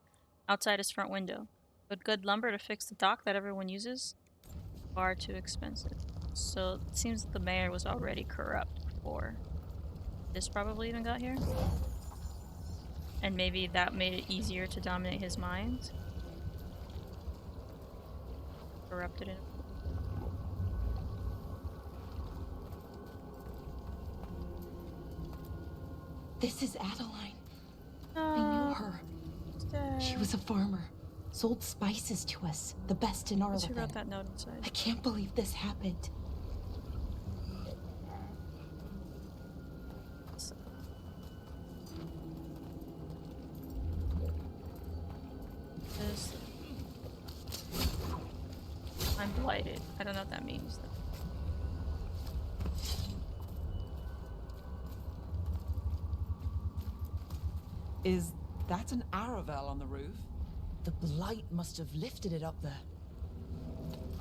outside his front window. But good lumber to fix the dock that everyone uses? Far too expensive. So it seems the mayor was already corrupt before this probably even got here. And maybe that made it easier to dominate his mind. Corrupted it. This is Adeline. I knew her. She was a farmer. Sold spices to us. The best in Arlington. She wrote that note inside. I can't believe this happened. I'm blighted. I don't know what that means though. Is that an Aravel on the roof? The blight must have lifted it up there.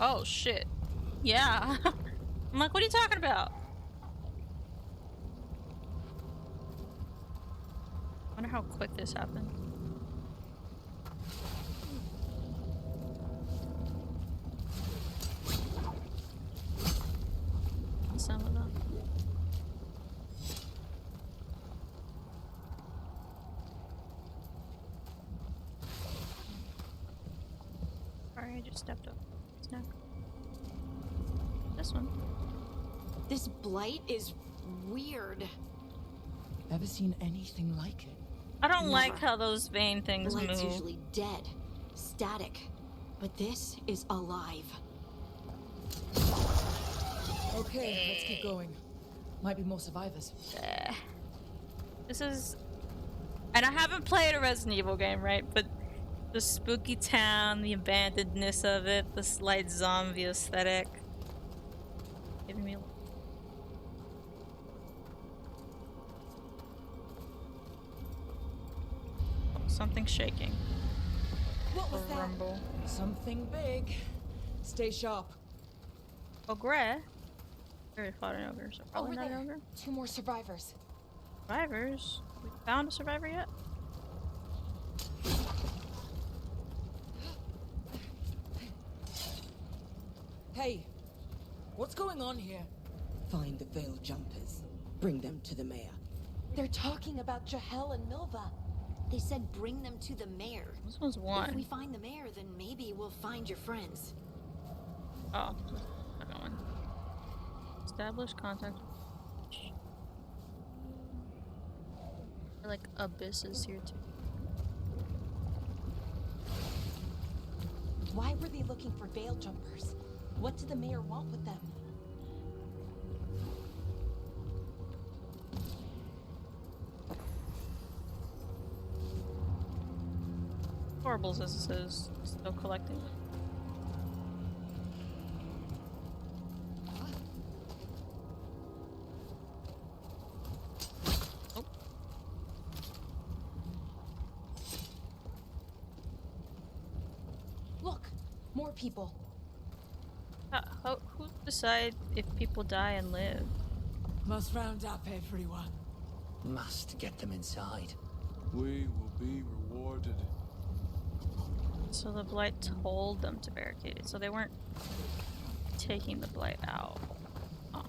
Oh shit. Yeah. I'm like, what are you talking about? I wonder how quick this happened. Some of them. Sorry, I just stepped up. Snack. This one. This blight is weird. Ever seen anything like it? I don't Never. like how those vein things Blight's move. usually dead, static, but this is alive. Okay, let's keep going. Might be more survivors. This is... And I haven't played a Resident Evil game, right? But the spooky town, the abandonedness of it, the slight zombie aesthetic. Giving me... Something's shaking. What was that? Rumble. Something big. Stay sharp. Ogre? We already fought an ogre, so probably Over not there. an ogre. 2 more survivors. Survivors? We found a survivor yet? Hey, what's going on here? Find the Veil Jumpers. Bring them to the mayor. They're talking about Jahel and Milva. They said bring them to the mayor. This one's one. If we find the mayor, then maybe we'll find your friends. Oh, second one. Establish contact. Like abysses here too. Why were they looking for Veil Jumpers? What did the mayor want with them? Horribles as it says, still collecting. Oh. Look, more people. Who decide if people die and live? Must round up everyone. Must get them inside. We will be rewarded. So the blight told them to barricade it, so they weren't taking the blight out. Oh.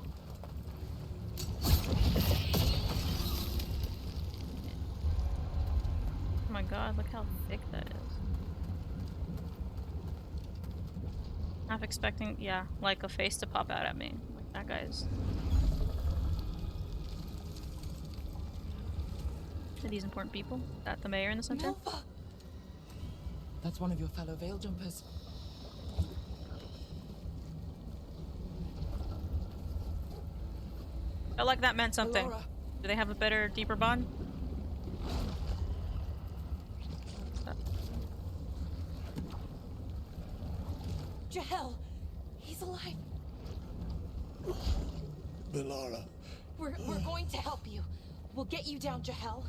Oh my god, look how thick that is. Half expecting, yeah, like a face to pop out at me. Like that guy's. Are these important people? That the mayor in the center? Milva! That's one of your fellow Veil Jumpers. Felt like that meant something. Laura. Do they have a better, deeper bond? Jahel! He's alive! Belara. We're going to help you. We'll get you down, Jahel.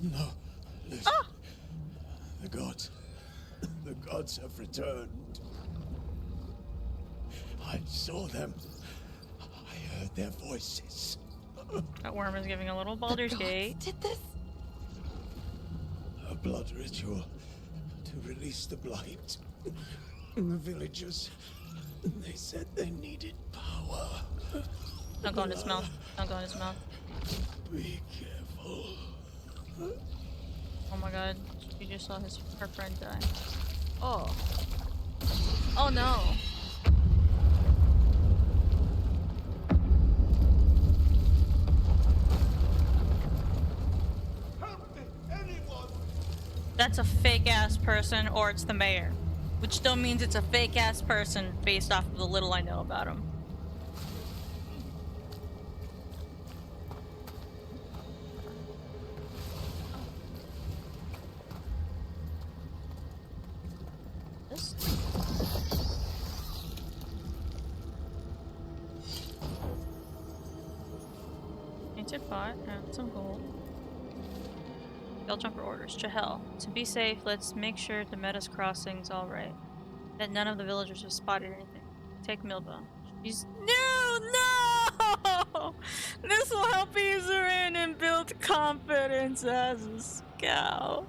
No. Listen. The gods. The gods have returned. I saw them. I heard their voices. That worm is giving a little Baldur's Gate. Did this? A blood ritual to release the blight. And the villagers, they said they needed power. Don't go in his mouth. Don't go in his mouth. Be careful. Oh my god. You just saw her friend die. Oh. Oh no. Help me, anyone! That's a fake ass person, or it's the mayor. Which still means it's a fake ass person based off of the little I know about him. This? Painted pot, and some gold. Veilguard orders. Chahel. To be safe, let's make sure the Metis crossing's alright. That none of the villagers have spotted anything. Take Milba. She's— No! This will help ease her in and build confidence as a scout.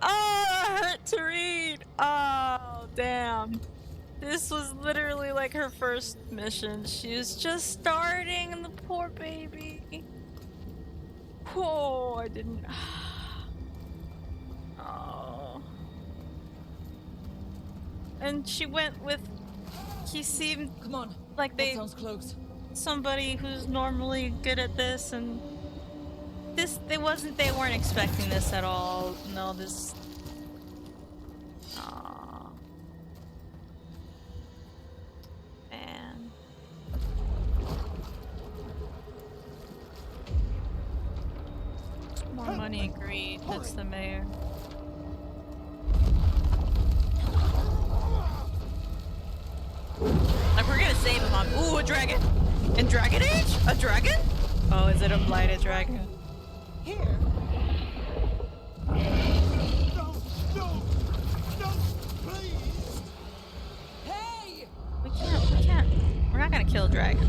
Oh, that hurt to read. Oh, damn. This was literally like her first mission. She was just starting, and the poor baby. Oh, I didn't. Oh. And she went with— he seemed— Come on. like That sounds close. somebody who's normally good at this, and they weren't expecting this at all. No, this— Aww. Man. More money and greed, that's the mayor. Like, we're gonna save him on— ooh, a dragon! In Dragon Age? A dragon? Oh, is it a blighted dragon? Here. No, please! Hey! We can't. We're not gonna kill a dragon.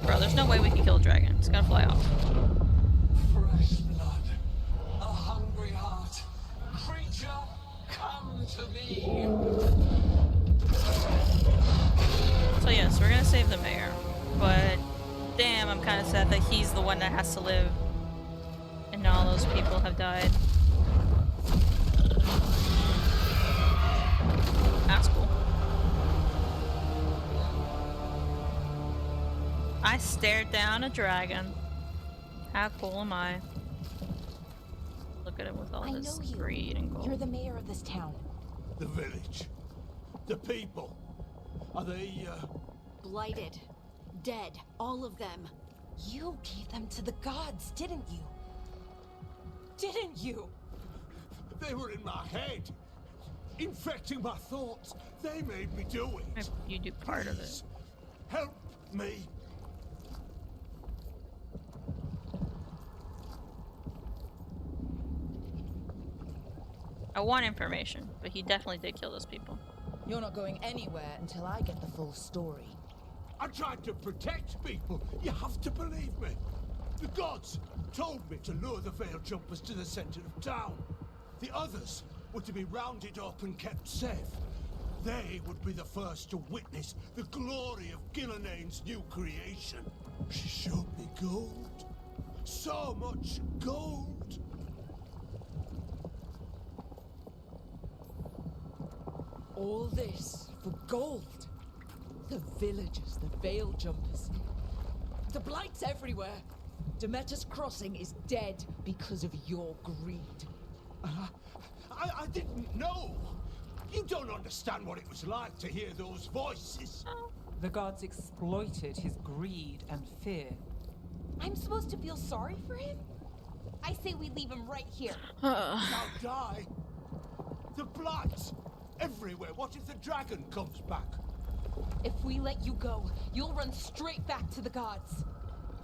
Bro, there's no way we can kill a dragon. It's gonna fly off. Fresh blood, a hungry heart. Creature, come to me. So yes, we're gonna save the mayor, but damn, I'm kind of sad that he's the one that has to live, and all those people have died. That's cool. I stared down a dragon. How cool am I? Look at him with all I this know you. greed and gold. You're the mayor of this town. The village. The people. Are they, Blighted. Dead. All of them. You gave them to the gods, didn't you? Didn't you? They were in my head. Infecting my thoughts. They made me do it. You do part of it. Help me. I want information, but he definitely did kill those people. You're not going anywhere until I get the full story. I tried to protect people. You have to believe me. The gods told me to lure the Veil Jumpers to the center of town. The others were to be rounded up and kept safe. They would be the first to witness the glory of Gilnenane's new creation. She showed me gold. So much gold. All this for gold. The villagers, the Veil Jumpers. The blight's everywhere. Demeter's Crossing is dead because of your greed. I didn't know. You don't understand what it was like to hear those voices. The gods exploited his greed and fear. I'm supposed to feel sorry for him? I say we leave him right here. Now die. The blight. Everywhere. What if the dragon comes back? If we let you go, you'll run straight back to the gods.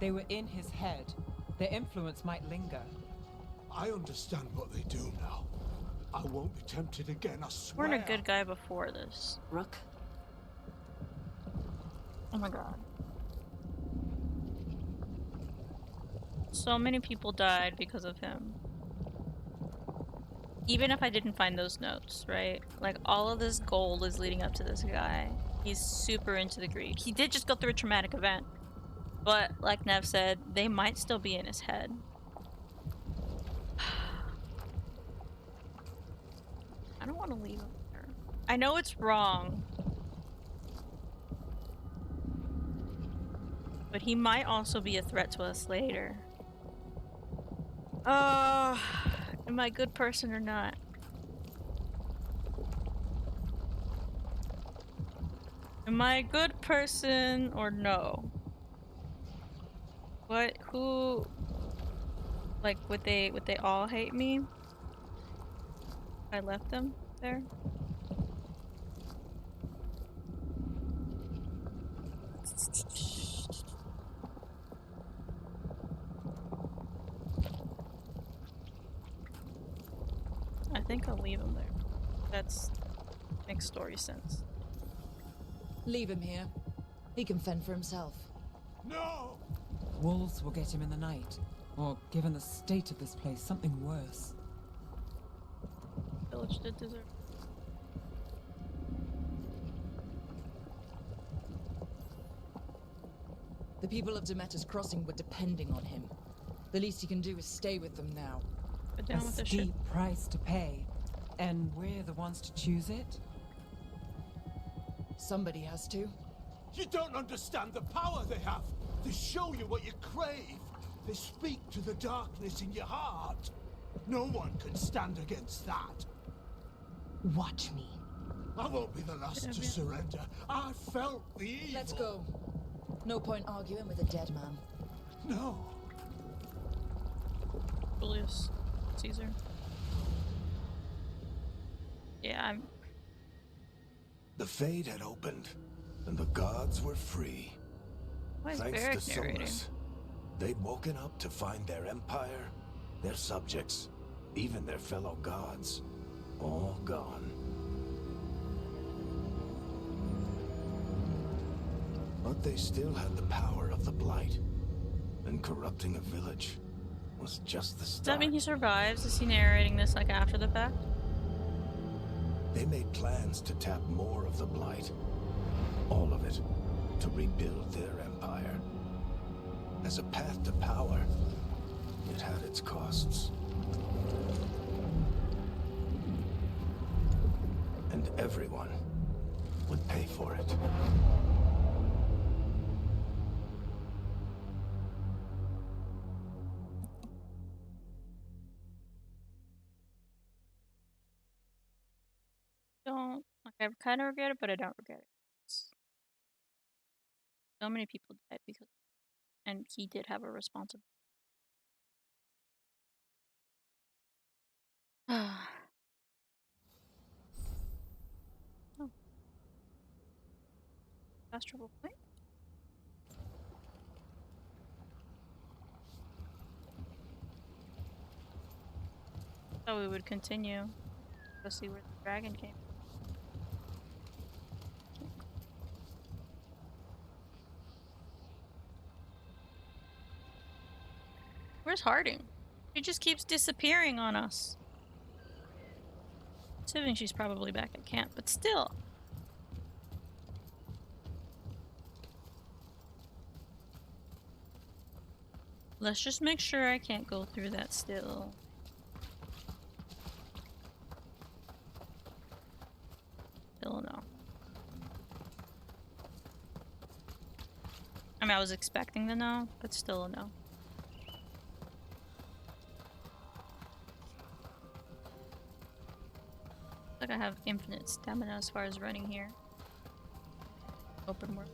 They were in his head. Their influence might linger. I understand what they do now. I won't be tempted again, I swear. Weren't a good guy before this. Rook? Oh my god. So many people died because of him. Even if I didn't find those notes, right? Like, all of this gold is leading up to this guy. He's super into the greed. He did just go through a traumatic event. But, like Nev said, they might still be in his head. I don't want to leave him there. I know it's wrong. But he might also be a threat to us later. Am I a good person or not? Am I a good person or no? What? Who? Like, would they all hate me? I left them there? I think I'll leave him there. That's makes story sense. Leave him here. He can fend for himself. No! Wolves will get him in the night. Or, given the state of this place, something worse. Village did deserve. The people of Demeter's Crossing were depending on him. The least he can do is stay with them now. But down A with the shit. steep price to pay. And we're the ones to choose it? Somebody has to. You don't understand the power they have. They show you what you crave. They speak to the darkness in your heart. No one can stand against that. Watch me. I won't be the last to surrender. I felt the evil. Let's go. No point arguing with a dead man. No. Julius Caesar. Yeah, The Fade had opened, and the gods were free. Why is Thanks Varric to narrating? Solus, they'd woken up to find their empire, their subjects, even their fellow gods, all gone. But they still had the power of the Blight, and corrupting a village was just the Does start. that mean he survives? Is he narrating this like after the fact? They made plans to tap more of the Blight. All of it. To rebuild their empire. As a path to power, it had its costs. And everyone would pay for it. Don't like I kind of regret it, but I don't regret it. So many people died because, and he did have a responsibility. Oh. Fast travel point. So we would continue. Go see where the dragon came. Where's Harding? She just keeps disappearing on us. Assuming she's probably back at camp, but still. Let's just make sure I can't go through that still. Still no. I mean, I was expecting the no, but still a no. Like I have infinite stamina as far as running here. Open world.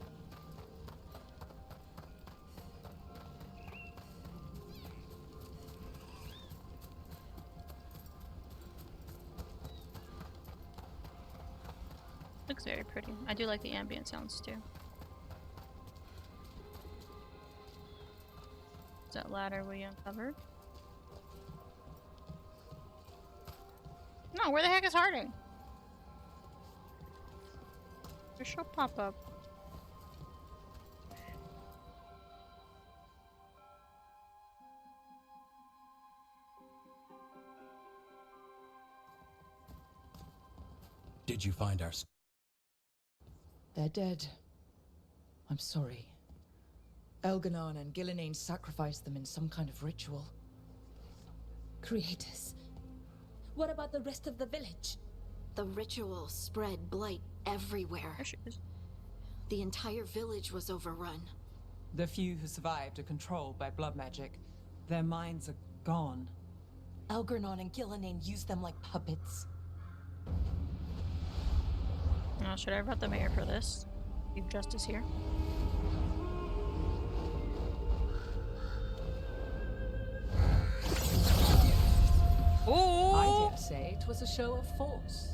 Looks very pretty. I do like the ambient sounds too. Is that ladder we uncovered? No, where the heck is Harding? She'll pop up. Did you find our... They're dead. I'm sorry. Elganon and Gillenane sacrificed them in some kind of ritual. Creators. What about the rest of the village? The ritual spread blight everywhere. There she is. The entire village was overrun. The few who survived are controlled by blood magic. Their minds are gone. Elganon and Gillenane used them like puppets. Oh, should I have brought the mayor for this? Chief Justice here. Ooh! I dare say it was a show of force.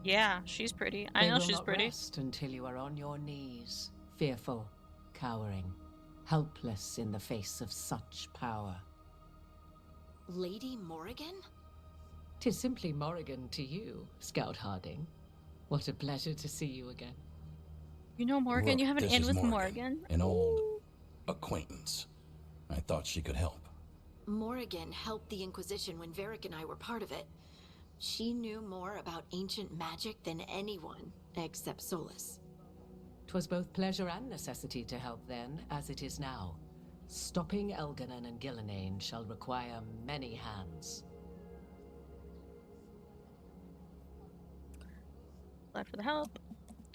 Yeah, she's pretty. I know she's pretty. Rest until you are on your knees, fearful, cowering, helpless in the face of such power. Lady Morrigan? 'Tis simply Morrigan to you, Scout Harding. What a pleasure to see you again. You know Morgan? Rook, You have an this in is with Morgan? An old acquaintance. I thought she could help. Morrigan helped the Inquisition when Varric and I were part of it. She knew more about ancient magic than anyone, except Solus. 'Twas both pleasure and necessity to help then, as it is now. Stopping Elganon and Gillenane shall require many hands. Glad for the help.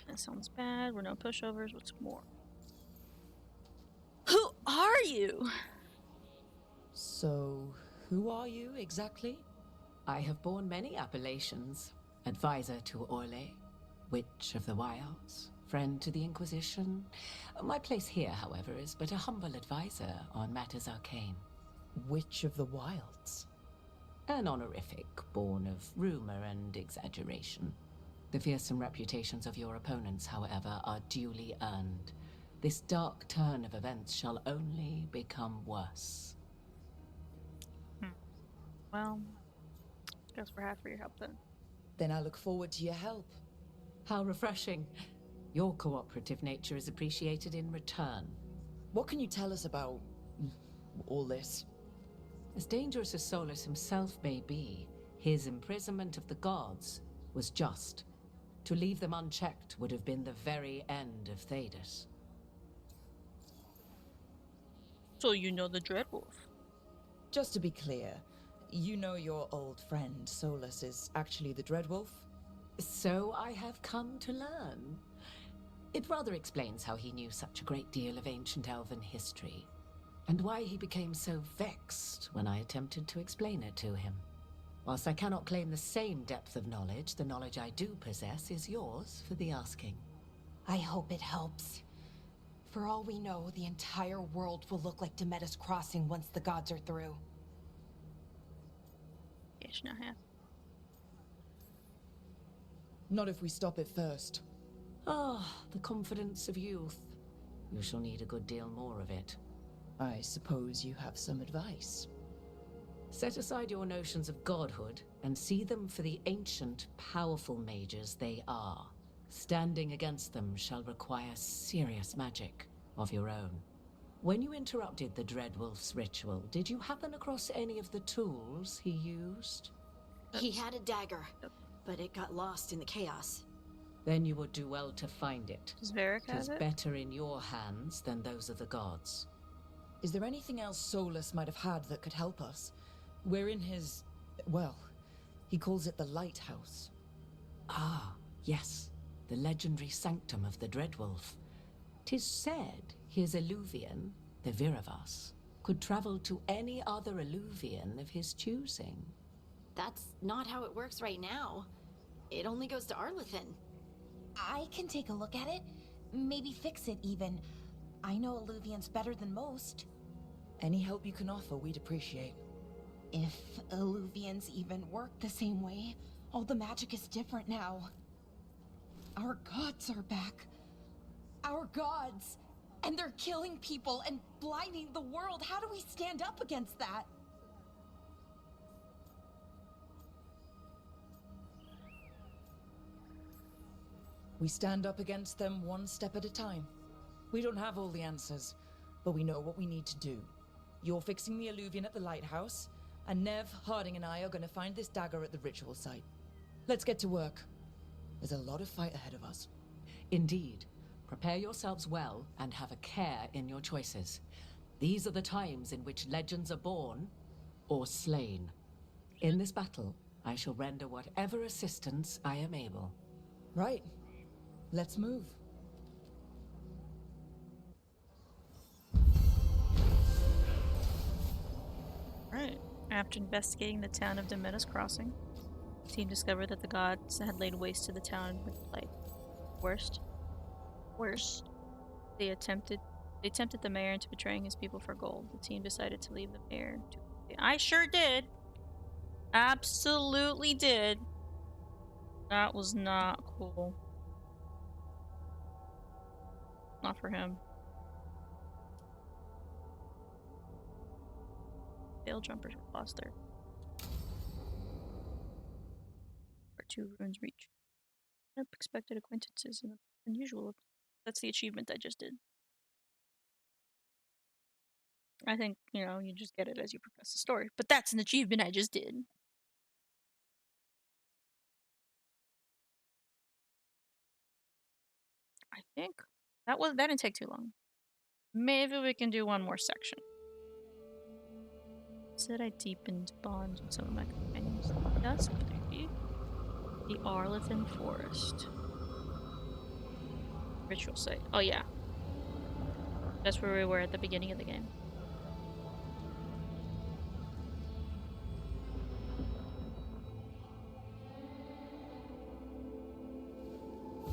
That sounds bad. We're no pushovers. What's more? Who are you? So, who are you exactly? I have borne many appellations. Advisor to Orle, Witch of the Wilds, friend to the Inquisition. My place here, however, is but a humble advisor on matters arcane. Witch of the Wilds? An honorific born of rumor and exaggeration. The fearsome reputations of your opponents, however, are duly earned. This dark turn of events shall only become worse. Well, guess we're half for your help then. Then I look forward to your help. How refreshing. Your cooperative nature is appreciated in return. What can you tell us about all this? As dangerous as Solus himself may be, his imprisonment of the gods was just. To leave them unchecked would have been the very end of Thedas. So you know the Dreadwolf. Just to be clear, you know your old friend Solus is actually the Dreadwolf? So I have come to learn. It rather explains how he knew such a great deal of ancient elven history, and why he became so vexed when I attempted to explain it to him. Whilst I cannot claim the same depth of knowledge, the knowledge I do possess is yours for the asking. I hope it helps. For all we know, the entire world will look like Demetus Crossing once the gods are through. Yes, now have. Not if we stop it first. Ah, the confidence of youth. You shall need a good deal more of it. I suppose you have some advice. Set aside your notions of godhood and see them for the ancient, powerful mages they are. Standing against them shall require serious magic of your own. When you interrupted the Dreadwolf's ritual, did you happen across any of the tools he used? He had a dagger, but it got lost in the chaos. Then you would do well to find it. Does Varric have 'Tis it? better in your hands than those of the gods. Is there anything else Solus might have had that could help us? We're in his... well, he calls it the Lighthouse. Ah, yes. The legendary sanctum of the Dreadwolf. 'Tis said his Illuvian, the Viravas, could travel to any other Illuvian of his choosing. That's not how it works right now. It only goes to Arlethan. I can take a look at it. Maybe fix it, even. I know Illuvians better than most. Any help you can offer, we'd appreciate. If Illuvians even work the same way, all the magic is different now. Our gods are back. Our gods! And they're killing people and blinding the world. How do we stand up against that? We stand up against them one step at a time. We don't have all the answers, but we know what we need to do. You're fixing the illuvian at the lighthouse, and Nev, Harding, and I are going to find this dagger at the ritual site. Let's get to work. There's a lot of fight ahead of us. Indeed. Prepare yourselves well and have a care in your choices. These are the times in which legends are born or slain. In this battle, I shall render whatever assistance I am able. Right. Let's move. Right. After investigating the town of Demetus Crossing, the team discovered that the gods had laid waste to the town with blight. Worst. They tempted the mayor into betraying his people for gold. The team decided to leave the mayor to... I sure did! Absolutely did. That was not cool. Not for him. Veil jumpers were lost there. Or 2 runes reach. Unexpected acquaintances and unusual. That's the achievement I just did. I think, you know, you just get it as you progress the story. But that's an achievement I just did. I think that didn't take too long. Maybe we can do one more section. Said I deepened bonds with some of my companions. That's creepy. The Arlethan Forest. Ritual site. Oh yeah. That's where we were at the beginning of the game.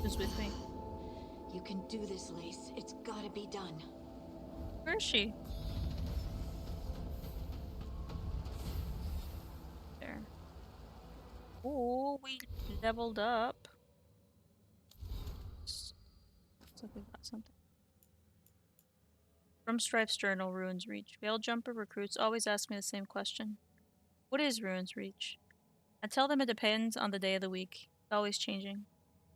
Who's with me? You can do this, Lace. It's gotta be done. Where is she? There. Oh, we leveled up. Looks like we got something. From Strife's journal, Ruins Reach. Veil Jumper recruits always ask me the same question. What is Ruins Reach? I tell them it depends on the day of the week. It's always changing.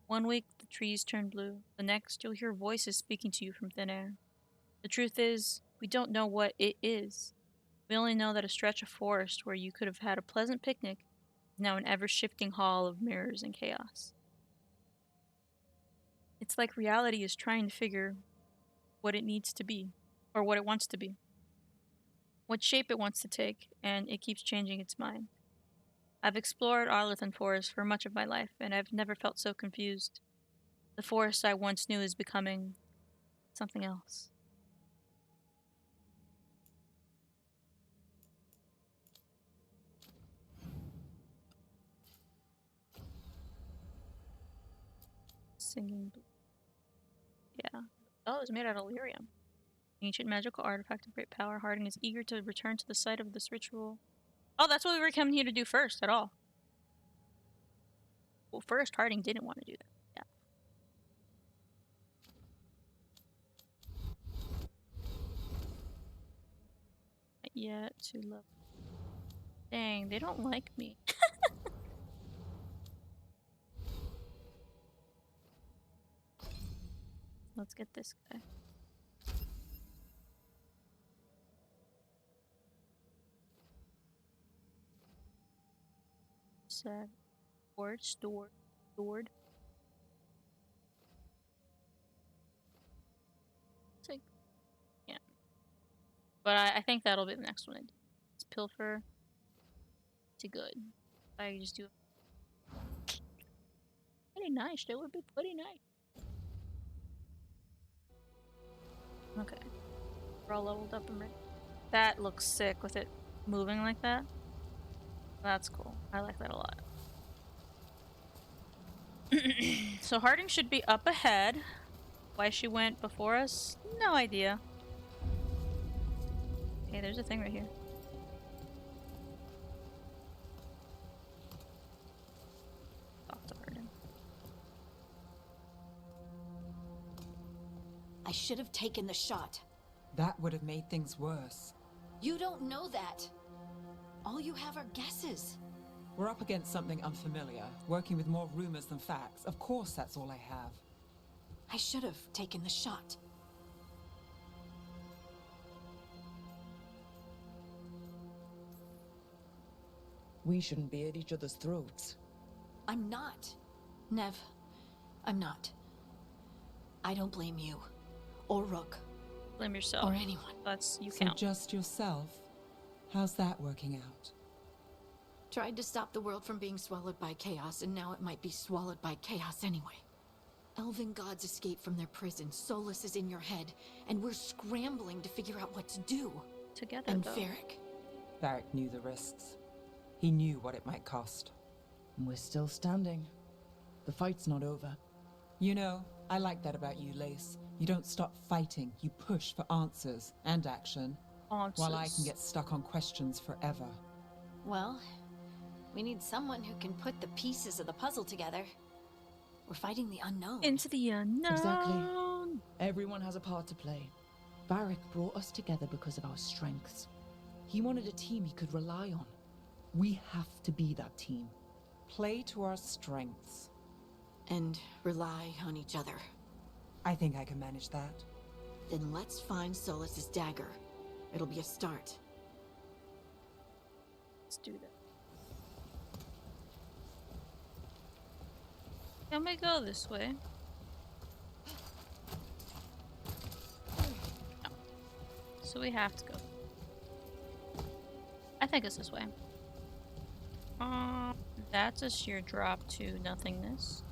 One week, the trees turn blue. The next, you'll hear voices speaking to you from thin air. The truth is, we don't know what it is. We only know that a stretch of forest where you could have had a pleasant picnic is now an ever-shifting hall of mirrors and chaos. It's like reality is trying to figure what it needs to be, or what it wants to be. What shape it wants to take, and it keeps changing its mind. I've explored Arlethan Forest for much of my life, and I've never felt so confused. The forest I once knew is becoming something else. Singing. Yeah. Oh, it was made out of lyrium. Ancient magical artifact of great power. Harding is eager to return to the site of this ritual. Oh, that's what we were coming here to do first, at all. Well, first, Harding didn't want to do that. Yeah. Not yet to love. Dang, they don't like me. Let's get this guy. Stored. Take, yeah. But I think that'll be the next one I do. It's Pilfer to good. I just do it. Pretty nice. That would be pretty nice. Okay. We're all leveled up and ready. That looks sick with it moving like that. That's cool. I like that a lot. So Harding should be up ahead. Why she went before us? No idea. Okay, there's a thing right here. I should have taken the shot. That would have made things worse. You don't know that. All you have are guesses. We're up against something unfamiliar, working with more rumors than facts. Of course, that's all I have. I should have taken the shot. We shouldn't be at each other's throats. I'm not. Nev, I'm not. I don't blame you. Or Rook. Blame yourself. Or anyone. That's you So count. just yourself? How's that working out? Tried to stop the world from being swallowed by chaos, and now it might be swallowed by chaos anyway. Elven gods escape from their prison, Solus is in your head, and we're scrambling to figure out what to do. Together, And though. Varric. Varric knew the risks. He knew what it might cost. And we're still standing. The fight's not over. You know, I like that about you, Lace. You don't stop fighting, you push for answers and action. Answers. While I can get stuck on questions forever. Well, we need someone who can put the pieces of the puzzle together. We're fighting the unknown. Into the unknown. Exactly. Everyone has a part to play. Varric brought us together because of our strengths. He wanted a team he could rely on. We have to be that team. Play to our strengths. And rely on each other. I think I can manage that. Then let's find Solus's dagger. It'll be a start. Let's do that. Can we go this way? No. So we have to go. I think it's this way. That's a sheer drop to nothingness.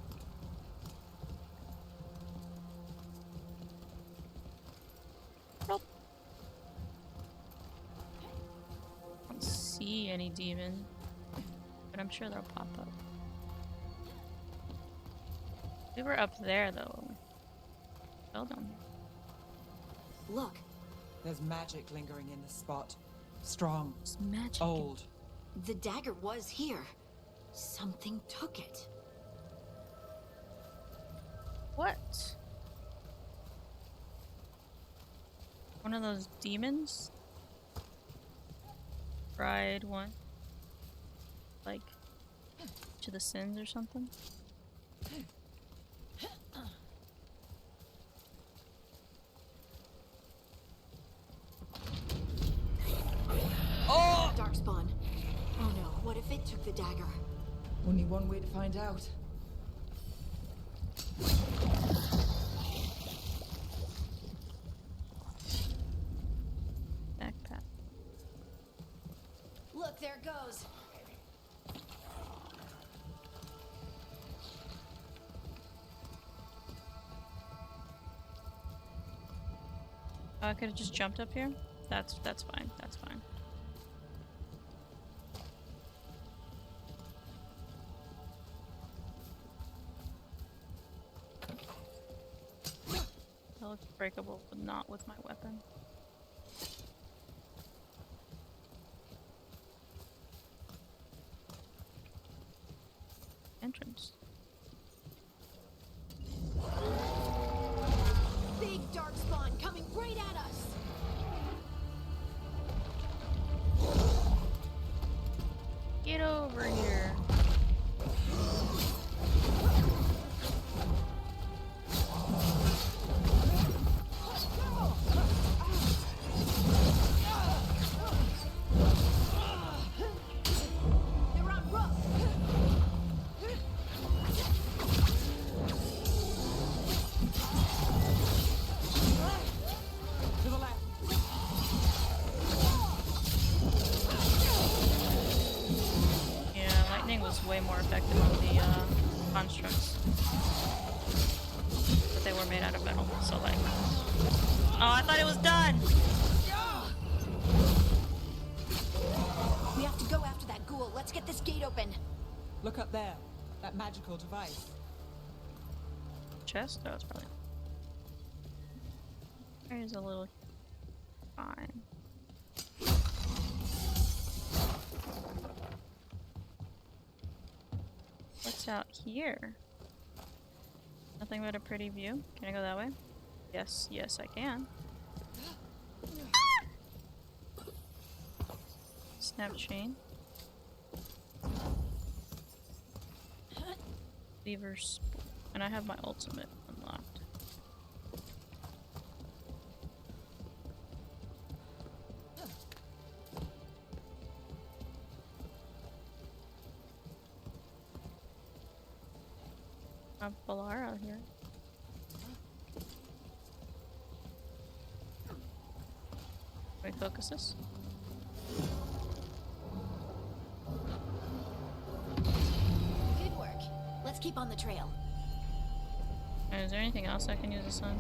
Nope. I don't see any demon, but I'm sure they'll pop up. We were up there though. Fell down here. Look. There's magic lingering in this spot. Strong. It's magic. Old. The dagger was here. Something took it. What? One of those demons? Fried one? Like, to the sins or something? Oh! Darkspawn. Oh no, what if it took the dagger? Only one way to find out. Backpack. Look, there it goes. Oh, I could have just jumped up here? That's fine. That's fine. That looks breakable, but not with my weapon. Entrance. Big darkspawn coming right at us. Get over here. They're on Rook. To the left. Yeah, lightning was way more effective on the constructs. But they were made out of metal, so like... Oh, I thought it was done! We have to go after that ghoul. Let's get this gate open. Look up there. That magical device. Chest? Oh, it's probably... There's a little... Fine. What's out here? Nothing but a pretty view. Can I go that way? Yes, yes, I can. Snap chain. Levers. And I have my ultimate unlocked. I have Balar out here. Wait, focus this. Good work. Let's keep on the trail. Is there anything else I can use this on?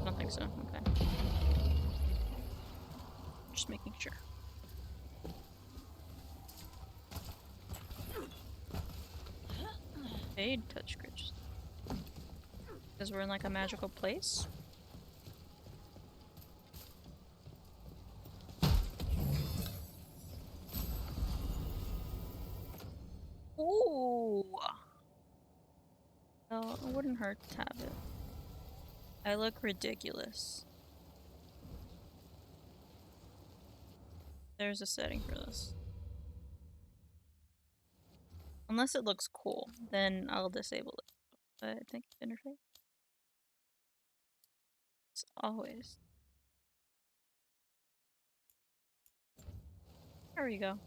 I don't think so. Okay. Just making sure. Fade touch grips. Because we're in like a magical place. Ooh. No, it wouldn't hurt to have it. I look ridiculous. There's a setting for this. Unless it looks cool, then I'll disable it. But I think interface. It's always. There we go.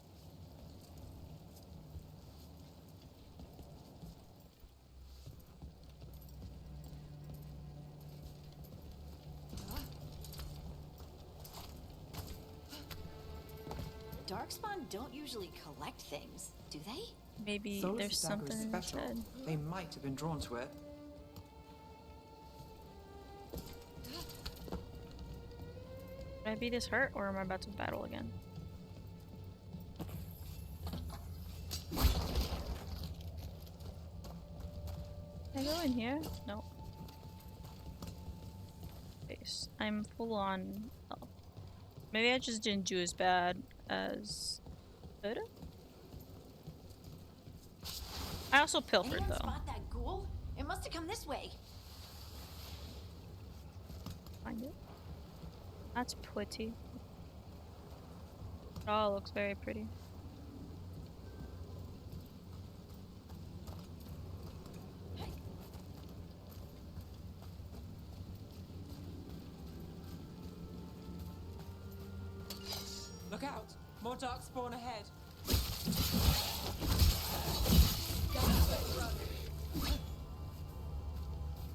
Darkspawn don't usually collect things, do they? Maybe Solar's there's dagger is something special. instead. They might have been drawn to it. Did I be this hurt, or am I about to battle again? Can I go in here? No. Base. I'm full on health. Maybe I just didn't do as bad as could have. I also pilfered Anyone though. spot that ghoul? It must have come this way. Find it. That's pretty. It all looks very pretty. Look out! More darkspawn ahead.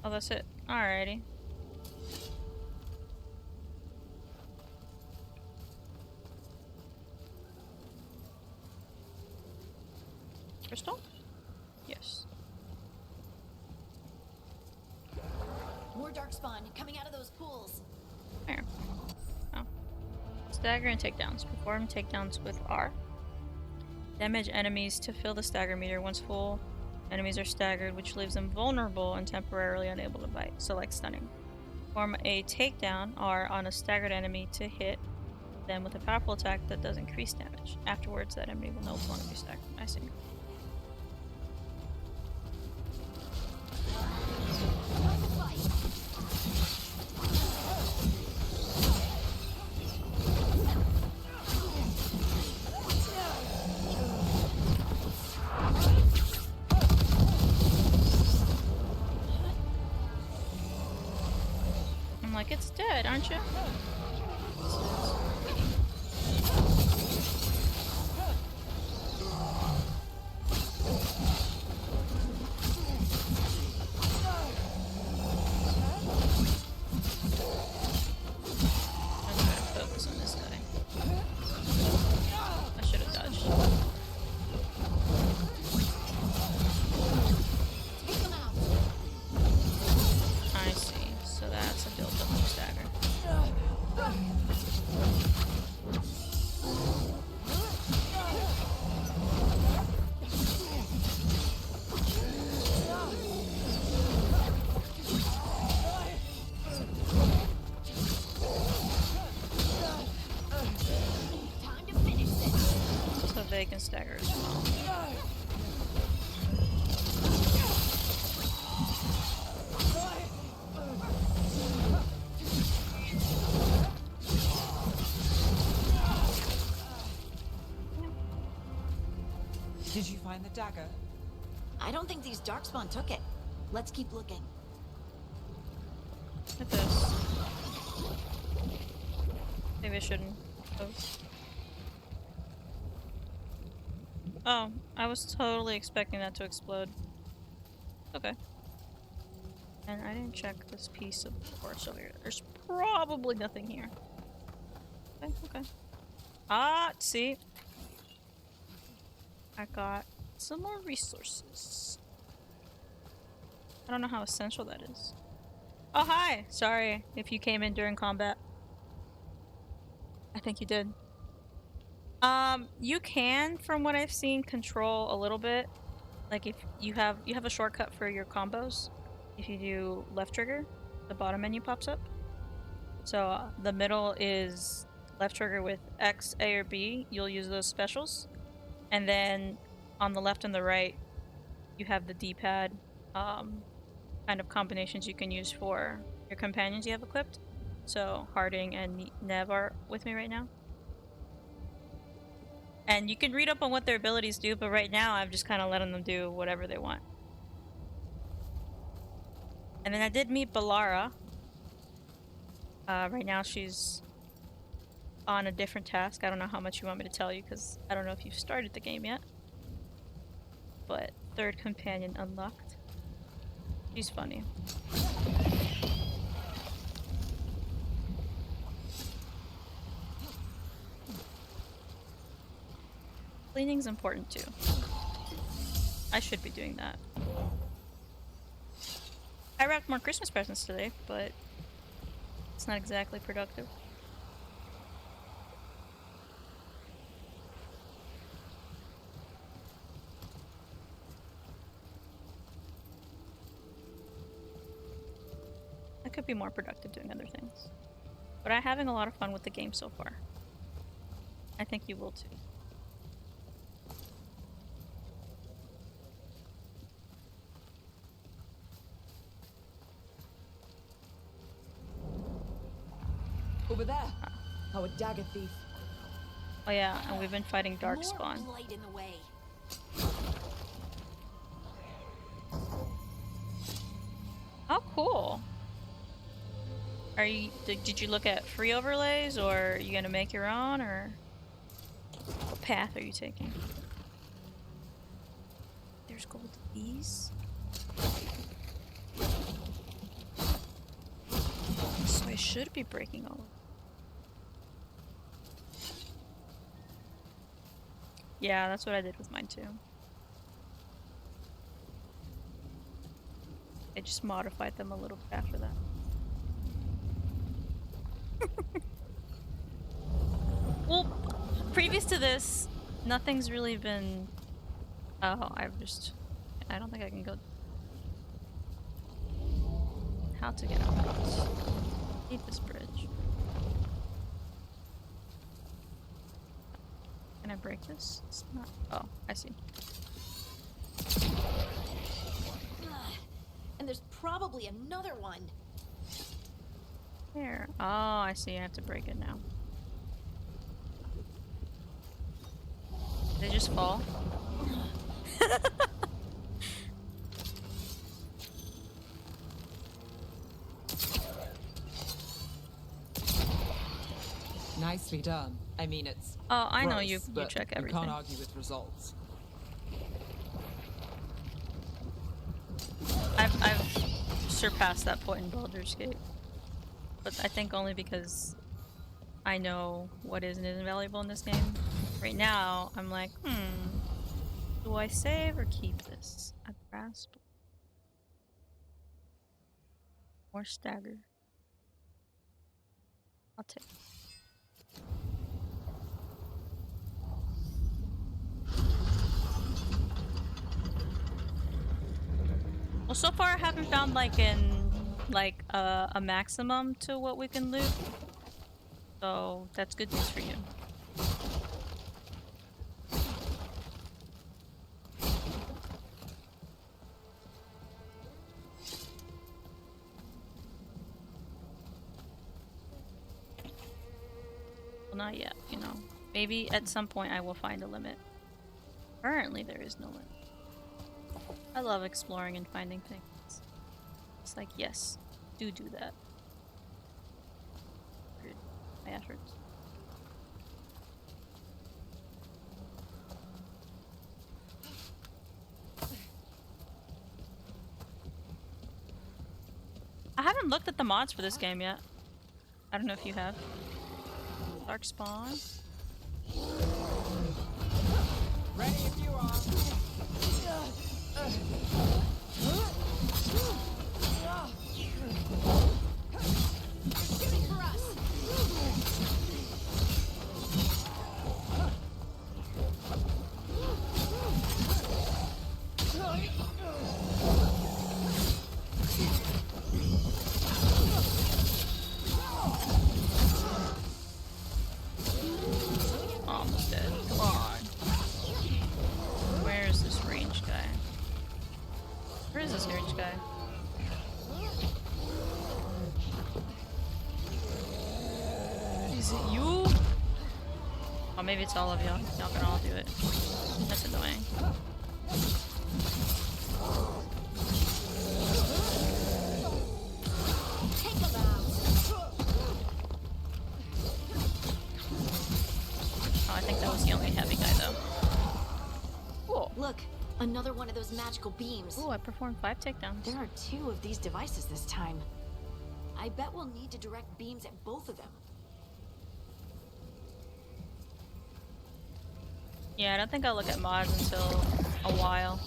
Oh, that's it. Alrighty. Crystal? Yes. More darkspawn coming out of those pools. There. Oh. Stagger and takedowns. Perform takedowns with R. Damage enemies to fill the stagger meter. Once full, enemies are staggered, which leaves them vulnerable and temporarily unable to bite. So like stunning. Perform a takedown R on a staggered enemy to hit them with a powerful attack that does increase damage. Afterwards, that enemy will no longer be staggered. I see. I'm like, it's dead, aren't you? Focus on this guy. I should have dodged. I see. So that's a build up of stagger. taking staggers as well. Did you find the dagger? I don't think these Darkspawn took it. Let's keep looking. Look at this. Maybe I shouldn't. Oh, I was totally expecting that to explode. Okay. And I didn't check this piece of course over here. There's probably nothing here. Okay, okay. Ah, see? I got some more resources. I don't know how essential that is. Oh, hi! Sorry if you came in during combat. I think you did. You can, from what I've seen, control a little bit. Like if you have a shortcut for your combos. If you do left trigger, the bottom menu pops up. So the middle is left trigger with X, A, or B. You'll use those specials. And then on the left and the right, you have the D-pad kind of combinations you can use for your companions you have equipped. So Harding and Nev are with me right now. And you can read up on what their abilities do, but right now I'm just kind of letting them do whatever they want. And then I did meet Balara. Right now she's on a different task. I don't know how much you want me to tell you because I don't know if you've started the game yet. But third companion unlocked. She's funny. Cleaning's important too. I should be doing that. I wrapped more Christmas presents today, but it's not exactly productive. I could be more productive doing other things. But I'm having a lot of fun with the game so far. I think you will too. Over there, our dagger thief. Oh yeah, and we've been fighting Darkspawn. More blight in the way. Oh, cool. Are you? Did you look at free overlays, or are you gonna make your own, or what path are you taking? There's gold bees. So I should be breaking all of them. Yeah, that's what I did with mine too. I just modified them a little bit after that. Well, previous to this, nothing's really been... Oh, I don't think I can go... How to get out? Need this bridge. Can I break this? It's not... Oh, I see. And there's probably another one. There. Oh, I see. I have to break it now. They just fall. Nicely done. I mean, it's Oh, I know gross, you but check you everything. can't argue with results. I've surpassed that point in Baldur's Gate. But I think only because I know what is and isn't valuable in this game. Right now, I'm like, do I save or keep this? A grasp. Or stagger. I'll take it. Well, so far I haven't found like a maximum to what we can loot. So that's good news for you. Not yet, you know. Maybe at some point I will find a limit. Currently, there is no limit. I love exploring and finding things. It's like, yes, do that. Good. My efforts. I haven't looked at the mods for this game yet. I don't know if you have. Dark Spawn. Ready if you are. Shooting for us. Almost dead. Come on. Where's this ranged guy? Where is this ranged guy? Is it you? Oh, maybe it's all of y'all. Y'all can all do it. That's annoying. Take them out. Oh, I think that was the only heavy guy, though. Cool. Look, another one of those magical beams. Ooh, I performed 5 takedowns. There are 2 of these devices this time. I bet we'll need to direct beams at both of them. Yeah, I don't think I'll look at mods until a while.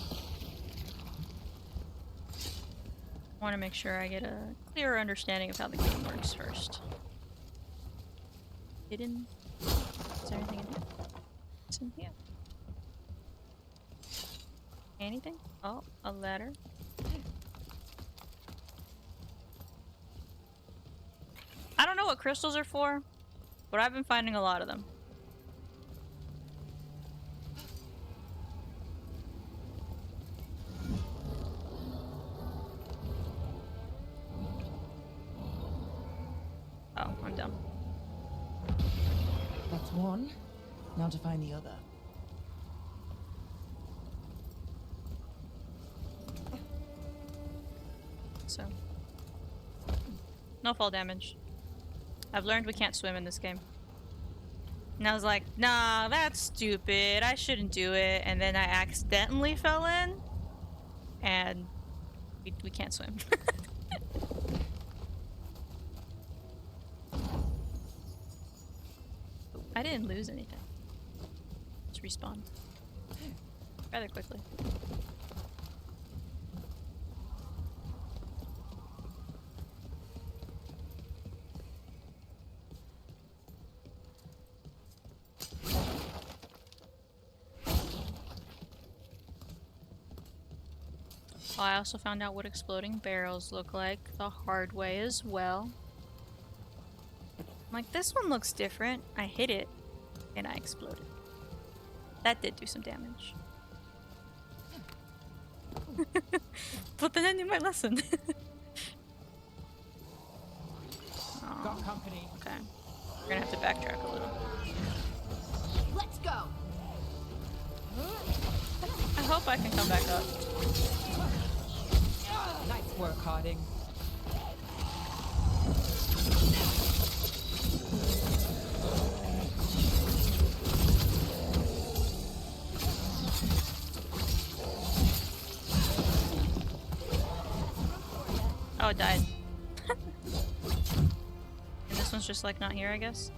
I want to make sure I get a clearer understanding of how the game works first. Hidden? Is there anything in here? What's in here? Anything? Oh, a ladder. I don't know what crystals are for, but I've been finding a lot of them. Oh, I'm dumb. That's one. Now to find the other. So. No fall damage. I've learned we can't swim in this game. And I was like, nah, that's stupid. I shouldn't do it. And then I accidentally fell in. And we can't swim. I didn't lose anything. Just respawned. Rather quickly. Oh, I also found out what exploding barrels look like the hard way as well. I'm like, this one looks different. I hit it, and I exploded. That did do some damage. But then I knew my lesson. Oh, Got company. okay. We're gonna have to backtrack a little. Let's go. I hope I can come back up. Nice work, Harding. Oh, it died. And this one's just like not here, I guess.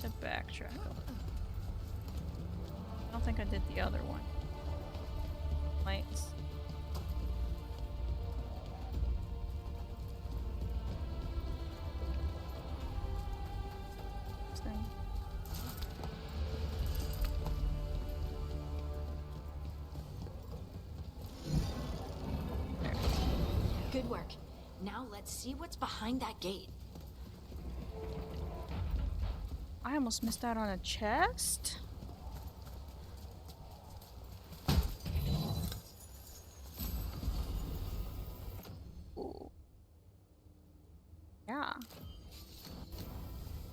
To backtrack. I don't think I did the other one. Lights. This thing. There. Good work. Now let's see what's behind that gate. I almost missed out on a chest.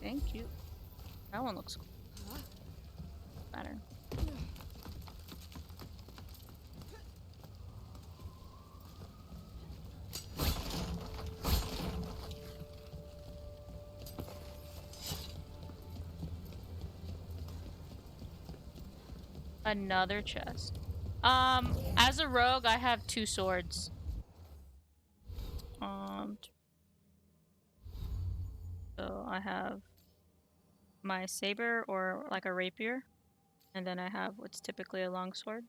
Thank you. That one looks cool. Better. Another chest. As a rogue, I have 2 swords. So I have my saber or like a rapier, and then I have what's typically a longsword,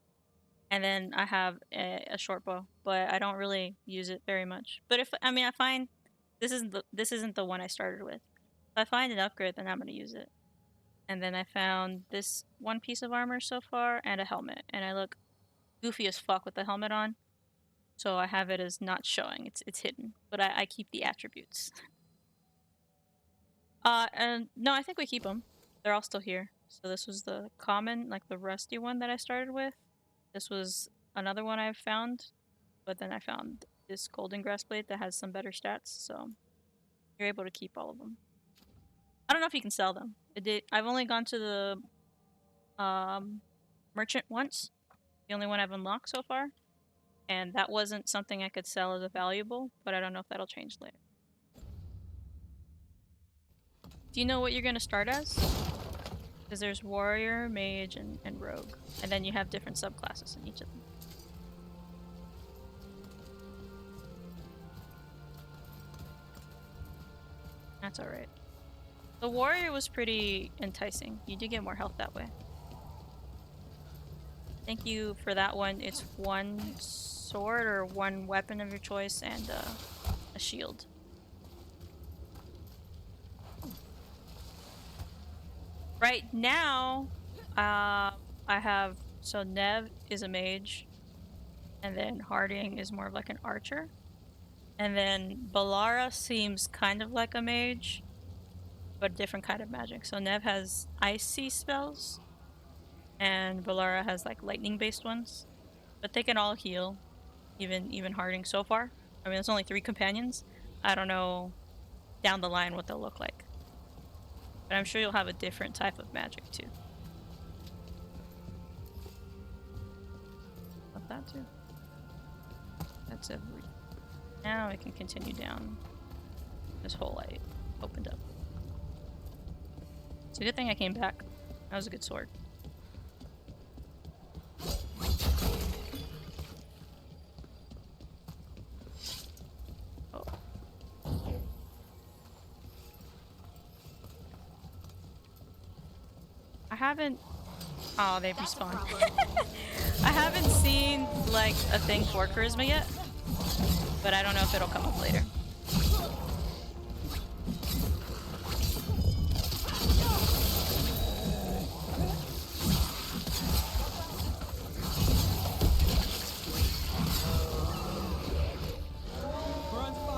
and then I have a short bow, but I don't really use it very much. But if I mean I find this isn't the one I started with. If I find an upgrade, then I'm gonna use it. And then I found this one piece of armor so far and a helmet, and I look goofy as fuck with the helmet on, so I have it as not showing. It's hidden, but I keep the attributes. And no, I think we keep them. They're all still here. So this was the common, like the rusty one that I started with. This was another one I found, but then I found this golden grass blade that has some better stats, so you're able to keep all of them. I don't know if you can sell them. I've only gone to the merchant once, the only one I've unlocked so far, and that wasn't something I could sell as a valuable, but I don't know if that'll change later. Do you know what you're gonna start as? Because there's warrior, mage, and rogue. And then you have different subclasses in each of them. That's alright. The warrior was pretty enticing. You do get more health that way. Thank you for that one. It's 1 sword or 1 weapon of your choice and a shield. Right now, I have, so Nev is a mage, and then Harding is more of like an archer, and then Balara seems kind of like a mage, but a different kind of magic. So Nev has icy spells, and Balara has like lightning-based ones, but they can all heal, even Harding so far. I mean, there's only 3 companions. I don't know down the line what they'll look like. But I'm sure you'll have a different type of magic too. Love that too. That's every. Now we can continue down this hole I opened up. It's a good thing I came back. That was a good sword. Oh. I haven't. Oh, they've respawned. I haven't seen like a thing for charisma yet, but I don't know if it'll come up later.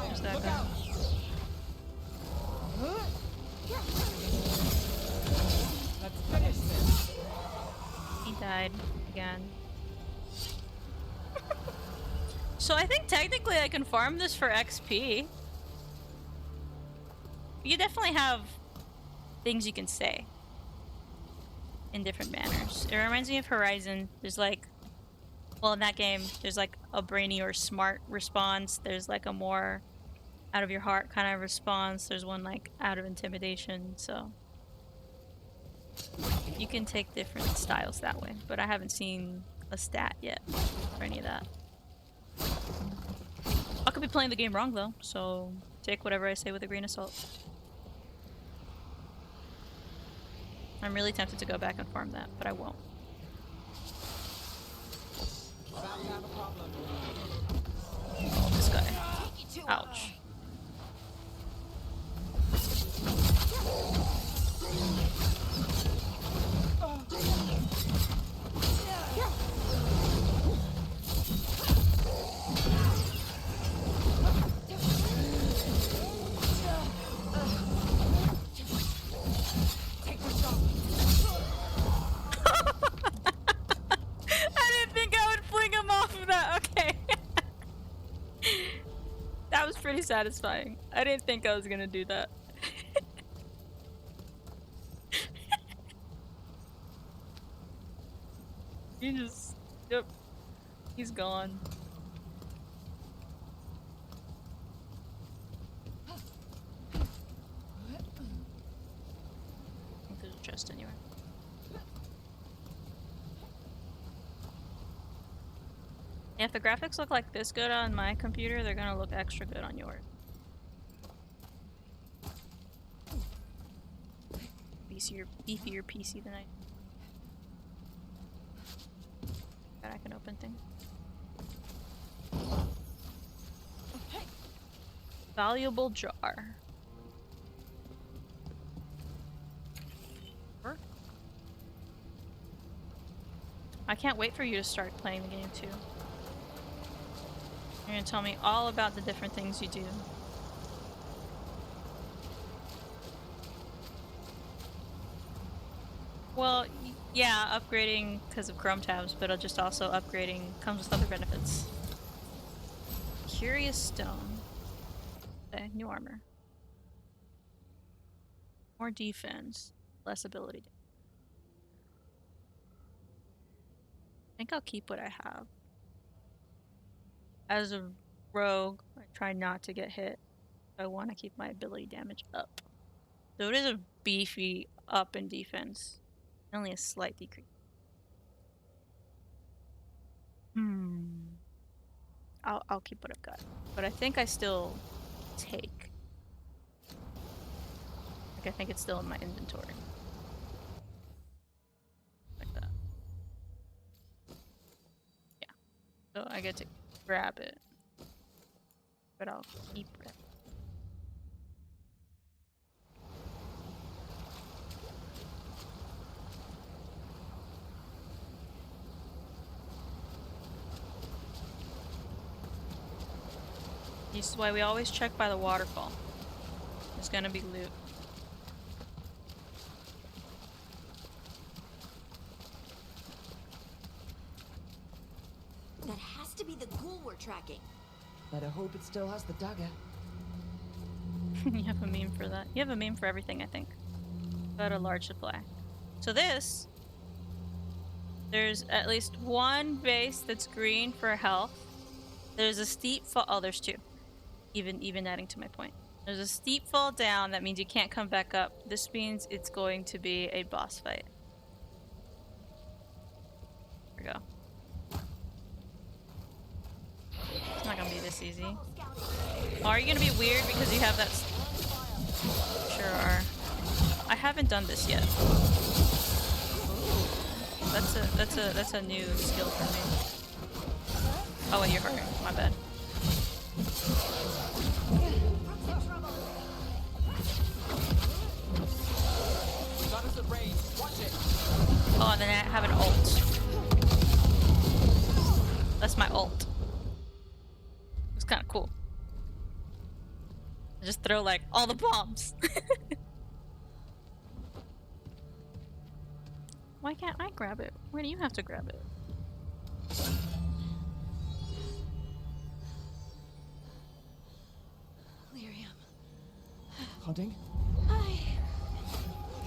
There's that guy. Let's finish this. He died again. So I think technically I can farm this for XP. You definitely have things you can say in different manners. It reminds me of Horizon. There's like, well, in that game, there's like a brainy or smart response. There's like a more out of your heart kind of response. There's one like out of intimidation. So you can take different styles that way. But I haven't seen a stat yet for any of that. I could be playing the game wrong though, so take whatever I say with a grain of salt. I'm really tempted to go back and farm that, but I won't. Oh, this guy. Ouch. pretty satisfying. I didn't think I was gonna do that. He just... Yep. He's gone. I think there's a chest anywhere. Yeah, if the graphics look like this good on my computer, they're gonna look extra good on yours. Beefier PC than I. God, I can open things. Valuable jar. I can't wait for you to start playing the game too. You're gonna tell me all about the different things you do. Well, yeah, upgrading because of Chrome tabs, but just also upgrading comes with other benefits. Curious stone. Okay, new armor. More defense, less ability. I think I'll keep what I have. As a rogue, I try not to get hit. I want to keep my ability damage up. So it is a beefy up in defense. Only a slight decrease. I'll keep what I've got. But I think I still take. Like, I think it's still in my inventory. Like that. Yeah. So I get to grab it. But I'll keep it. This is why we always check by the waterfall. There's gonna be loot. That has to be the ghoul we're tracking. Better hope it still has the dagger. You have a meme for that. You have a meme for everything, I think. Got a large supply. So this... There's at least one base that's green for health. There's a steep fall... Oh, there's two. Even adding to my point. There's a steep fall down. That means you can't come back up. This means it's going to be a boss fight. Here we go. It's not gonna be this easy. Oh, are you gonna be weird because you have that? Sure are. I haven't done this yet. Ooh. That's a new skill for me. Oh wait, you're hurting. My bad. Oh, and then I have an ult. That's my ult. It's kind of cool. I just throw like all the bombs. Why can't I grab it? Why do you have to grab it? Lyrium. Pudding?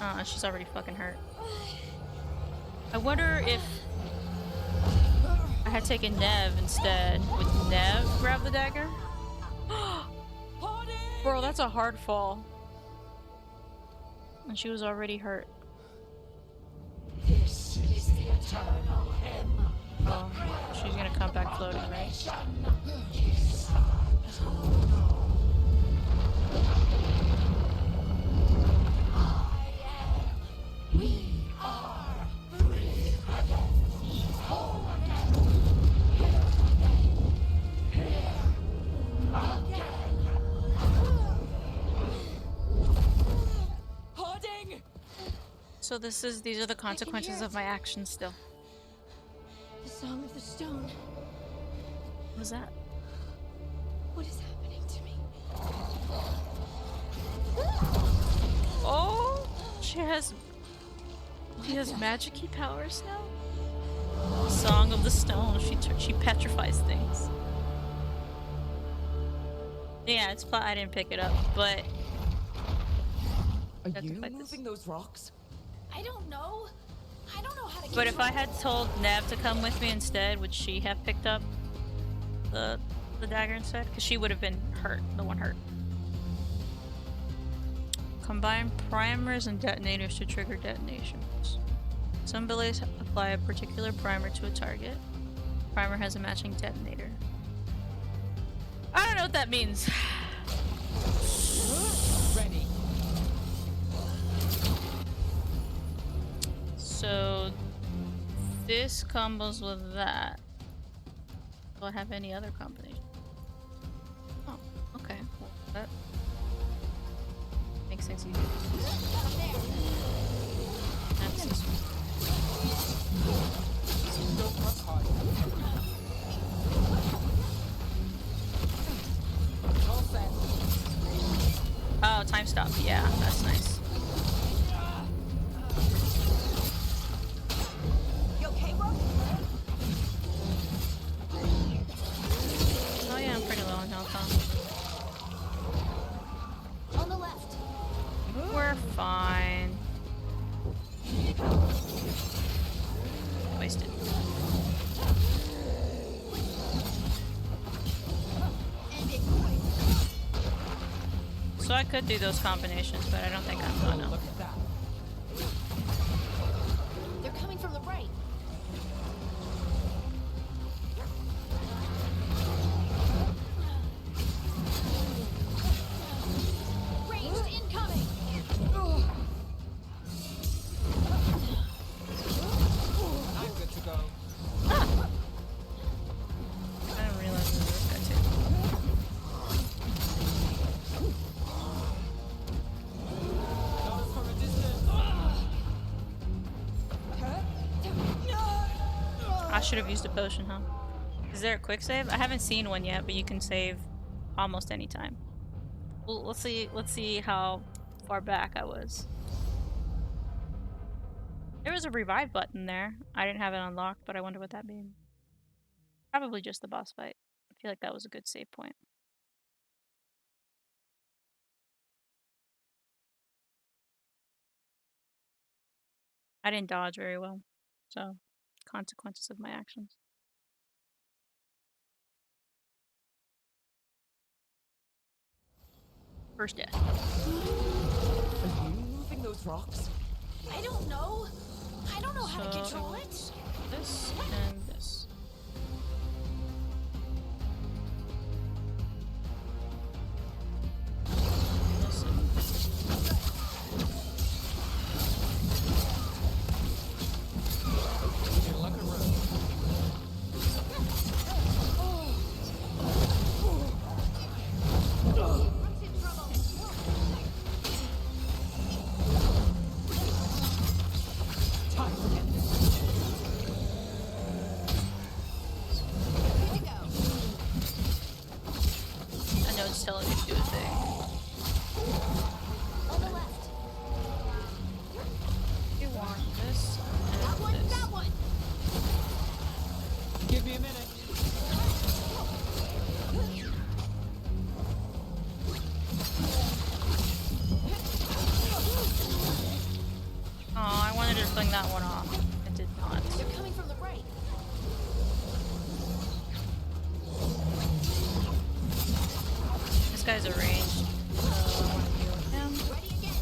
Oh, she's already fucking hurt. I wonder if I had taken Nev instead. Would Nev grab the dagger? Bro, that's a hard fall. And she was already hurt. This is the eternal hymn. Oh, she's gonna come back floating, right? We are free again. Whole again. Here again. Pudding! So these are the consequences of my actions still. The Song of the Stone. What was that? What is happening to me? Oh, she has magic-y powers now. Song of the Stone. She petrifies things. Yeah, it's I didn't pick it up, but Are have to you fight moving those rocks? I don't know. I don't know how to But if I control had told Nev to come with me instead, would she have picked up the dagger instead? Because she would have been hurt, the one hurt. Combine primers and detonators to trigger detonations. Some abilities apply a particular primer to a target. Primer has a matching detonator. I don't know what that means. Ready. So this combos with that. Do I have any other combination? Oh, okay. Well, that makes things easier. That's this one. Don't press hard. All set. Oh, time stop. Yeah, that's nice. You okay, bro? Oh yeah, I'm pretty low on health, huh? On the left. We're fine. Wasted. So I could do those combinations, but I don't think I'm gonna. Look at that. They're coming from the right. Ranged incoming. I'm good to go. I didn't realize there was this guy too. Notice from a distance. I should have used a potion, huh? Is there a quick save? I haven't seen one yet, but you can save almost any time. Well, let's see how far back I was. There was a revive button there. I didn't have it unlocked, but I wonder what that means. Probably just the boss fight. I feel like that was a good save point. I didn't dodge very well, so consequences of my actions. First death. Are you moving those rocks? I don't know. I don't know how to control it. This and this. This and this. Good luck and road. Time to get this. Good to go. I know it's telling me to do a thing. On the left. You want this That and one. this. That one. Give me a minute. Oh, I wanted to fling that one off. It did not. They're coming from the right. This guy's a ranged, so I want to deal with him. Ready again.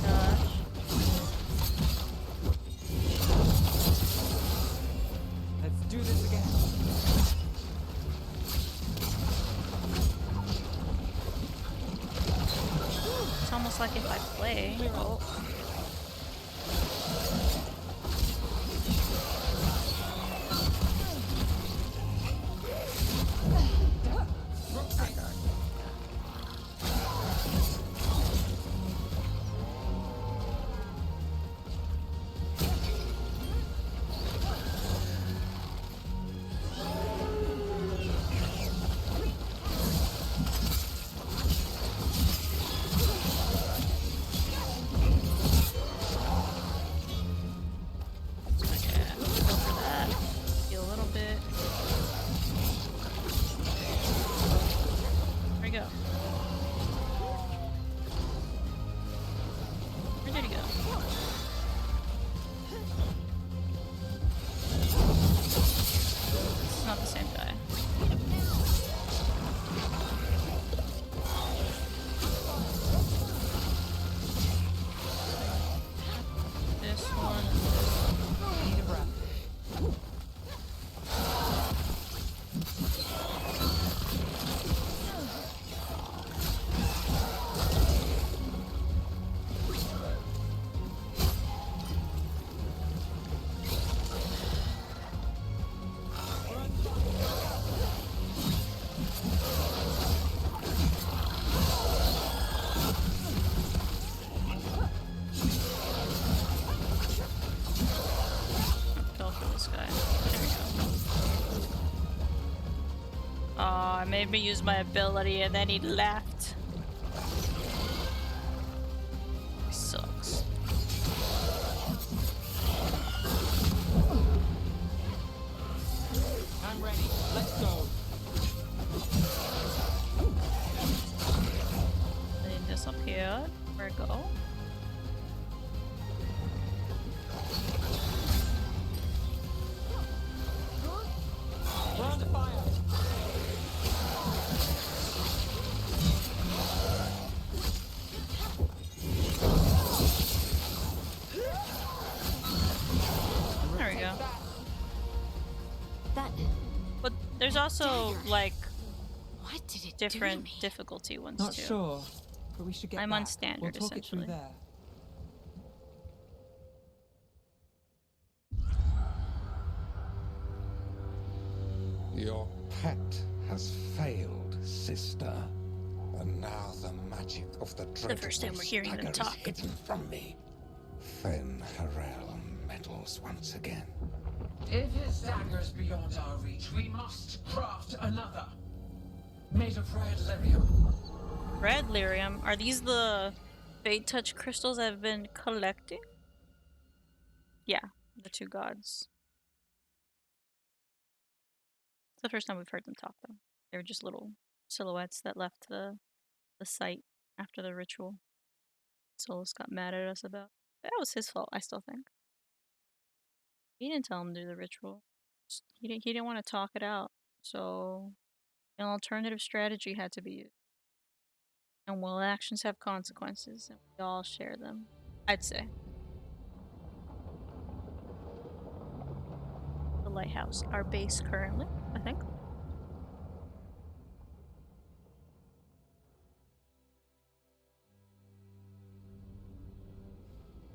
Gosh. Let's do this again. It's almost like if I play. Oh. I made me use my ability and then he left. Sucks. I'm ready. Let's go. And it disappeared. Where'd it go? We're under fire. There we go. That. But there's also dagger. like What did it different do to me? difficulty ones Not too. sure, but we should get I'm back. on standard, We'll talk it through essentially. there. Your pet has failed, sister. And now the magic of the dreadful first time we're hearing them stagger is talk. hidden from me. Fen Harel meddles once again. If his dagger is beyond our reach, we must craft another. Made of red lyrium. Red lyrium? Are these the Fate Touch crystals I've been collecting? Yeah, the two gods. It's the first time we've heard them talk though. They were just little silhouettes that left the site after the ritual. Solus got mad at us about. That was his fault, I still think. He didn't tell him to do the ritual. He didn't want to talk it out. So an alternative strategy had to be used. And will actions have consequences, and we all share them, I'd say. The lighthouse, our base currently, I think.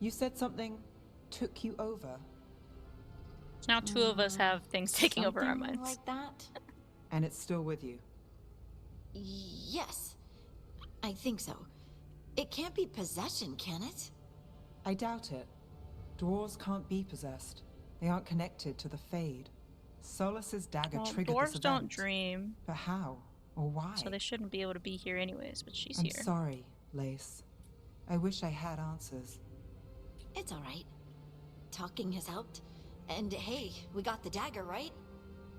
You said something took you over. Now two of us have things taking over our Something minds. like that? And it's still with you. Yes. I think so. It can't be possession, can it? I doubt it. Dwarves can't be possessed. They aren't connected to the Fade. Solus's dagger Well, triggered dwarves this don't event. dream, But how? Or why? so they shouldn't be able to be here anyways, but she's I'm here. sorry, Lace. I wish I had answers. It's alright. Talking has helped. And hey, we got the dagger, right?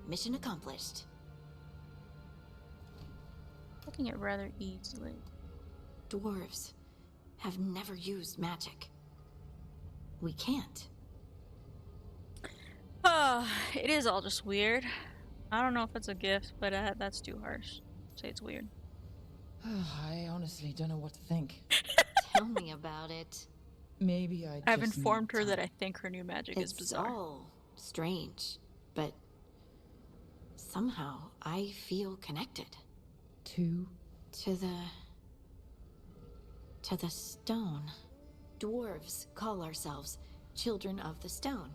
Mission accomplished. Looking at rather easily. Dwarves have never used magic. We can't. It is all just weird. I don't know if it's a gift, but that's too harsh. Say it's weird. I honestly don't know what to think. Tell me about it. Maybe I've informed her that I think her new magic is It's bizarre. all strange, but somehow I feel connected. To the stone. Dwarves call ourselves children of the stone.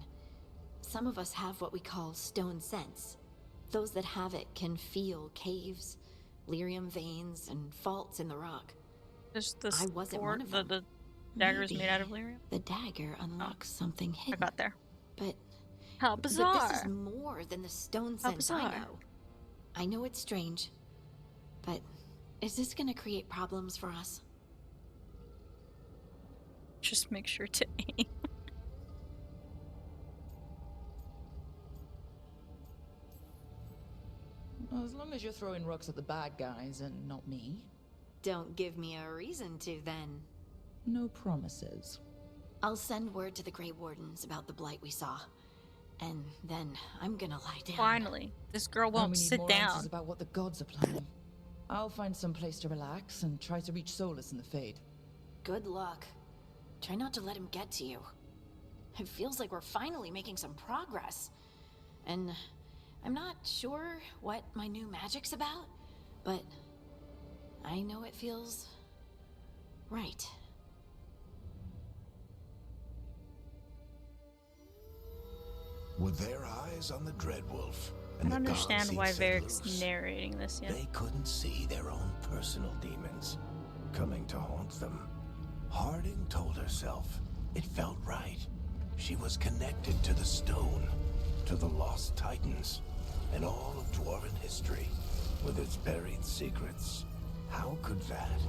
Some of us have what we call stone sense. Those that have it can feel caves, lyrium veins, and faults in the rock. I wasn't one of them. The dagger is Maybe made out of lyrium? The dagger unlocks something hidden. I got there. But how bizarre! But this is more than the stone How sense I bizarre. know. I know it's strange, but is this gonna create problems for us? Just make sure to aim. Well, as long as you're throwing rocks at the bad guys and not me. Don't give me a reason to, then. No promises. I'll send word to the Grey Wardens about the blight we saw. And then I'm gonna lie down. Finally, this girl And won't we need sit more down. answers about what the gods are planning. I'll find some place to relax and try to reach Solus in the Fade. Good luck. Try not to let him get to you. It feels like we're finally making some progress. And I'm not sure what my new magic's about, but I know it feels right. Were their eyes on the Dreadwolf? I And don't the understand gods why he'd set Varric's loose? narrating this yet. They couldn't see their own personal demons coming to haunt them. Harding told herself it felt right. She was connected to the stone, to the lost titans, and all of dwarven history. with its buried secrets. How could that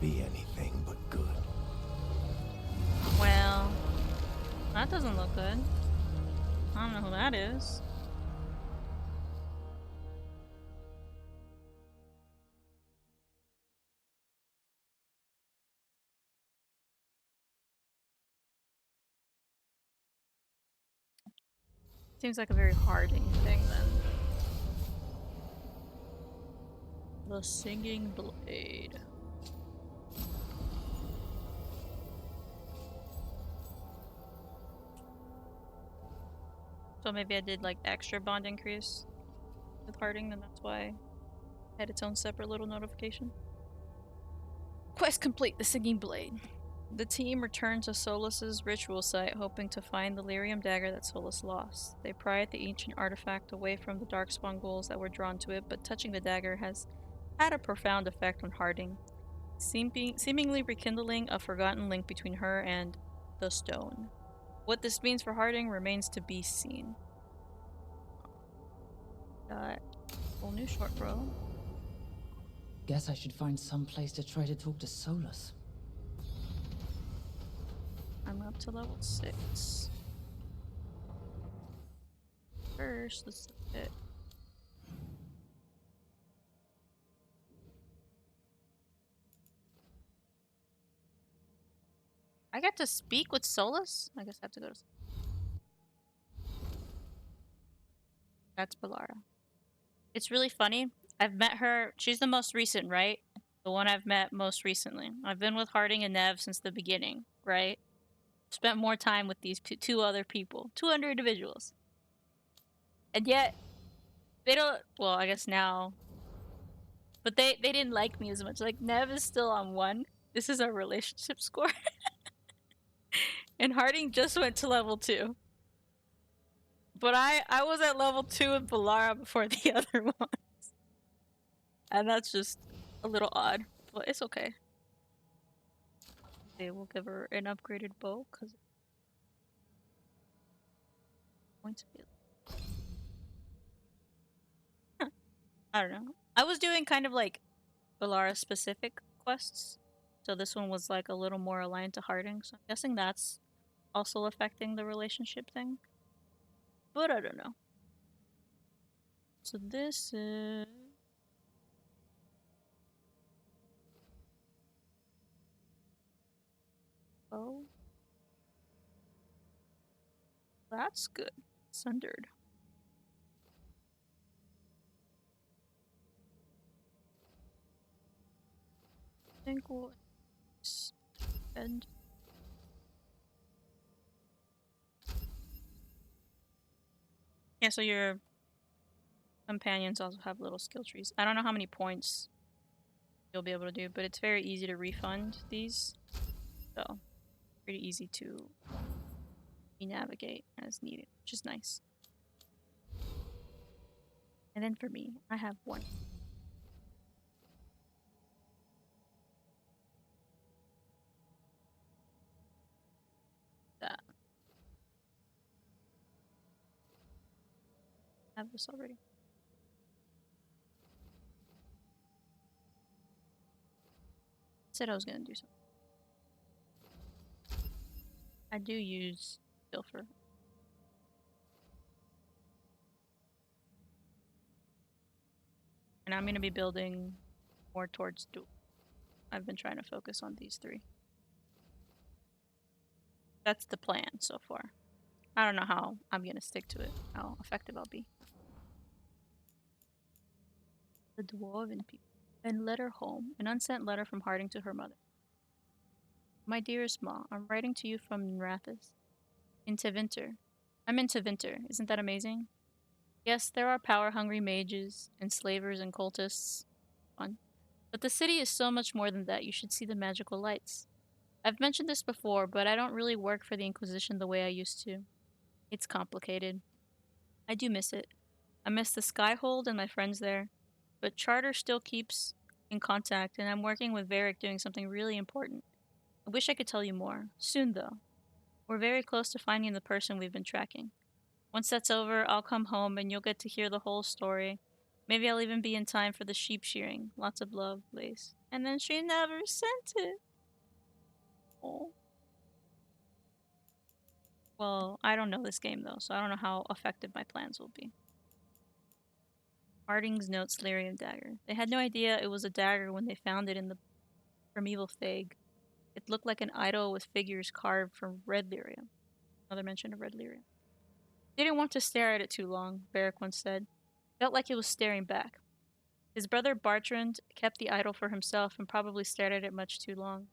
be anything but good? Well, that doesn't look good. I don't know who that is. Seems like a very Harding thing then. The Singing Blade. So maybe I did like extra bond increase with Harding, and that's why it had its own separate little notification. Quest complete, the Singing Blade. The team returned to Solus's ritual site, hoping to find the lyrium dagger that Solus lost. They pry at the ancient artifact away from the darkspawn ghouls that were drawn to it, but touching the dagger has had a profound effect on Harding, seemingly rekindling a forgotten link between her and the stone. What this means for Harding remains to be seen. Got a whole new short bow. Guess I should find some place to try to talk to Solus. I'm up to level 6. First, let's look at... I get to speak with Solus? I guess I have to go to... That's Bellara. It's really funny. I've met her. She's the most recent, right? The one I've met most recently. I've been with Harding and Nev since the beginning, right? Spent more time with these two other people. 200 individuals. And yet, they don't... Well, I guess now... But they didn't like me as much. Like, Nev is still on 1. This is our relationship score. And Harding just went to level 2. But I was at level 2 with Bellara before the other ones. And that's just a little odd. But it's okay. They will give her an upgraded bow, because it's going to be... Huh. I don't know. I was doing kind of like Bellara specific quests. So this one was like a little more aligned to Harding. So I'm guessing that's also affecting the relationship thing. But I don't know. So this is... Oh. That's good. Sundered. I think we'll spend... Yeah, so your companions also have little skill trees. I don't know how many points you'll be able to do, but it's very easy to refund these. So, pretty easy to navigate as needed, which is nice. And then for me, I have 1. That. I have this already. Said I was gonna do something. I do use Pilfer. And I'm gonna be building more towards dual. I've been trying to focus on these 3. That's the plan so far. I don't know how I'm gonna stick to it, how effective I'll be. The Dwarven people. And letter home. An unsent letter from Harding to her mother. My dearest Ma, I'm writing to you from Nrathis. In Tevinter. I'm in Tevinter. Isn't that amazing? Yes, there are power-hungry mages, enslavers, and cultists. Fun. But the city is so much more than that. You should see the magical lights. I've mentioned this before, but I don't really work for the Inquisition the way I used to. It's complicated. I do miss it. I miss the Skyhold and my friends there. But Charter still keeps in contact, and I'm working with Varric doing something really important. I wish I could tell you more. Soon, though. We're very close to finding the person we've been tracking. Once that's over, I'll come home and you'll get to hear the whole story. Maybe I'll even be in time for the sheep shearing. Lots of love, Blaze. And then she never sent it. Oh. Well, I don't know this game though, so I don't know how effective my plans will be. Harding's notes, Lyrium dagger. They had no idea it was a dagger when they found it in the primeval Thag. It looked like an idol with figures carved from red lyrium. Another mention of red lyrium. Didn't want to stare at it too long, Varric once said. Felt like he was staring back. His brother Bartrand kept the idol for himself and probably stared at it much too long.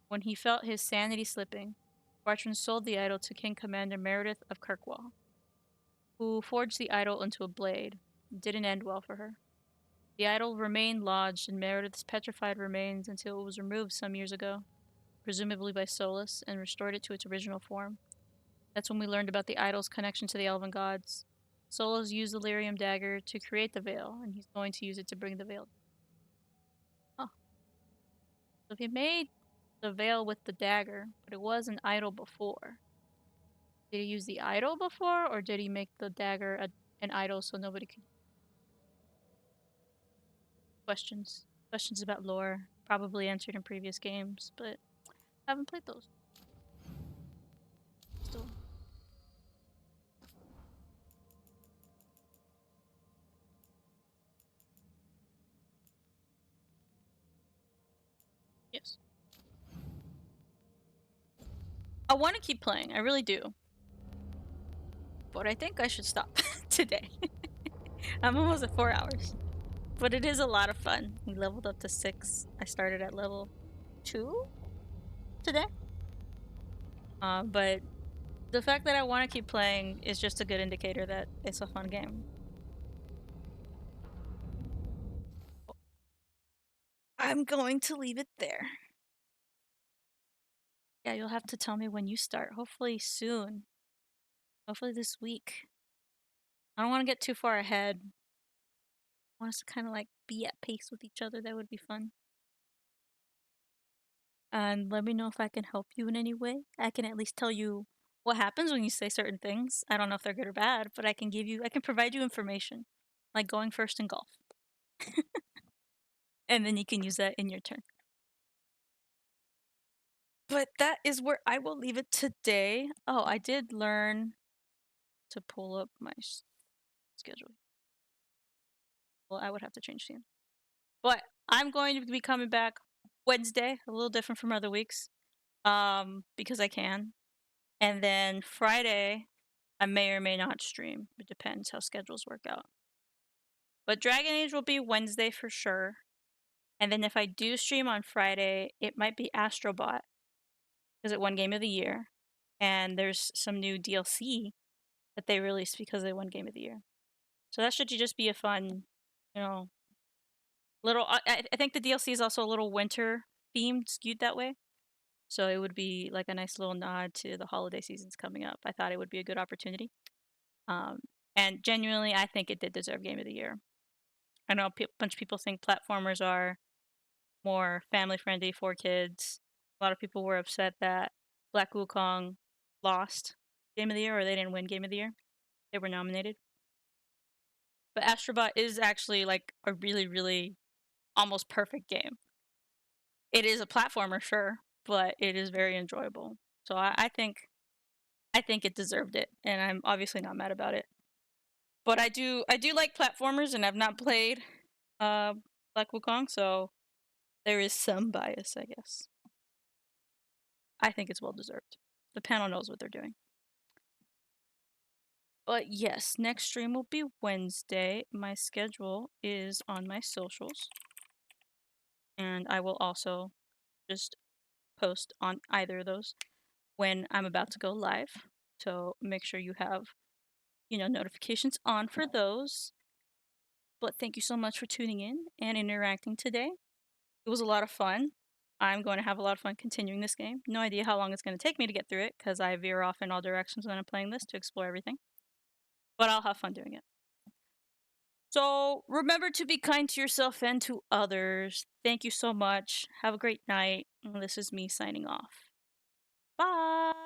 When he felt his sanity slipping, Bartrand sold the idol to King Commander Meredith of Kirkwall, who forged the idol into a blade. It didn't end well for her. The idol remained lodged in Meredith's petrified remains until it was removed some years ago, presumably by Solus, and restored it to its original form. That's when we learned about the idol's connection to the elven gods. Solus used the lyrium dagger to create the veil, and he's going to use it to bring the veil. Oh. So if he made the veil with the dagger, but it was an idol before, did he use the idol before, or did he make the dagger an idol so nobody could... Questions. Questions about lore, probably answered in previous games, but I haven't played those. Still. Yes. I want to keep playing, I really do. But I think I should stop today. I'm almost at 4 hours. But it is a lot of fun. We leveled up to 6. I started at level 2 today. But the fact that I want to keep playing is just a good indicator that it's a fun game. I'm going to leave it there. Yeah, you'll have to tell me when you start. Hopefully soon. Hopefully this week. I don't want to get too far ahead. I want us to kind of like be at pace with each other. That would be fun. And let me know if I can help you in any way. I can at least tell you what happens when you say certain things. I don't know if they're good or bad, but I can provide you information. Like going first in golf. And then you can use that in your turn. But that is where I will leave it today. Oh, I did learn to pull up my schedule. Well, I would have to change things. But I'm going to be coming back Wednesday, a little different from other weeks. Because I can. And then Friday, I may or may not stream. It depends how schedules work out. But Dragon Age will be Wednesday for sure. And then if I do stream on Friday, it might be Astrobot. Because it won Game of the Year. And there's some new DLC that they released because they won Game of the Year. So that should just be a fun, little... I think the DLC is also a little winter themed, skewed that way. So it would be like a nice little nod to the holiday seasons coming up. I thought it would be a good opportunity. And genuinely, I think it did deserve Game of the Year. I know a bunch of people think platformers are more family-friendly for kids. A lot of people were upset that Black Wukong lost Game of the Year, or they didn't win Game of the Year. They were nominated. But Astrobot is actually like a really, really almost perfect game. It is a platformer, sure, but it is very enjoyable. So I think it deserved it, and I'm obviously not mad about it. But I do like platformers, and I've not played Black Wukong, so there is some bias, I guess. I think it's well deserved. The panel knows what they're doing. But yes, next stream will be Wednesday. My schedule is on my socials. And I will also just post on either of those when I'm about to go live. So make sure you have, notifications on for those. But thank you so much for tuning in and interacting today. It was a lot of fun. I'm going to have a lot of fun continuing this game. No idea how long it's going to take me to get through it, because I veer off in all directions when I'm playing this to explore everything. But I'll have fun doing it. So remember to be kind to yourself and to others. Thank you so much. Have a great night. This is me signing off. Bye!